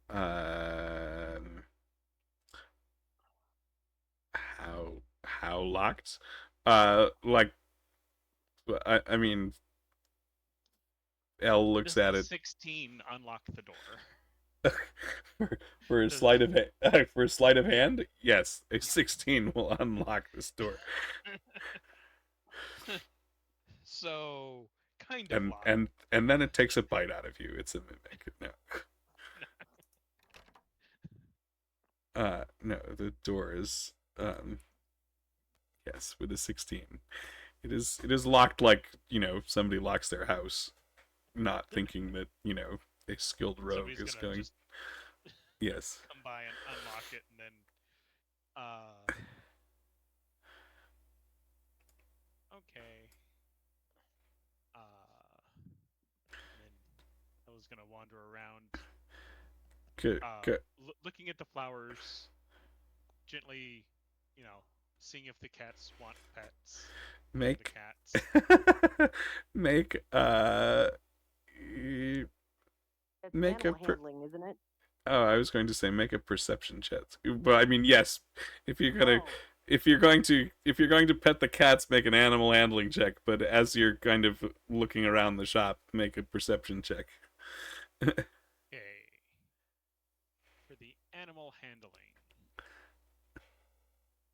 Speaker 1: Um, how locked? Like I mean, Elle looks
Speaker 6: Does the
Speaker 1: at it
Speaker 6: 16 unlock the door?
Speaker 1: for, for a
Speaker 6: Does
Speaker 1: sleight of for a sleight of hand. Yes, a 16 will unlock this door,
Speaker 6: so kind of
Speaker 1: and
Speaker 6: locked.
Speaker 1: and and then it takes a bite out of you. It's a mimic. No, no, the door is yes with a 16. It is locked like somebody locks their house, not thinking that a skilled rogue
Speaker 6: Somebody's
Speaker 1: is
Speaker 6: gonna
Speaker 1: going.
Speaker 6: just
Speaker 1: Yes.
Speaker 6: come by and unlock it, and then uh, is gonna wander around,
Speaker 1: Good, good.
Speaker 6: looking at the flowers, gently, you know, seeing if the cats want pets. Petting the
Speaker 1: Make
Speaker 6: cats.
Speaker 1: make
Speaker 3: It's
Speaker 1: make a
Speaker 3: animal handling, isn't it?
Speaker 1: oh, I was going to say make a perception check. But I mean, yes, if you're gonna
Speaker 3: Oh,
Speaker 1: if you're going to pet the cats, make an animal handling check. But as you're kind of looking around the shop, make a perception check.
Speaker 6: Okay. For the animal handling.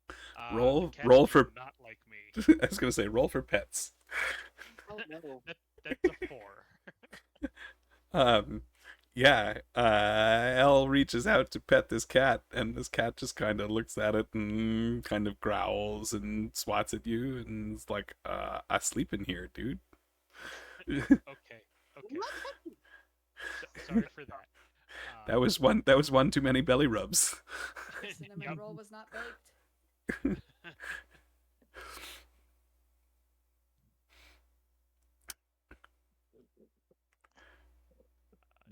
Speaker 6: The cats
Speaker 1: Roll
Speaker 6: do
Speaker 1: for.
Speaker 6: not like me.
Speaker 1: I was gonna say roll for pets.
Speaker 3: oh no.
Speaker 6: That's a 4.
Speaker 1: Um, yeah. Elle reaches out to pet this cat, and this cat just kind of looks at it and kind of growls and swats at you, and it's like, I sleep in here, dude.
Speaker 6: Okay. Okay. Sorry for that.
Speaker 1: That was one. That was one too many belly rubs.
Speaker 5: The cinnamon
Speaker 6: Yup.
Speaker 5: roll was not baked.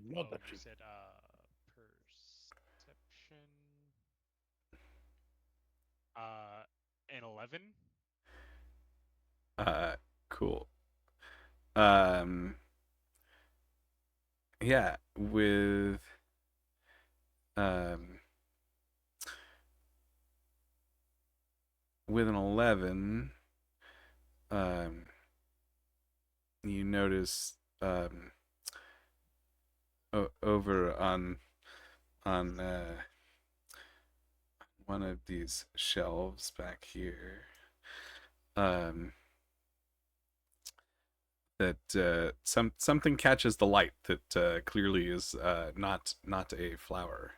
Speaker 2: Love
Speaker 6: Oh,
Speaker 2: that
Speaker 6: you
Speaker 2: cheek.
Speaker 6: said perception. An 11.
Speaker 1: Cool. Um, yeah, um, with an 11, you notice over on one of these shelves back here, that something catches the light that clearly is not a flower.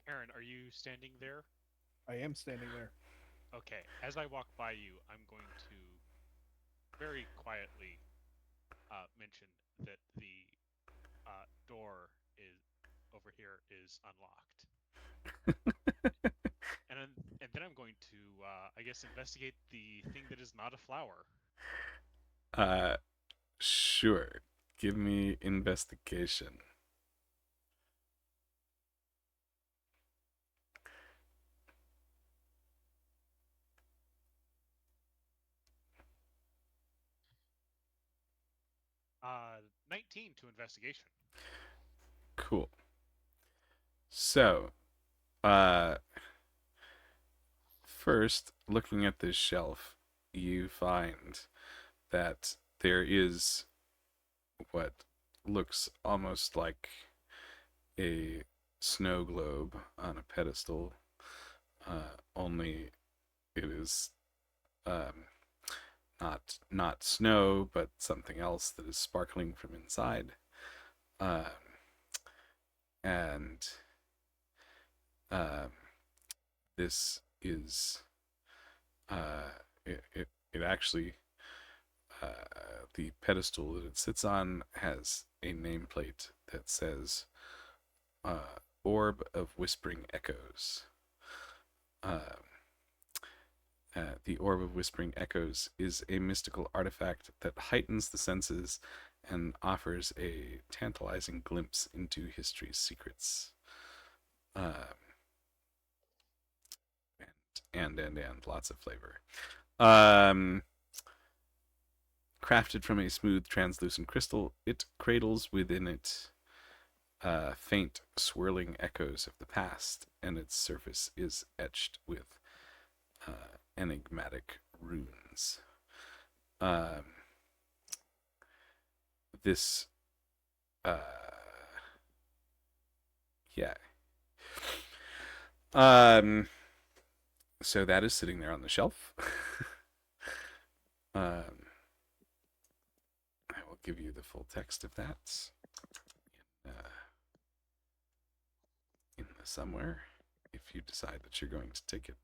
Speaker 6: Aaron, are you standing there?
Speaker 2: I am standing there.
Speaker 6: Okay. As I walk by you, I'm going to very quietly mention that the door is over here is unlocked, and then I'm going to, I guess, investigate the thing that is not a flower.
Speaker 1: Uh, sure. Give me investigation.
Speaker 6: Uh, 19 to investigation.
Speaker 1: Cool. So, uh, first, looking at this shelf, you find that there is what looks almost like a snow globe on a pedestal, only it is um, not snow, but something else that is sparkling from inside. Um, and this is it actually the pedestal that it sits on has a nameplate that says "Orb of Whispering Echoes." The Orb of Whispering Echoes is a mystical artifact that heightens the senses and offers a tantalizing glimpse into history's secrets. And lots of flavor. Crafted from a smooth, translucent crystal, it cradles within it faint, swirling echoes of the past, and its surface is etched with enigmatic runes. This, yeah. So that is sitting there on the shelf. I will give you the full text of that in the somewhere if you decide that you're going to take it.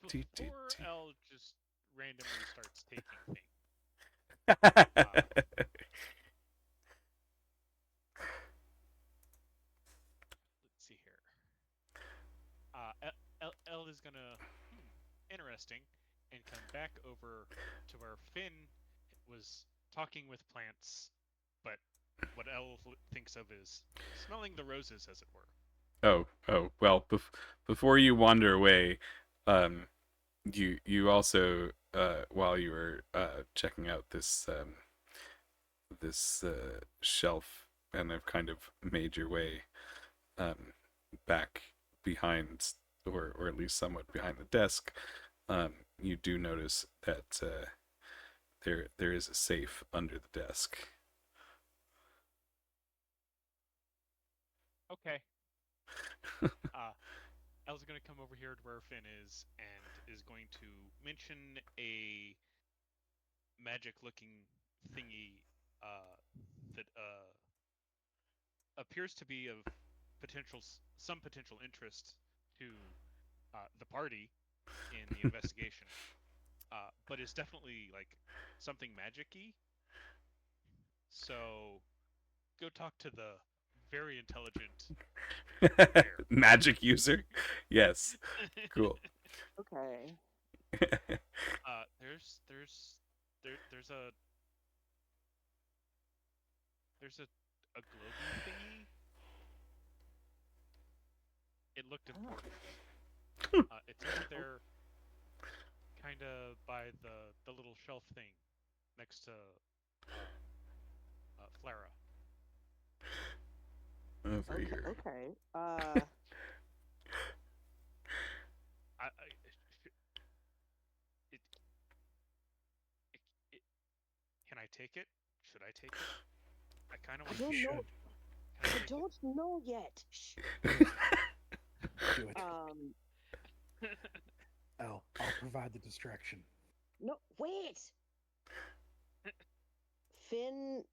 Speaker 6: Before Elle just randomly starts taking things, let's see here. Elle is gonna. interesting, and come back over to where Fynn was talking with plants, but what Elle thinks of is smelling the roses, as it were.
Speaker 1: Oh. Well, before you wander away, um, you also while you were checking out this shelf and have kind of made your way um, back behind, or at least somewhat behind the desk, you do notice that there is a safe under the desk.
Speaker 6: Okay. Elle's going to come over here to where Fynn is and is going to mention a magic-looking thingy that appears to be of some potential interest to the party in the investigation, but is definitely like something magic-y. So go talk to the very intelligent bear.
Speaker 1: Magic user? Yes. Cool.
Speaker 3: Okay.
Speaker 6: There's a globy thingy. It looked important. It's over there, kind of by the little shelf thing next to Flera.
Speaker 1: Over
Speaker 3: Okay.
Speaker 1: here.
Speaker 3: Okay.
Speaker 6: It, it, can I take it? Should I take it? I kind of
Speaker 3: I
Speaker 6: want
Speaker 3: don't
Speaker 6: to.
Speaker 3: know.
Speaker 6: Can I
Speaker 3: I
Speaker 6: take
Speaker 3: don't know yet. Shh.
Speaker 2: Do it.
Speaker 6: it?
Speaker 2: Elle, I'll provide the distraction.
Speaker 3: No, wait. Fynn.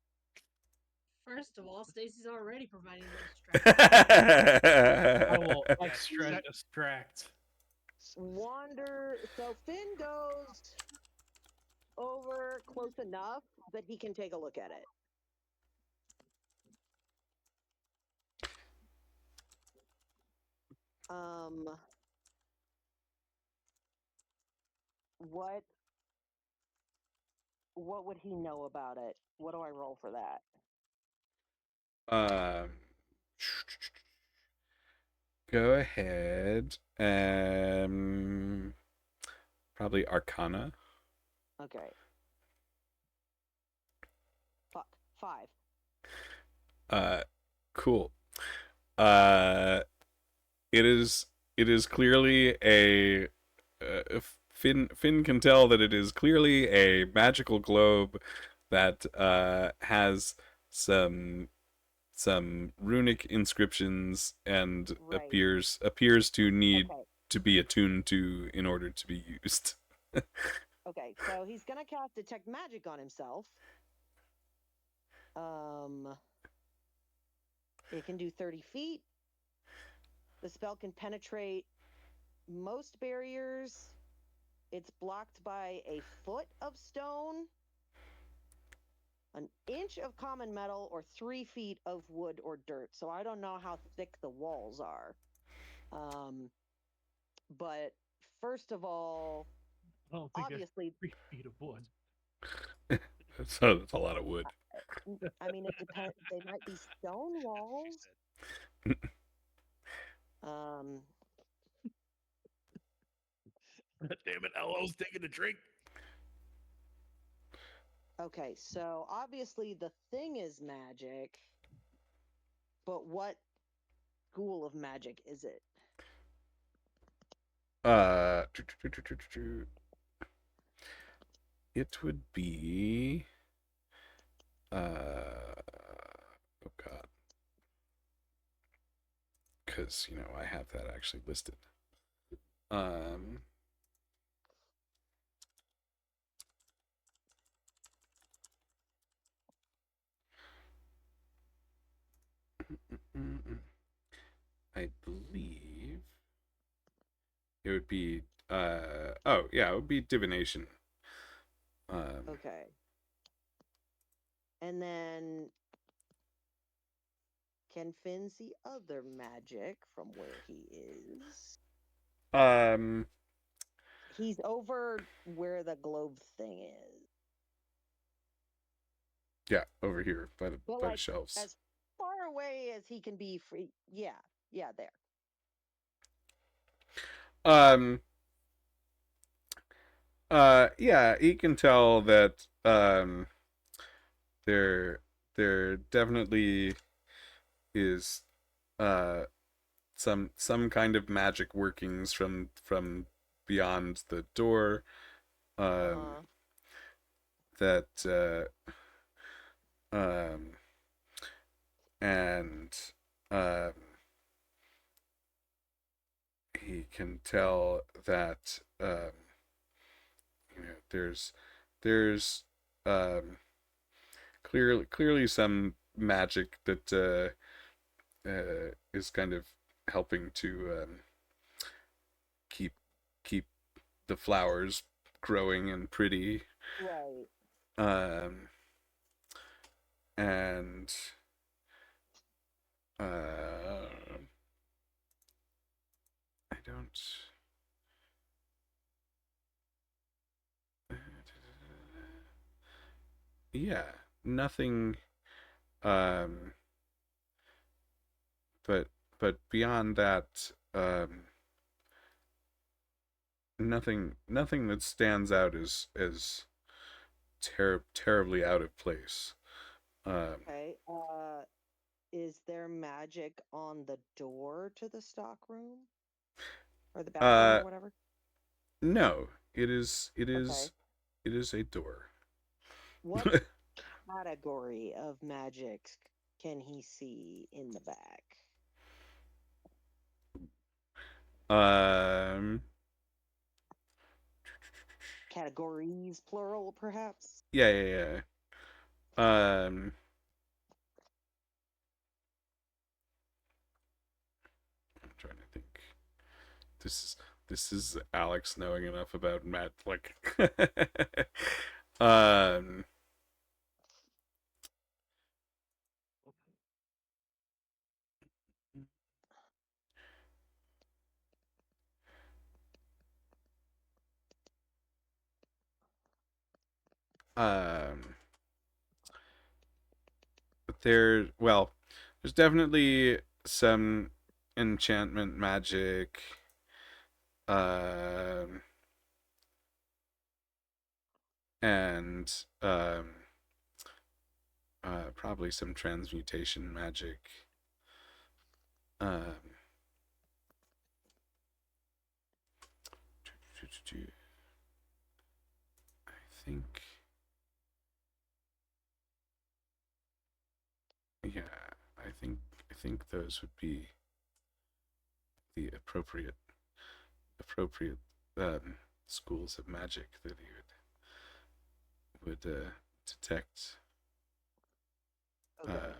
Speaker 4: First of all, Stacy's already providing the distraction.
Speaker 2: I will
Speaker 6: Yes,
Speaker 2: extra
Speaker 6: that-
Speaker 2: distract.
Speaker 3: Wander. So Fynn goes over close enough that he can take a look at it. What would he know about it? What do I roll for that?
Speaker 1: Um, go ahead. Probably Arcana.
Speaker 3: Okay. Fuck. 5.
Speaker 1: Cool. Uh, it is clearly a Fynn can tell that it is clearly a magical globe that has some runic inscriptions and
Speaker 3: Right.
Speaker 1: appears to need
Speaker 3: Okay.
Speaker 1: to be attuned to in order to be used.
Speaker 3: Okay. So he's gonna cast detect magic on himself. It can do 30 feet. The spell can penetrate most barriers. It's blocked by a foot of stone, an inch of common metal, or 3 feet of wood or dirt. So I don't know how thick the walls are. But first of all,
Speaker 2: I don't think
Speaker 3: obviously,
Speaker 2: 3 feet of wood.
Speaker 1: So that's a lot of wood.
Speaker 3: I mean, it depends. They might be stone
Speaker 6: She
Speaker 3: walls.
Speaker 6: said.
Speaker 3: Um,
Speaker 2: Damn it, LO's taking a drink.
Speaker 3: okay, so obviously the thing is magic, but what school of magic is it?
Speaker 1: Uh, it would be. Oh God, because I have that actually listed. Um. I believe it would be. Oh yeah, it would be divination.
Speaker 3: Okay. And then can Finn see other magic from where he is?
Speaker 1: Um.
Speaker 3: He's over where the globe thing is.
Speaker 1: Yeah, over here by the
Speaker 3: But
Speaker 1: by the
Speaker 3: like
Speaker 1: shelves.
Speaker 3: as far away as he can be free. Yeah, there.
Speaker 1: Um. Yeah, he can tell that there definitely is uh some kind of magic workings from beyond the door. Um.
Speaker 3: Uh-huh.
Speaker 1: That um and um he can tell that there's um clearly some magic that is kind of helping to keep keep the flowers growing and pretty.
Speaker 3: Right.
Speaker 1: Um, and I don't. Yeah, nothing. Um, but beyond that, nothing that stands out as terribly out of place.
Speaker 3: Okay. Is there magic on the door to the stock room or the back room
Speaker 1: Uh,
Speaker 3: or whatever?
Speaker 1: no,
Speaker 3: Okay.
Speaker 1: it is a door.
Speaker 3: What category of magic can he see in the back?
Speaker 1: um,
Speaker 3: Categories, plural, perhaps?
Speaker 1: yeah. Um, I'm trying to think. This is Alex knowing enough about Matt, like, um, um, well, there's definitely some enchantment magic. Um, and probably some transmutation magic. Um, I think, yeah, I think those would be the appropriate schools of magic that he would detect.
Speaker 3: Okay.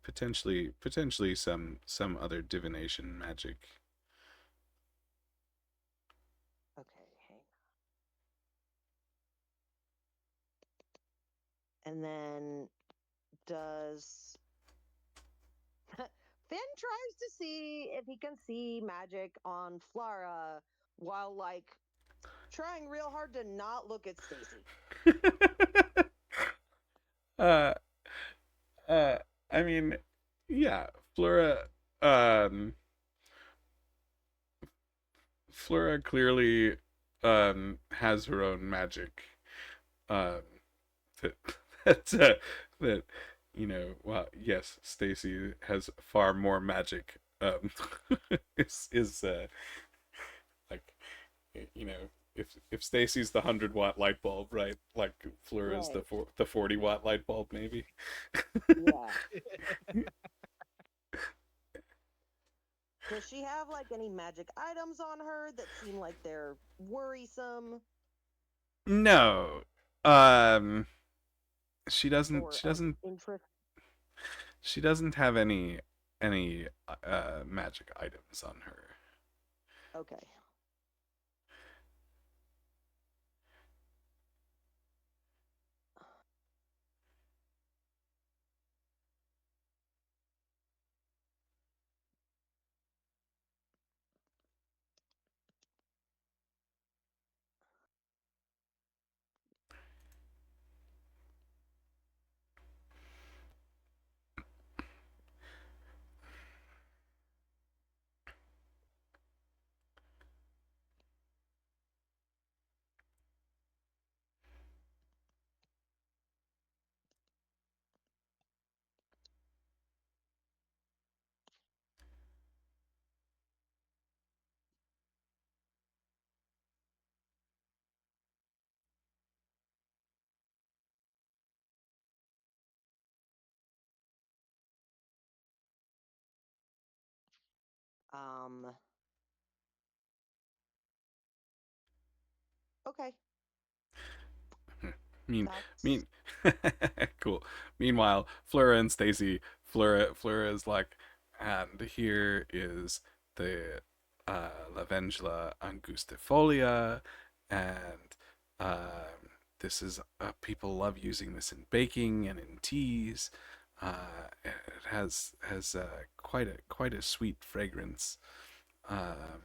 Speaker 1: Potentially some other divination magic.
Speaker 3: Okay, hang on. And then does Fynn tries to see if he can see magic on Flora while like trying real hard to not look at Stacy.
Speaker 1: uh, uh, I mean, yeah, Flora. Um, Flora clearly has her own magic. Um, that that well, yes, Stacy has far more magic. Is like if Stacy's the 100-watt light bulb, right? Like Flora's
Speaker 3: Right.
Speaker 1: the 40-watt light bulb, maybe.
Speaker 3: Yeah. Does she have like any magic items on her that seem like they're worrisome
Speaker 1: No, um,
Speaker 3: or
Speaker 1: she
Speaker 3: of
Speaker 1: doesn't
Speaker 3: interest?
Speaker 1: she doesn't have any magic items on her.
Speaker 3: Okay. Um. Okay.
Speaker 1: mean
Speaker 3: That's
Speaker 1: mean cool. Meanwhile, Flora and Stacy, Flora is like, and here is the lavendula angustifolia, and this is people love using this in baking and in teas. It has quite a sweet fragrance. um,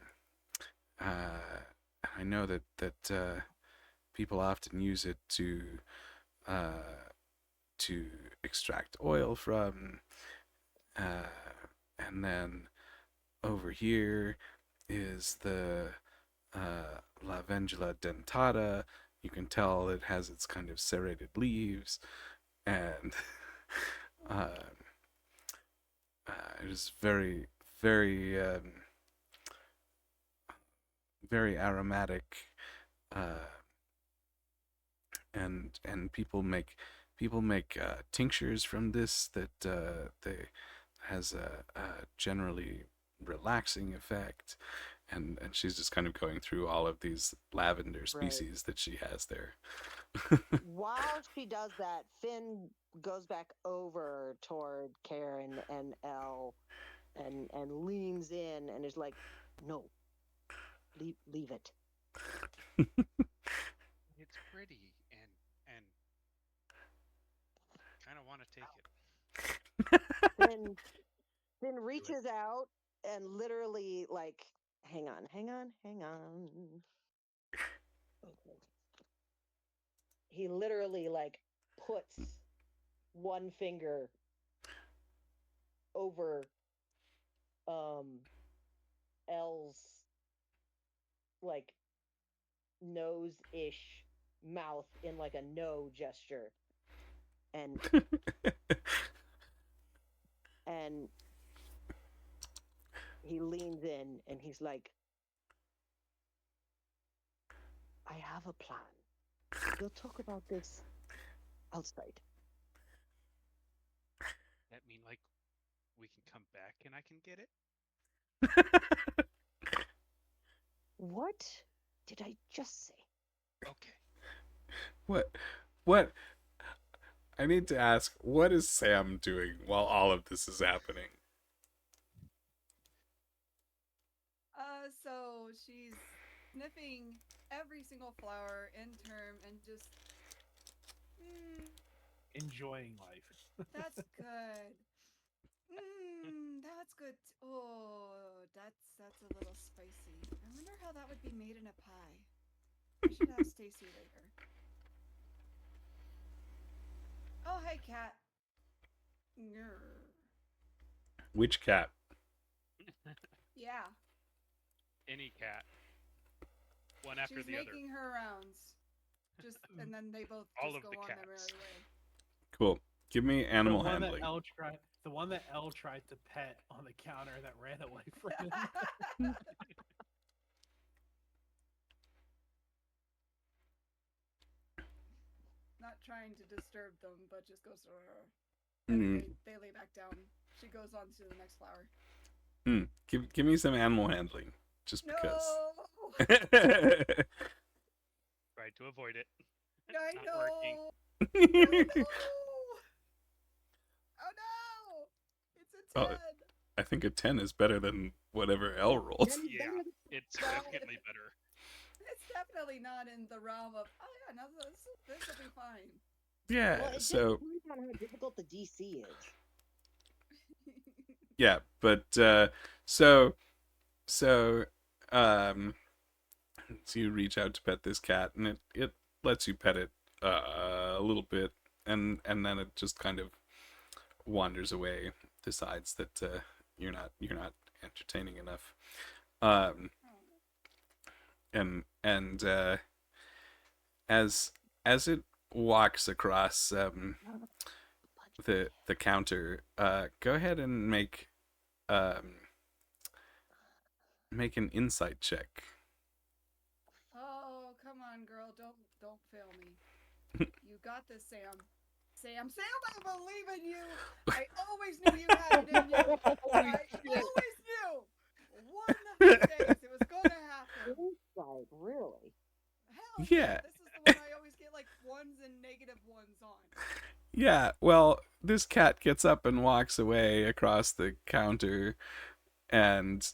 Speaker 1: I know that people often use it uh, to extract oil from. Uh, and then over here is the Lavendula dentata. You can tell it has its kind of serrated leaves, and uh, it is very aromatic, uh, and people make tinctures from this that they has a generally relaxing effect, and she's just kind of going through all of these lavender
Speaker 3: right.
Speaker 1: species that she has there.
Speaker 3: While she does that, Fynn goes back over toward Karen and Elle and leans in and is like, "No, leave it."
Speaker 6: It's pretty, and kind of want to take it.
Speaker 3: Fynn
Speaker 6: Do it.
Speaker 3: reaches out and literally like, hang on. Okay. He literally like puts one finger over Elle's like nose-ish mouth in like a no gesture, and and he leans in and he's like, "I have a plan. We'll talk about this outside."
Speaker 6: That mean like we can come back and I can get it?
Speaker 3: What did I just say?
Speaker 6: Okay.
Speaker 1: what what I need to ask, what is Sam doing while all of this is happening?
Speaker 5: So she's sniffing every single flower in turn and just,
Speaker 2: Enjoying life.
Speaker 5: that's good. That's good. Oh, that's a little spicy. I wonder how that would be made in a pie. I should ask Stacy later. Oh, hey, cat. Grr.
Speaker 1: Which cat?
Speaker 5: Yeah,
Speaker 6: Any cat. One after
Speaker 5: she's
Speaker 6: the other.
Speaker 5: making her rounds. Just and then they both
Speaker 6: All
Speaker 5: just
Speaker 6: of
Speaker 5: go
Speaker 6: the
Speaker 5: on their
Speaker 6: cats.
Speaker 5: merry way.
Speaker 1: Cool. Give me animal
Speaker 2: the one
Speaker 1: handling.
Speaker 2: the one that Elle tried to pet on the counter that ran away from him.
Speaker 5: Not trying to disturb them, but just goes to her.
Speaker 1: Mm.
Speaker 5: And they lay back down. She goes on to the next flower.
Speaker 1: Give me some animal handling, just because.
Speaker 5: No!
Speaker 6: Tried to avoid it.
Speaker 5: I
Speaker 6: Not
Speaker 5: know!
Speaker 6: working.
Speaker 5: No! Oh no! It's a 10!
Speaker 1: Oh, I think a 10 is better than whatever L rolled.
Speaker 6: Yeah, it's significantly better.
Speaker 5: It's definitely not in the realm of, oh yeah, no, this will be fine.
Speaker 1: Yeah,
Speaker 3: Well, it
Speaker 1: so
Speaker 3: depends on how difficult the DC is.
Speaker 1: yeah, but so um so you reach out to pet this cat, and it lets you pet it a little bit, and then it just kind of wanders away, decides that you're not entertaining enough. um and as it walks across the counter, go ahead and um make an insight check.
Speaker 5: Oh, come on, girl, don't fail me. You got this, Sam. Sam, I believe in you. I always knew you had it in you. I always knew.
Speaker 3: website, really.
Speaker 5: Hell
Speaker 1: Yeah.
Speaker 5: This is the one I always get like ones and negative ones on.
Speaker 1: Yeah, well, this cat gets up and walks away across the counter, and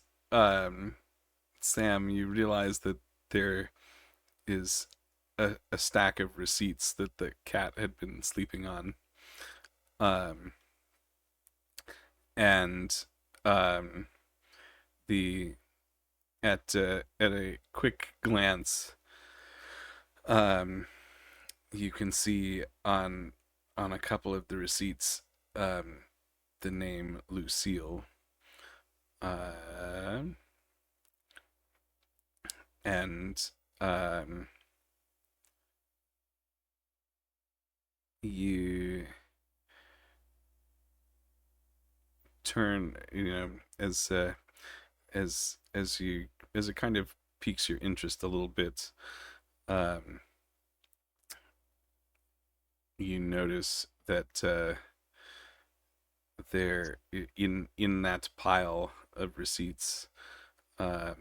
Speaker 1: Sam, you realize that there is a stack of receipts that the cat had been sleeping on. Um, and um, the at a quick glance, um, you can see on a couple of the receipts the name Lucille. Uh, and you turn, as you as it kind of piques your interest a little bit, um, you notice that there in that pile of receipts, um,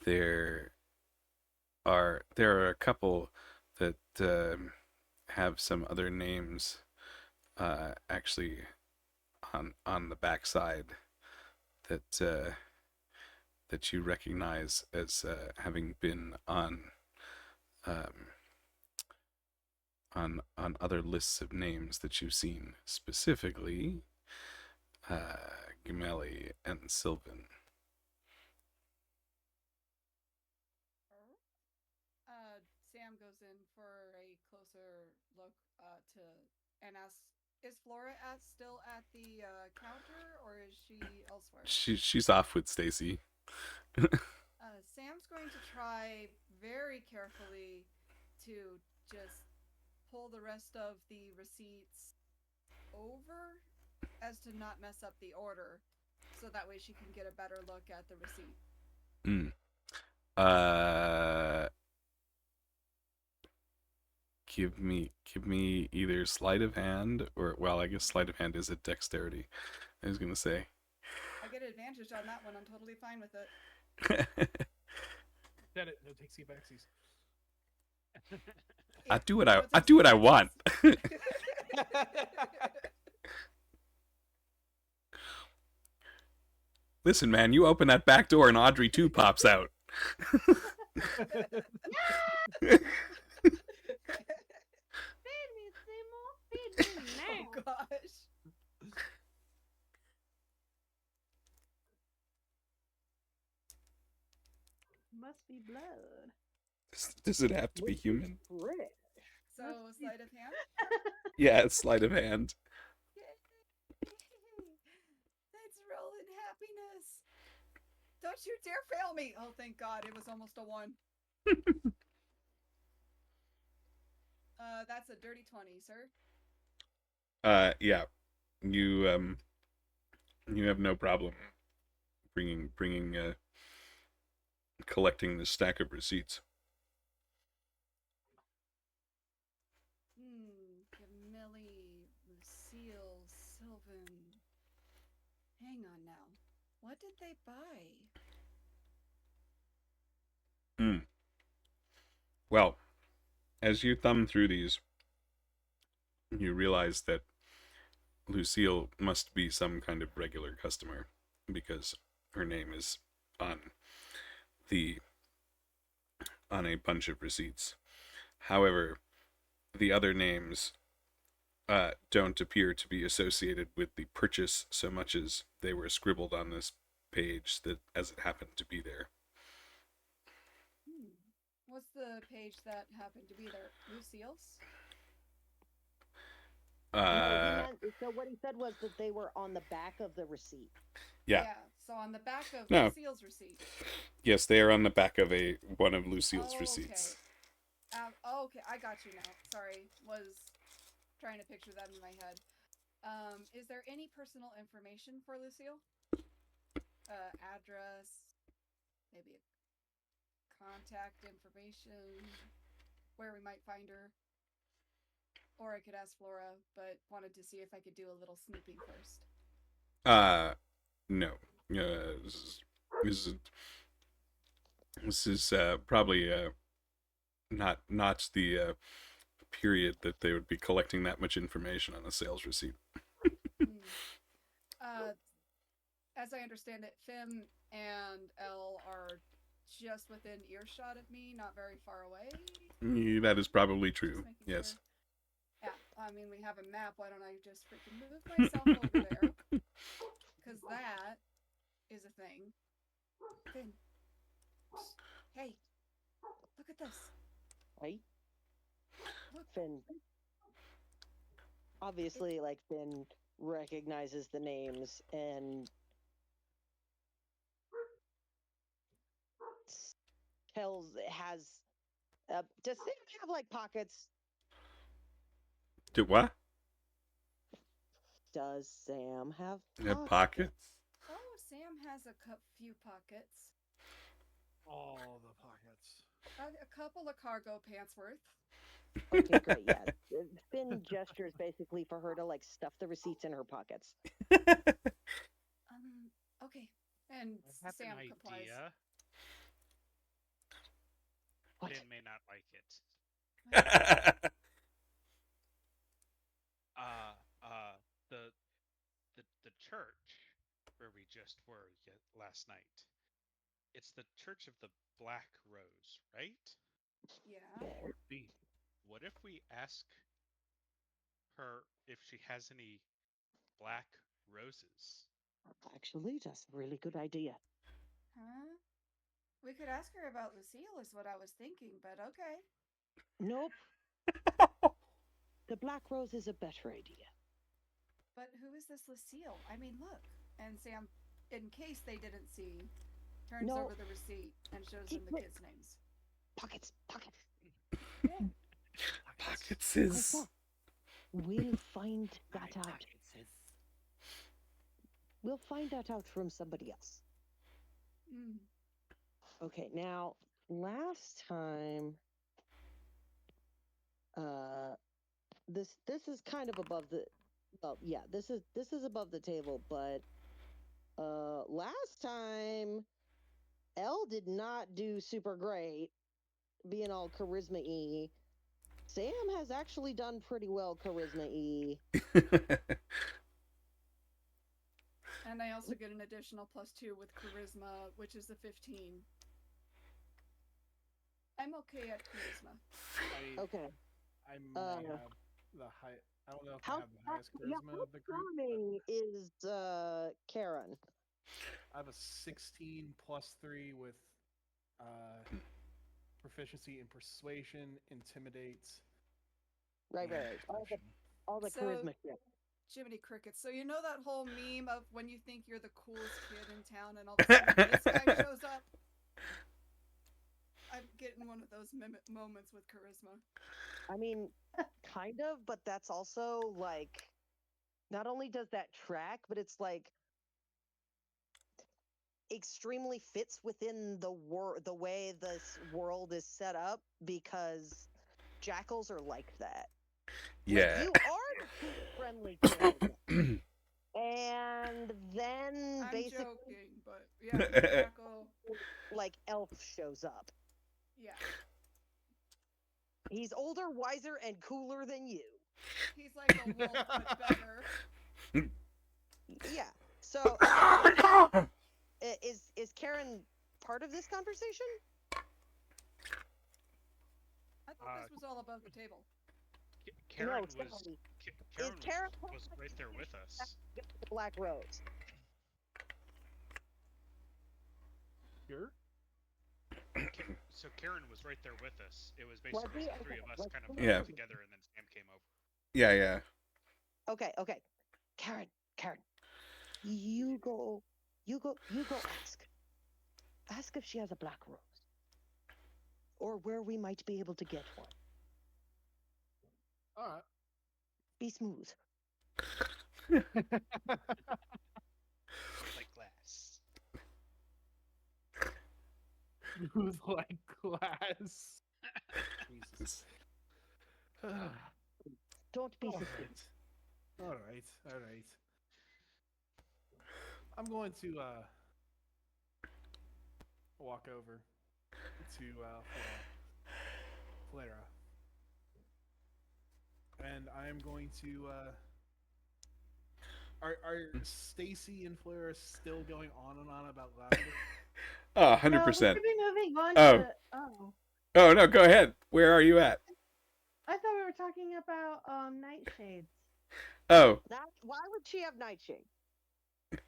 Speaker 1: there there are a couple that have some other names actually on the backside that that you recognize as having been um, on other lists of names that you've seen, specifically Gemelli and Sylvan.
Speaker 5: Sam goes in for a closer look to and asks, "Is Flora still at the counter, or is she elsewhere?"
Speaker 1: She's off with Stacy.
Speaker 5: Sam's going to try very carefully to just pull the rest of the receipts over as to not mess up the order, so that way she can get a better look at the receipt.
Speaker 1: Mm. Uh, give me either sleight of hand or, well, I guess sleight of hand is a dexterity. I was gonna say.
Speaker 5: I get advantage on that one. I'm totally fine with it.
Speaker 2: Said it. No takesy backsies.
Speaker 1: I do what I want. Listen, man, you open that back door and Audrey 2 pops out.
Speaker 4: Feed me, Seymour. Feed me now.
Speaker 5: Oh gosh.
Speaker 4: Must be blood.
Speaker 1: Does it have to be human?
Speaker 3: British.
Speaker 5: So, sleight of hand?
Speaker 1: Yeah, it's sleight of hand.
Speaker 5: Yay! Let's roll in happiness. Don't you dare fail me. Oh, thank God. It was almost a 1. That's a dirty 20, sir.
Speaker 1: Yeah. You you have no problem bringing collecting this stack of receipts.
Speaker 5: Camille, Lucille, Sylvan. Hang on now. What did they buy?
Speaker 1: Well, as you thumb through these, you realize that Lucille must be some kind of regular customer because her name is on a bunch of receipts. However, the other names don't appear to be associated with the purchase so much as they were scribbled on this page that as it happened to be there.
Speaker 5: What's the page that happened to be there? Lucille's?
Speaker 3: No, so what he said was that they were on the back of the receipt.
Speaker 1: Yeah.
Speaker 5: So on the back of
Speaker 1: No.
Speaker 5: Lucille's receipt.
Speaker 1: Yes, they are on the back of one of Lucille's
Speaker 5: Oh,
Speaker 1: receipts.
Speaker 5: Okay, I got you now. Sorry, was trying to picture that in my head. Is there any personal information for Lucille? Address, maybe a contact information, where we might find her. Or I could ask Flora, but wanted to see if I could do a little snooping first.
Speaker 1: No. This is This is probably not the period that they would be collecting that much information on a sales receipt.
Speaker 5: Hmm. Uh, as I understand it, Fynn and Elle are just within earshot of me, not very far away.
Speaker 1: That is probably
Speaker 5: Just
Speaker 1: true.
Speaker 5: making
Speaker 1: Yes.
Speaker 5: sure. Yeah, I mean, we have a map. Why don't I just freaking move myself over there? Because that is a thing. Fynn, psst, hey, look at this.
Speaker 3: Right?
Speaker 5: Look,
Speaker 3: Finn. Obviously, like, Finn recognizes the names and tells has. Does Sam have like pockets?
Speaker 1: Did what?
Speaker 3: Does Sam have
Speaker 1: Pockets?
Speaker 5: oh, Sam has a few pockets.
Speaker 2: All the pockets.
Speaker 5: A couple of cargo pants worth.
Speaker 3: Okay, great. Yeah, Finn gestures basically for her to like stuff the receipts in her pockets.
Speaker 5: Okay. And
Speaker 6: I have
Speaker 5: Sam
Speaker 6: an
Speaker 5: complies.
Speaker 6: idea.
Speaker 3: What?
Speaker 6: Fynn may not like it. Uh, uh, the the church where we just were last night. It's the Church of the Black Rose, right?
Speaker 5: Yeah.
Speaker 2: B.
Speaker 6: What if we ask her if she has any black roses?
Speaker 3: Actually, that's a really good idea.
Speaker 5: Huh? We could ask her about Lucille, is what I was thinking, but okay.
Speaker 3: Nope. The Black Rose is a better idea.
Speaker 5: But who is this Lucille? I mean, look. And Sam, in case they didn't see, turns
Speaker 3: No.
Speaker 5: over the receipt and shows them the kids' names.
Speaker 3: Pockets.
Speaker 5: Yeah.
Speaker 1: Pockets
Speaker 3: Like
Speaker 1: is.
Speaker 3: that. We'll find that out. We'll find that out from somebody else.
Speaker 5: Mm.
Speaker 3: Okay, now last time, this is kind of above the, well, yeah, this is above the table, but last time, Elle did not do super great, being all charisma-y. Sam has actually done pretty well charisma-y.
Speaker 5: And I also get an additional +2 with charisma, which is a 15. I'm okay at charisma.
Speaker 3: Okay.
Speaker 2: I might have the high. I don't know if I have the highest charisma of the group.
Speaker 3: Charming is Charon.
Speaker 2: I have a 16 plus 3 with proficiency in persuasion, intimidate,
Speaker 3: Right. All the
Speaker 5: So-
Speaker 3: charisma shit.
Speaker 5: Jiminy Crickets. So you know that whole meme of when you think you're the coolest kid in town and all of a sudden this guy shows up? I'm getting one of those moments with charisma.
Speaker 3: I mean, kind of, but that's also like, not only does that track, but it's like extremely fits within the way this world is set up, because jackals are like that.
Speaker 1: Yeah.
Speaker 3: Like, you are the friendly kid. And then
Speaker 5: I'm
Speaker 3: basically,
Speaker 5: joking, but yeah, Jackal.
Speaker 3: like, Elf shows up.
Speaker 5: Yeah.
Speaker 3: He's older, wiser, and cooler than you.
Speaker 5: He's like a wolf, but better.
Speaker 3: Yeah. So, is Karen part of this conversation?
Speaker 5: I thought this was all above the table.
Speaker 6: Karen
Speaker 3: No,
Speaker 6: was
Speaker 3: Stacy.
Speaker 6: Karen was right there with us.
Speaker 3: The Black Rose.
Speaker 2: Sure.
Speaker 6: So Karen was right there with us. It was basically the three of us kind of
Speaker 1: Yeah.
Speaker 6: together, and then Sam came over.
Speaker 1: Yeah.
Speaker 3: Okay. Karen, you go ask. Ask if she has a black rose. Or where we might be able to get one.
Speaker 2: All right.
Speaker 3: Be smooth.
Speaker 6: Like glass.
Speaker 2: Smooth like glass. Jesus.
Speaker 3: Don't be
Speaker 2: All
Speaker 3: suspicious.
Speaker 2: right. I'm going to walk over to Flera, and I am going to. Are Stacy and Flera still going on and on about lavender?
Speaker 1: Oh,
Speaker 4: No, we
Speaker 1: 100%.
Speaker 4: should be moving on
Speaker 1: Oh.
Speaker 4: to. Oh,
Speaker 1: Oh, no, go ahead. Where are you at?
Speaker 4: I thought we were talking about nightshades.
Speaker 1: Oh,
Speaker 3: Why would she have nightshade?
Speaker 2: It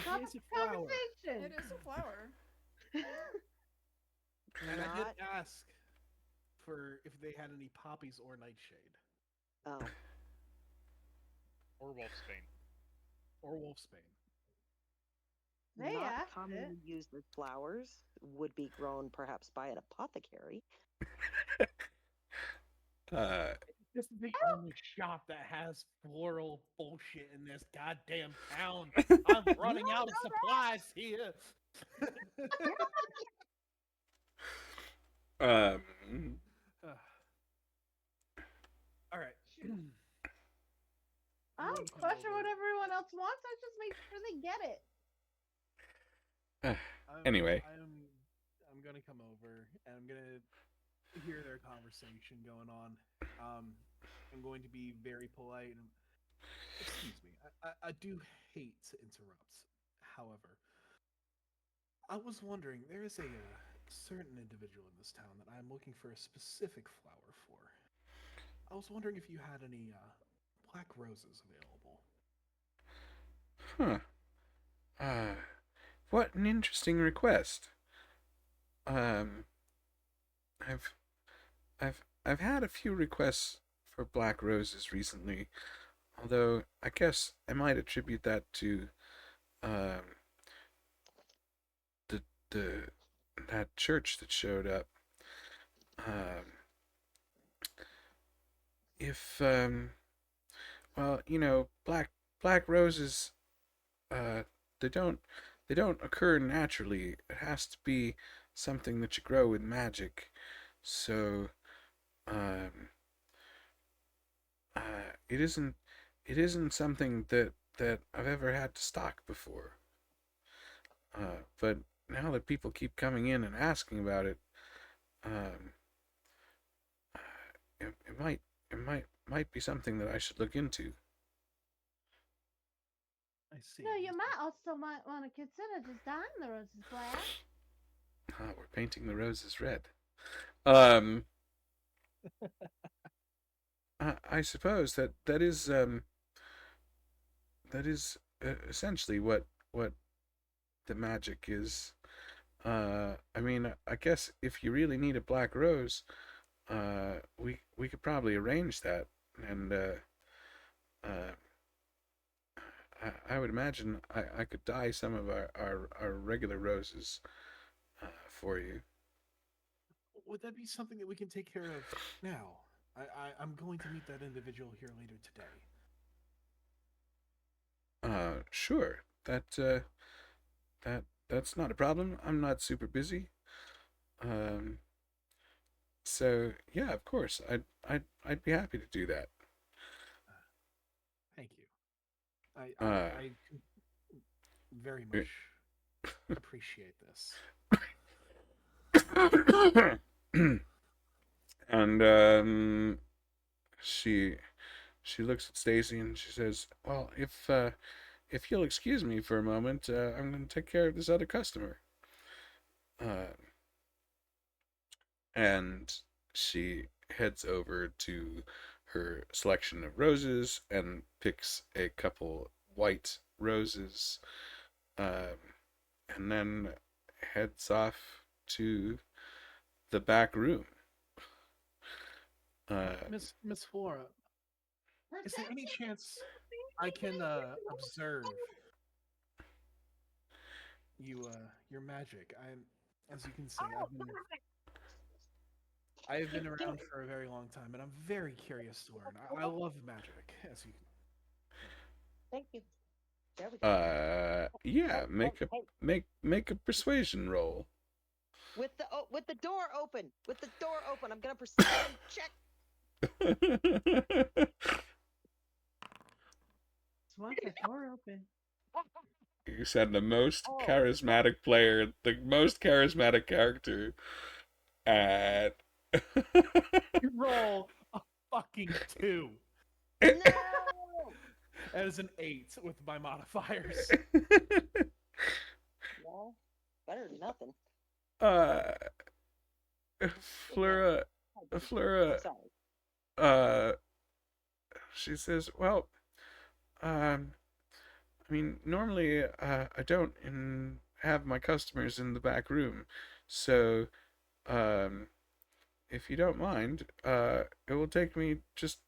Speaker 4: Topic
Speaker 2: is a
Speaker 4: of
Speaker 2: flower,
Speaker 4: conversation.
Speaker 5: It is a flower.
Speaker 2: and I did
Speaker 3: Not.
Speaker 2: ask for if they had any poppies or nightshade
Speaker 3: Oh.
Speaker 6: Or wolfsbane.
Speaker 2: or wolfsbane.
Speaker 4: They
Speaker 3: Not
Speaker 4: asked
Speaker 3: commonly
Speaker 4: it.
Speaker 3: used as flowers, would be grown perhaps by an apothecary.
Speaker 1: uh,
Speaker 2: This is the only shop that has floral bullshit in this goddamn town. I'm running out of supplies here.
Speaker 1: um,
Speaker 2: All right.
Speaker 4: I don't question what everyone else wants. I just make sure they get it.
Speaker 1: Anyway.
Speaker 2: I'm gonna come over and I'm gonna hear their conversation going on. I'm going to be very polite and excuse me. I do hate to interrupt. However, I was wondering, there is a certain individual in this town that I'm looking for a specific flower for. I was wondering if you had any black roses available.
Speaker 1: What an interesting request. Um, I've, I've had a few requests for black roses recently, although I guess I might attribute that to, um, the that church that showed up. Um, if well, black roses, uh, they don't occur naturally. It has to be something that you grow with magic. So, um, it isn't something that I've ever had to stock before. But now that people keep coming in and asking about it, um, it might be something that I should look into.
Speaker 2: I see.
Speaker 4: No, you might also want to consider just dyeing the roses black.
Speaker 1: We're painting the roses red. Um, I suppose that is essentially what the magic is. I mean, I guess if you really need a black rose, we could probably arrange that, and uh, I would imagine I could dye some of our regular roses for you.
Speaker 2: Would that be something that we can take care of now? I'm going to meet that individual here later today.
Speaker 1: Sure. That's not a problem. I'm not super busy. Um, so yeah, of course, I'd be happy to do that.
Speaker 2: Thank you. I
Speaker 1: Uh,
Speaker 2: I very much appreciate this.
Speaker 1: and she looks at Stacy and she says, "Well, if you'll excuse me for a moment, I'm going to take care of this other customer." Uh, and she heads over to her selection of roses and picks a couple white roses, um, and then heads off to the back room.
Speaker 2: Miss Flora, is there any chance I can observe your magic? As you can see, I've been around for a very long time, and I'm very curious to learn. I love magic, as you.
Speaker 3: Thank you. There we go.
Speaker 1: Yeah, make a persuasion roll.
Speaker 3: With the door open. With the door open. I'm gonna persuade check.
Speaker 4: Just want the door open.
Speaker 1: You said the most
Speaker 3: Oh.
Speaker 1: charismatic player, the most charismatic character, and
Speaker 2: You roll a fucking 2.
Speaker 3: No.
Speaker 2: That is an 8 with my modifiers.
Speaker 3: Well, better than nothing.
Speaker 1: uh,
Speaker 3: Okay.
Speaker 1: Flera, Flera,
Speaker 3: Sorry.
Speaker 1: uh, she says, "Well, I mean, normally I don't have my customers in the back room, so um, if you don't mind, it will take me just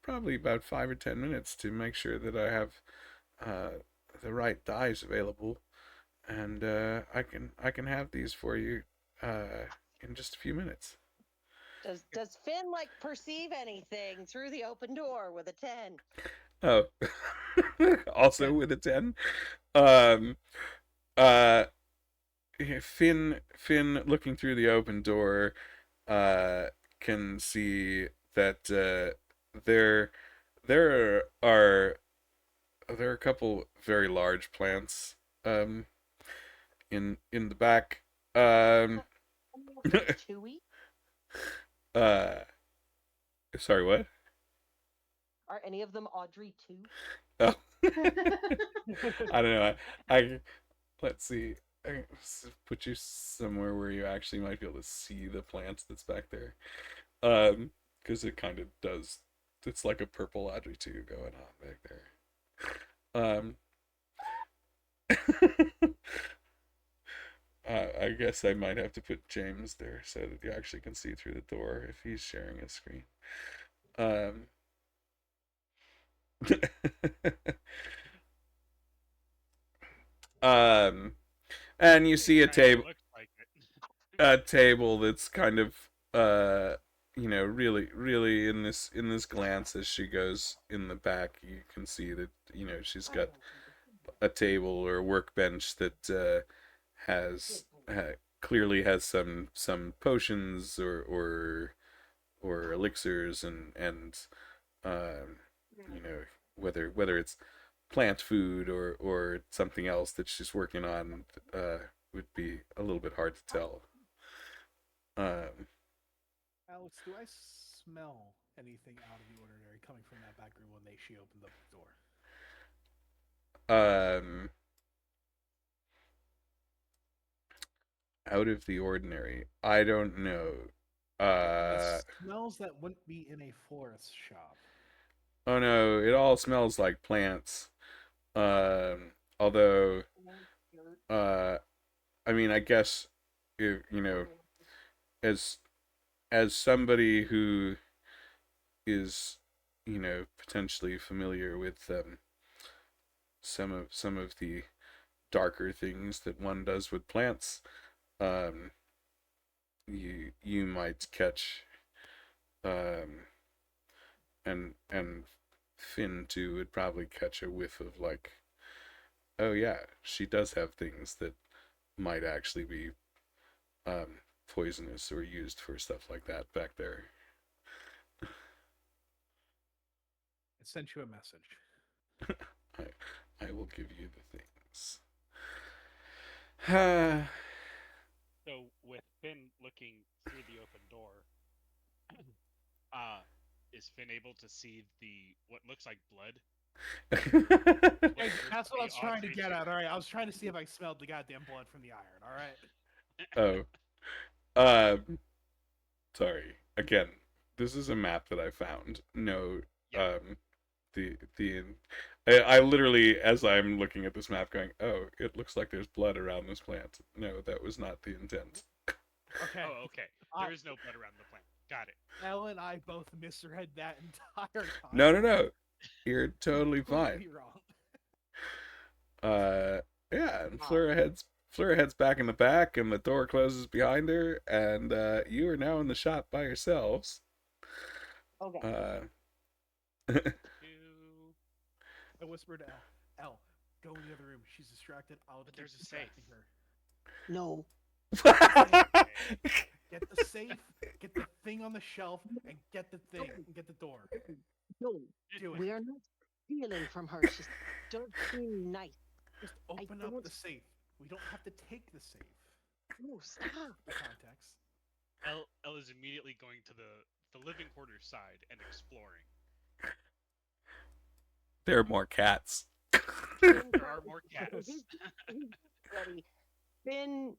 Speaker 1: probably about 5 or 10 minutes to make sure that I have the right dyes available, and I can have these for you in just a few minutes."
Speaker 3: Does Fynn like perceive anything through the open door with a 10?
Speaker 1: Oh, also with a 10. Um, uh, Finn, looking through the open door, uh, can see that there there are there are a couple very large plants in the back.
Speaker 3: Chewy?
Speaker 1: uh, sorry, what?
Speaker 3: Are any of them Audrey too?
Speaker 1: Oh. I don't know. I let's see. I put you somewhere where you actually might be able to see the plant that's back there. Because it kind of does. It's like a purple Audrey 2 going on back there. I guess I might have to put James there so that you actually can see through the door if he's sharing his screen. Um, um, and you see a table that's kind of really in this glance as she goes in the back. You can see that she's got a table or a workbench that has clearly has some potions or elixirs and whether it's plant food or something else that she's working on would be a little bit hard to tell.
Speaker 2: Alex, do I smell anything out of the ordinary coming from that back room when she opened up the door?
Speaker 1: Out of the ordinary, I don't know.
Speaker 2: It smells that wouldn't be in a florist shop.
Speaker 1: Oh no, it all smells like plants. Although, uh, I mean, I guess, as somebody who is, potentially familiar with some of the darker things that one does with plants, um, you might catch, um, and Finn too would probably catch a whiff of like, oh yeah, she does have things that might actually be poisonous or used for stuff like that back there.
Speaker 2: It sent you a message.
Speaker 1: I will give you the things.
Speaker 6: So with Finn looking through the open door, is Finn able to see what looks like blood?
Speaker 2: Hey, that's what I was trying to get at. All right, I was trying to see if I smelled the goddamn blood from the iron. All right.
Speaker 1: Sorry. Again, this is a map that I found. No,
Speaker 6: Yeah.
Speaker 1: the I literally, as I'm looking at this map, going, oh, it looks like there's blood around this plant. No, that was not the intent.
Speaker 2: Okay.
Speaker 6: Oh, okay. There is no blood around the plant. Got it.
Speaker 2: Elle and I both misread that entire time.
Speaker 1: No. You're totally
Speaker 2: Completely
Speaker 1: fine.
Speaker 2: wrong.
Speaker 1: Yeah, and Flera heads back in the back, and the door closes behind her, and you are now in the shop by yourselves.
Speaker 3: Okay.
Speaker 2: I whispered to Elle, go in the other room. She's distracted. I'll
Speaker 6: But
Speaker 2: keep
Speaker 6: there's a
Speaker 2: distracting
Speaker 6: safe.
Speaker 2: her.
Speaker 3: No.
Speaker 2: Get the safe, get the thing on the shelf, and get the thing, and get the door.
Speaker 3: No.
Speaker 2: Do it.
Speaker 3: We are not stealing from her. She's just being nice.
Speaker 2: Just open up
Speaker 3: don't-
Speaker 2: the safe. We don't have to take the safe.
Speaker 3: Oh, stop.
Speaker 2: The context.
Speaker 6: Elle is immediately going to the living quarters side and exploring.
Speaker 1: There are more cats.
Speaker 6: There are more cats.
Speaker 3: He's ready. Fynn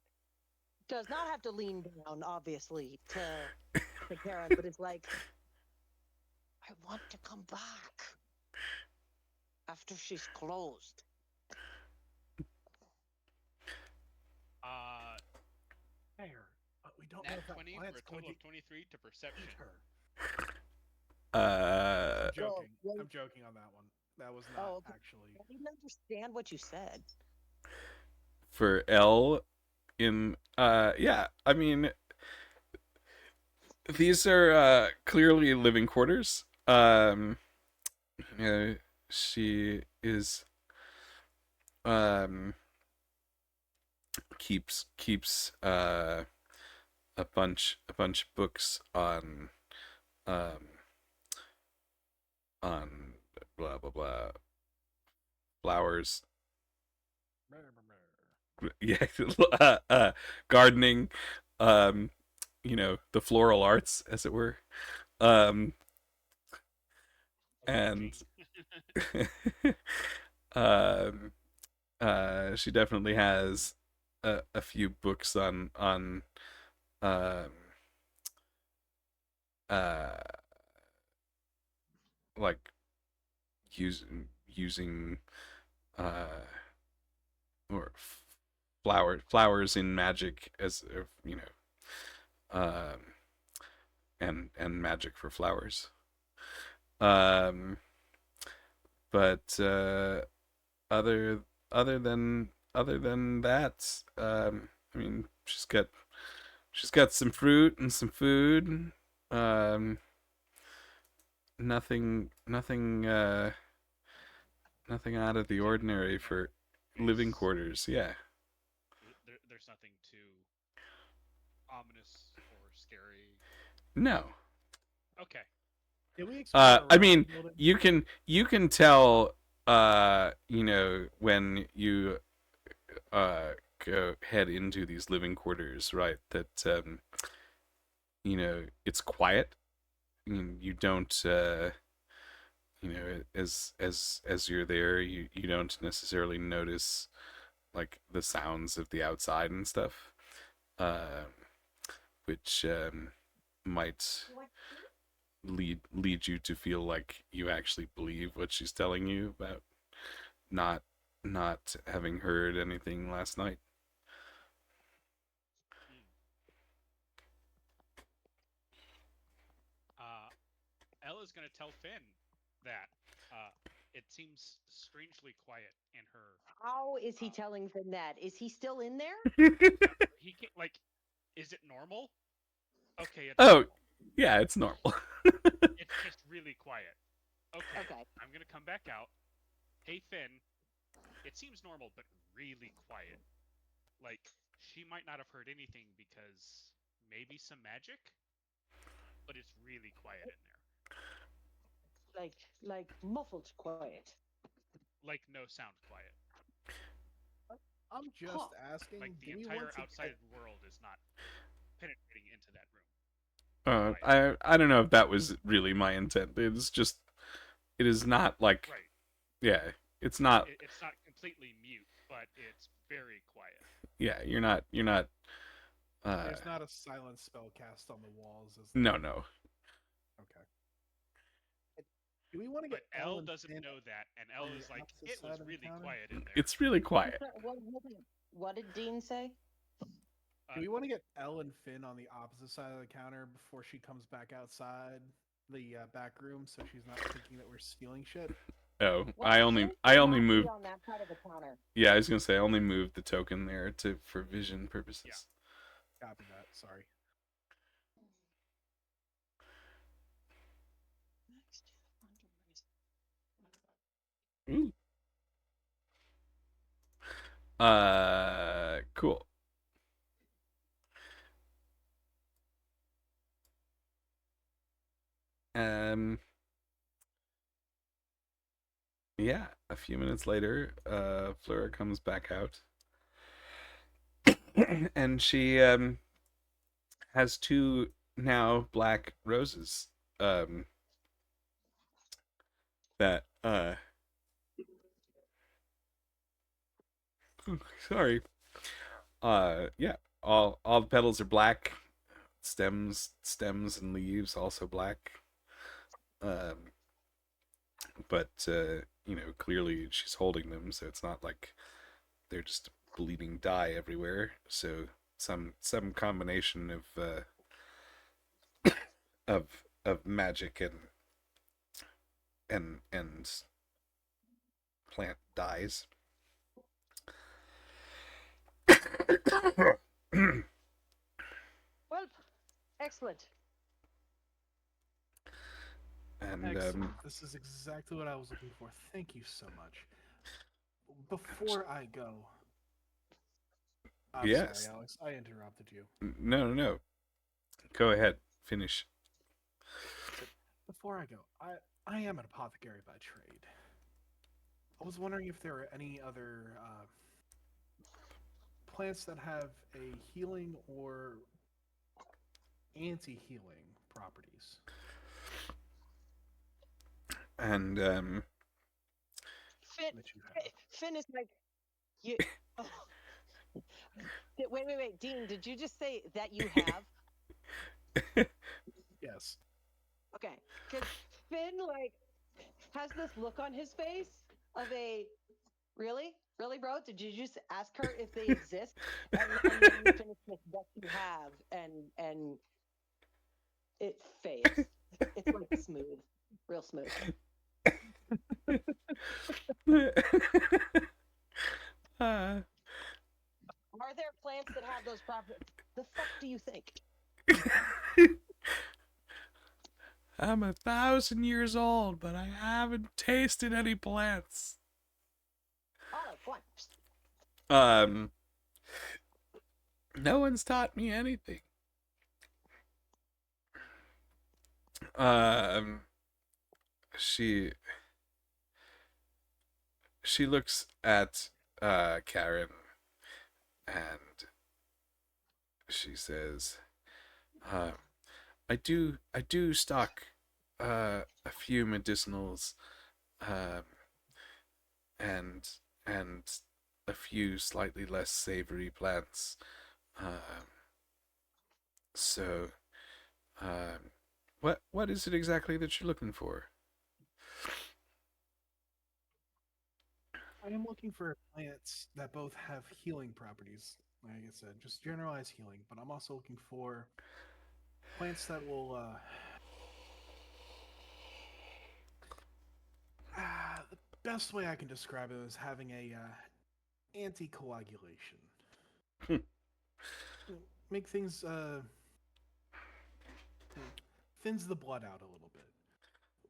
Speaker 3: does not have to lean down, obviously, to Charon, but it's like, I want to come back after she's closed.
Speaker 2: Fair. But we don't know
Speaker 6: Nat
Speaker 2: if that
Speaker 6: 20 for
Speaker 2: plant's
Speaker 6: a
Speaker 2: going
Speaker 6: total
Speaker 2: to
Speaker 6: of 23 to perception.
Speaker 2: eat her.
Speaker 1: Uh,
Speaker 2: I'm joking.
Speaker 3: well-
Speaker 2: I'm joking on that one. That was not
Speaker 3: Oh, okay.
Speaker 2: actually.
Speaker 3: I didn't understand what you said.
Speaker 1: for L in yeah, I mean these are clearly living quarters. You know, she is keeps a bunch of books um on blah blah blah flowers. Yeah, gardening, you know, the floral arts, as it were. Um, and um, she definitely has a few books on um, uh, like using or flowers in magic as you know, and magic for flowers. Um, but other other than that, I mean, she's got some fruit and some food. Um, nothing nothing out of the ordinary for living quarters. Yeah.
Speaker 6: There's nothing too ominous or scary.
Speaker 1: No.
Speaker 6: Okay.
Speaker 2: Did we explore
Speaker 1: I
Speaker 2: around
Speaker 1: mean,
Speaker 2: the building?
Speaker 1: you can tell, you know, when you go head into these living quarters, right? That you know, it's quiet. I mean, you don't, you know, as you're there, you don't necessarily notice like the sounds of the outside and stuff, uh, which might lead you to feel like you actually believe what she's telling you about not having heard anything last night.
Speaker 6: Ella's going to tell Fynn that it seems strangely quiet in her.
Speaker 3: How is he telling Fynn that? Is he still in there?
Speaker 6: He can't, like, is it normal? Okay, it's
Speaker 1: Oh,
Speaker 6: normal.
Speaker 1: yeah, it's normal.
Speaker 6: It's just really quiet. Okay, I'm going to come back out. Hey, Fynn, it seems normal, but really quiet. Like, she might not have heard anything because maybe some magic, but it's really quiet in there.
Speaker 3: Like muffled quiet.
Speaker 6: Like no sound quiet.
Speaker 2: I'm just asking.
Speaker 6: Like the
Speaker 2: do we
Speaker 6: entire
Speaker 2: want to
Speaker 6: outside world is not penetrating into that room.
Speaker 1: I don't know if that was really my intent. It's just it is not like
Speaker 6: Right.
Speaker 1: yeah, it's not
Speaker 6: It's not completely mute, but it's very quiet.
Speaker 1: yeah, you're not
Speaker 2: There's not a silent spell cast on the walls. Is
Speaker 1: no
Speaker 2: there?
Speaker 1: no.
Speaker 2: Okay. Do we want to
Speaker 6: But
Speaker 2: get
Speaker 6: Elle
Speaker 2: and
Speaker 6: doesn't
Speaker 2: Fynn
Speaker 6: know that, and Elle
Speaker 2: on the
Speaker 6: is like,
Speaker 2: opposite
Speaker 6: it
Speaker 2: side
Speaker 6: was
Speaker 2: of the
Speaker 6: really
Speaker 2: counter?
Speaker 6: quiet in there.
Speaker 1: It's really quiet.
Speaker 3: What did Dean say?
Speaker 2: Do we want to get Elle and Fynn on the opposite side of the counter before she comes back outside the back room, so she's not thinking that we're stealing shit?
Speaker 1: Oh,
Speaker 3: Well,
Speaker 1: I
Speaker 3: Fynn
Speaker 1: only
Speaker 3: should not be
Speaker 1: moved.
Speaker 3: on that side of the counter.
Speaker 1: Yeah, I was gonna say I only moved the token there to for vision purposes.
Speaker 2: Yeah. Copy that. Sorry.
Speaker 1: Ooh. Cool. Um. yeah, a few minutes later, Flora comes back out, and she has two now black roses. That sorry. Yeah, all the petals are black. Stems and leaves also black. Um, but clearly she's holding them, so it's not like they're just bleeding dye everywhere. So some combination of magic and plant dyes.
Speaker 3: Well, excellent.
Speaker 1: And
Speaker 2: Excellent. This is exactly what I was looking for. Thank you so much. Before I go, I'm sorry,
Speaker 1: yes,
Speaker 2: Alex. I interrupted you.
Speaker 1: no. Go ahead, finish.
Speaker 2: But before I go, I am an apothecary by trade. I was wondering if there are any other plants that have a healing or anti-healing properties.
Speaker 1: And
Speaker 3: Finn,
Speaker 2: That you have.
Speaker 3: Finn is like, you. Oh. Wait, Dean. Did you just say that you have?
Speaker 2: Yes.
Speaker 3: Okay, because Finn like has this look on his face of a really, bro. Did you just ask her if they exist, and then you finish with what you have, and it fades. It's like smooth, real smooth.
Speaker 1: uh,
Speaker 3: Are there plants that have those properties? The fuck do you think?
Speaker 1: I'm 1,000 years old, but I haven't tasted any plants.
Speaker 3: All right, fine.
Speaker 1: Um, no one's taught me anything. Um, she she looks at Karen and she says, uh, I do stock a few medicinals, um, and and a few slightly less savory plants. Um, so, um, what is it exactly that you're looking for?
Speaker 2: I am looking for plants that both have healing properties. Like I said, just generalized healing. But I'm also looking for plants that will. The best way I can describe it is having a anticoagulation. Make things thins the blood out a little bit.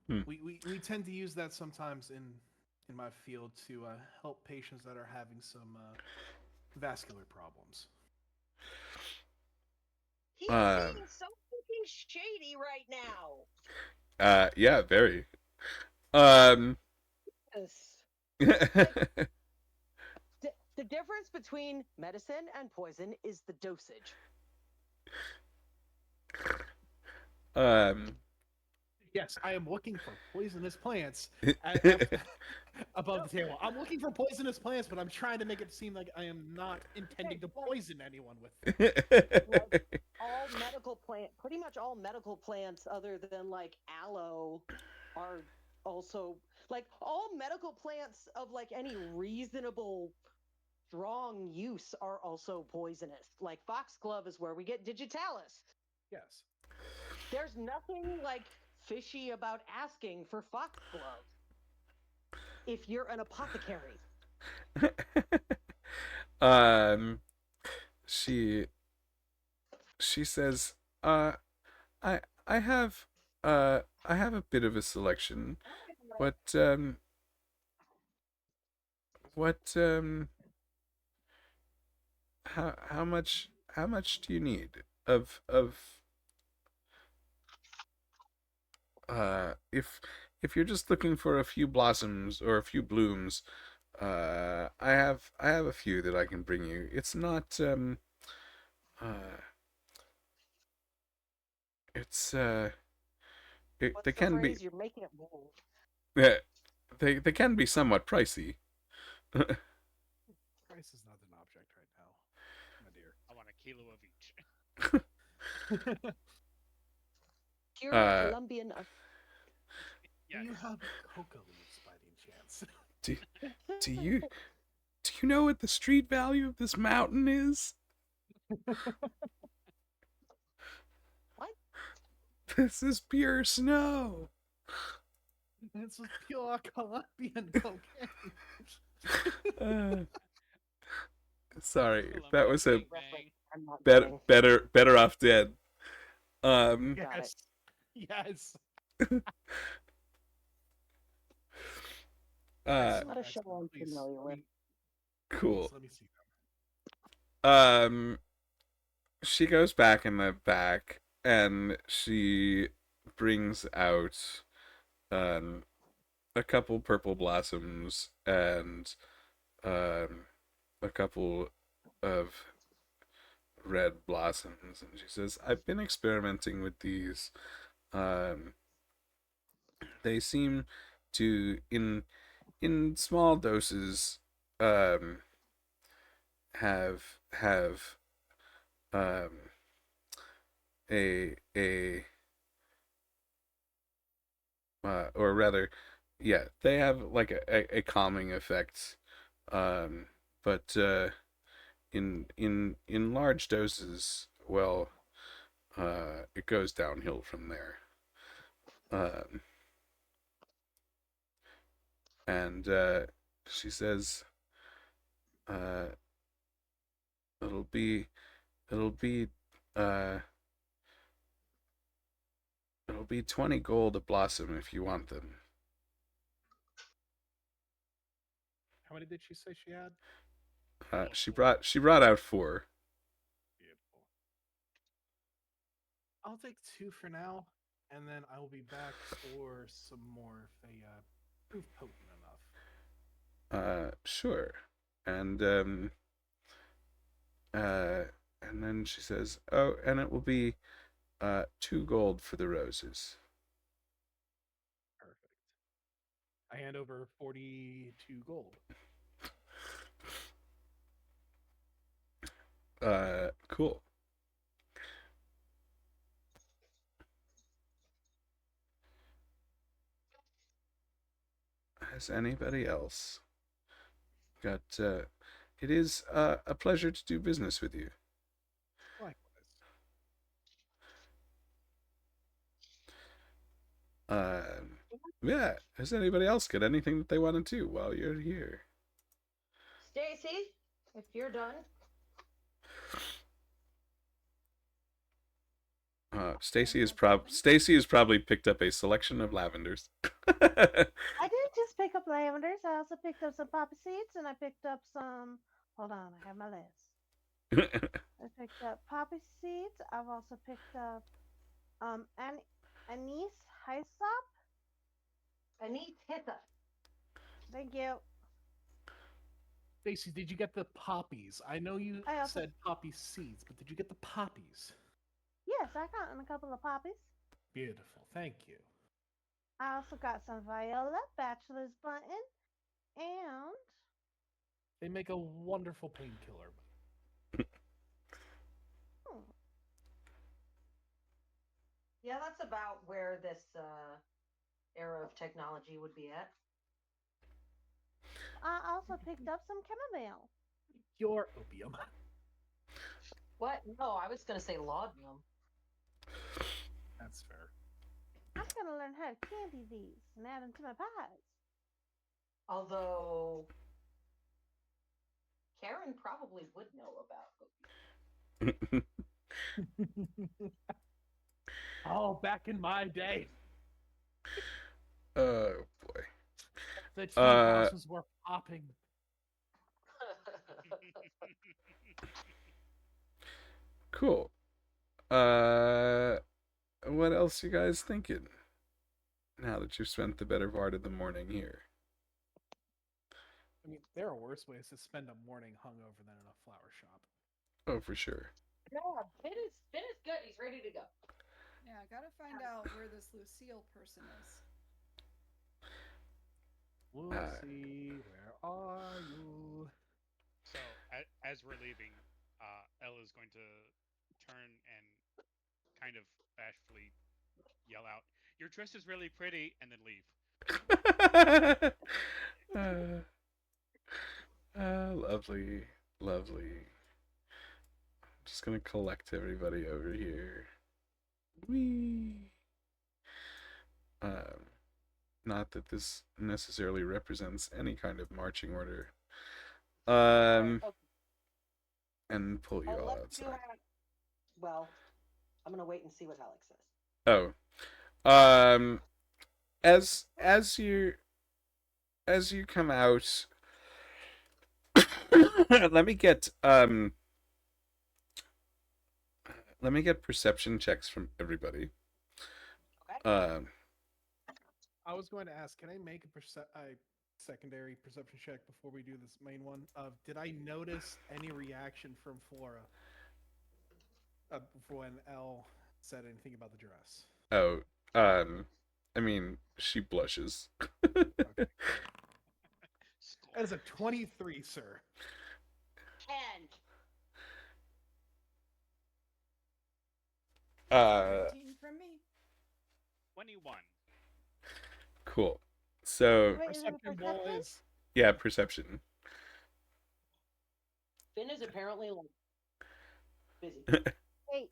Speaker 1: Hmm.
Speaker 2: We tend to use that sometimes in my field to help patients that are having some vascular problems.
Speaker 3: He's
Speaker 1: Um,
Speaker 3: being so fucking shady right now.
Speaker 1: yeah, very. Um,
Speaker 3: Yes. Like, the difference between medicine and poison is the dosage.
Speaker 1: um,
Speaker 2: Yes, I am looking for poisonous plants at, above the table. I'm looking for poisonous plants, but I'm trying to make it seem like I am not intending to poison anyone with them.
Speaker 3: Like all medical plant, pretty much all medical plants, other than like aloe, are also like all medical plants of like any reasonable strong use are also poisonous. Like foxglove is where we get digitalis.
Speaker 2: Yes.
Speaker 3: There's nothing like fishy about asking for foxglove if you're an apothecary.
Speaker 1: um, she she says, I I have I have a bit of a selection. What what how much do you need of if if you're just looking for a few blossoms or a few blooms, I have a few that I can bring you. It's not uh it's they
Speaker 3: What's the
Speaker 1: can be
Speaker 3: phrase? You're making it bold.
Speaker 1: yeah, they can be somewhat pricey.
Speaker 2: Price is not an object right now, my dear.
Speaker 6: I want a kilo of each.
Speaker 3: Pure
Speaker 1: uh
Speaker 3: Colombian.
Speaker 2: Do you
Speaker 6: Yes.
Speaker 2: have coca leaves by any chance?
Speaker 1: do, do you do you know what the street value of this mountain is?
Speaker 3: What?
Speaker 1: This is pure snow.
Speaker 2: This was pure Colombian cocaine.
Speaker 1: Uh, sorry, that
Speaker 6: Colombian
Speaker 1: was a
Speaker 6: bang bang.
Speaker 3: I'm not
Speaker 1: better
Speaker 3: getting.
Speaker 1: better off dead. Um
Speaker 3: Got it.
Speaker 2: Yes.
Speaker 1: uh
Speaker 3: Not a show I'm
Speaker 2: Please,
Speaker 3: familiar with.
Speaker 1: cool.
Speaker 2: Let me see them.
Speaker 1: She goes back in the back and she brings out um a couple purple blossoms and a couple of red blossoms, and she says, I've been experimenting with these. um they seem to in small doses um have um a or rather, yeah, they have like a calming effect. But in large doses, well, it goes downhill from there. Um, and she says, uh, it'll be it'll be uh, it'll be 20 gold a blossom if you want them.
Speaker 2: How many did she say she had?
Speaker 1: She brought out four.
Speaker 2: Beautiful. I'll take 2 for now, and then I will be back for some more if they prove potent enough.
Speaker 1: Sure. And and then she says, "Oh, and it will be 2 gold for the roses."
Speaker 2: Perfect. I hand over 42 gold.
Speaker 1: Cool. Has anybody else got? It is a pleasure to do business with you.
Speaker 2: Likewise.
Speaker 1: Yeah. Has anybody else got anything that they want to do while you're here?
Speaker 3: Stacy, if you're done.
Speaker 1: Stacy has probably picked up a selection of lavenders.
Speaker 4: I didn't just pick up lavenders. I also picked up some poppy seeds, and I picked up some. Hold on, I have my list. I picked up poppy seeds. I've also picked up anise hyssop.
Speaker 3: Anise Hitha.
Speaker 4: Thank you.
Speaker 2: Stacy, did you get the poppies? I know you
Speaker 4: I also
Speaker 2: said poppy seeds, but did you get the poppies?
Speaker 4: yes, I got a couple of poppies.
Speaker 2: Beautiful. Thank you.
Speaker 4: I also got some viola, bachelor's button, and
Speaker 2: They make a wonderful painkiller.
Speaker 4: hmm,
Speaker 3: Yeah, that's about where this era of technology would be at.
Speaker 4: I also picked up some chamomile.
Speaker 2: Your opium.
Speaker 3: What? No, I was going to say laudanum.
Speaker 2: That's fair.
Speaker 4: I'm gonna learn how to candy these and add them to my pies.
Speaker 3: Although Karen probably would know about
Speaker 2: Oh, back in my day,
Speaker 1: Oh boy.
Speaker 2: the tea
Speaker 1: Uh,
Speaker 2: houses were popping.
Speaker 1: Cool. What else you guys thinking? now that you've spent the better part of the morning here.
Speaker 2: I mean, there are worse ways to spend a morning hungover than in a flower shop.
Speaker 1: Oh, for sure.
Speaker 3: Yeah, Finn is good. He's ready to go.
Speaker 5: Yeah, I gotta find out where this Lucille person is.
Speaker 2: Lucy, where are you?
Speaker 6: So as we're leaving, Elle is going to turn and kind of bashfully yell out, "Your dress is really pretty," and then leave.
Speaker 1: Lovely, lovely. Just gonna collect everybody over here. Whee! Um, Not that this necessarily represents any kind of marching order.
Speaker 3: Okay.
Speaker 1: And pull you all
Speaker 3: Unless you
Speaker 1: outside.
Speaker 3: have. Well, I'm gonna wait and see what Alex says.
Speaker 1: Oh, um, as you come out, let me get perception checks from everybody.
Speaker 3: Okay.
Speaker 2: I was going to ask, can I make a secondary perception check before we do this main one? Did I notice any reaction from Flora when Elle said anything about the dress?
Speaker 1: Oh, I mean, she blushes.
Speaker 2: Okay, great. That is a 23, sir.
Speaker 3: 10.
Speaker 5: 13 from me.
Speaker 6: 21.
Speaker 1: Cool. So,
Speaker 3: Wait, is it a
Speaker 2: Perception,
Speaker 3: perception?
Speaker 2: boys.
Speaker 1: yeah, perception.
Speaker 3: Finn is apparently like busy. Hey,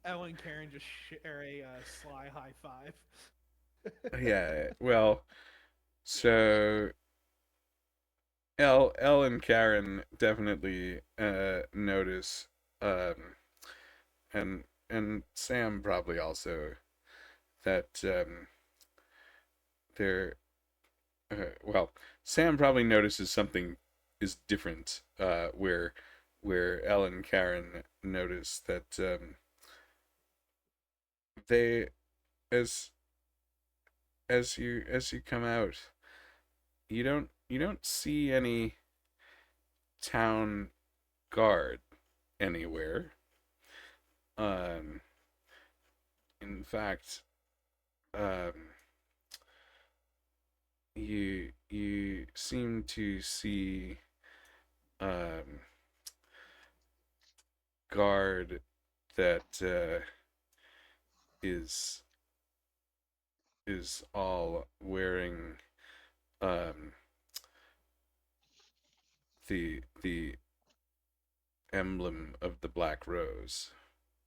Speaker 2: Elle and Karen just share a sly high five.
Speaker 1: Yeah, well, so Elle and Karen definitely notice, and Sam probably also, that they're well, Sam probably notices something is different, where Elle and Karen notice that they, as you come out, you don't see any town guard anywhere. Um, in fact, um, you seem to see guard that is all wearing um, the emblem of the Black Rose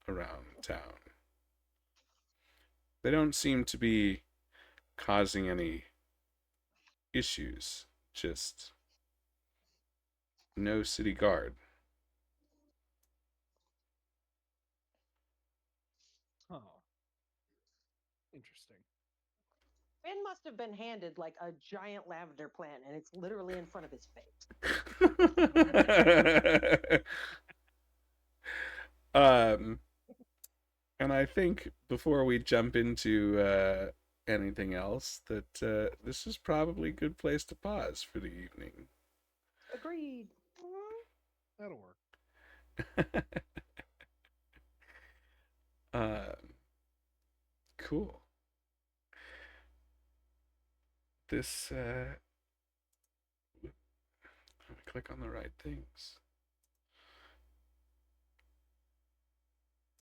Speaker 1: around town. They don't seem to be causing any issues, just no city guard.
Speaker 2: Oh, interesting.
Speaker 3: Finn must have been handed like a giant lavender plant, and it's literally in front of his face.
Speaker 1: um, and I think before we jump into anything else, that this is probably a good place to pause for the evening.
Speaker 3: Agreed.
Speaker 2: That'll work.
Speaker 1: Cool. This, let me click on the right things.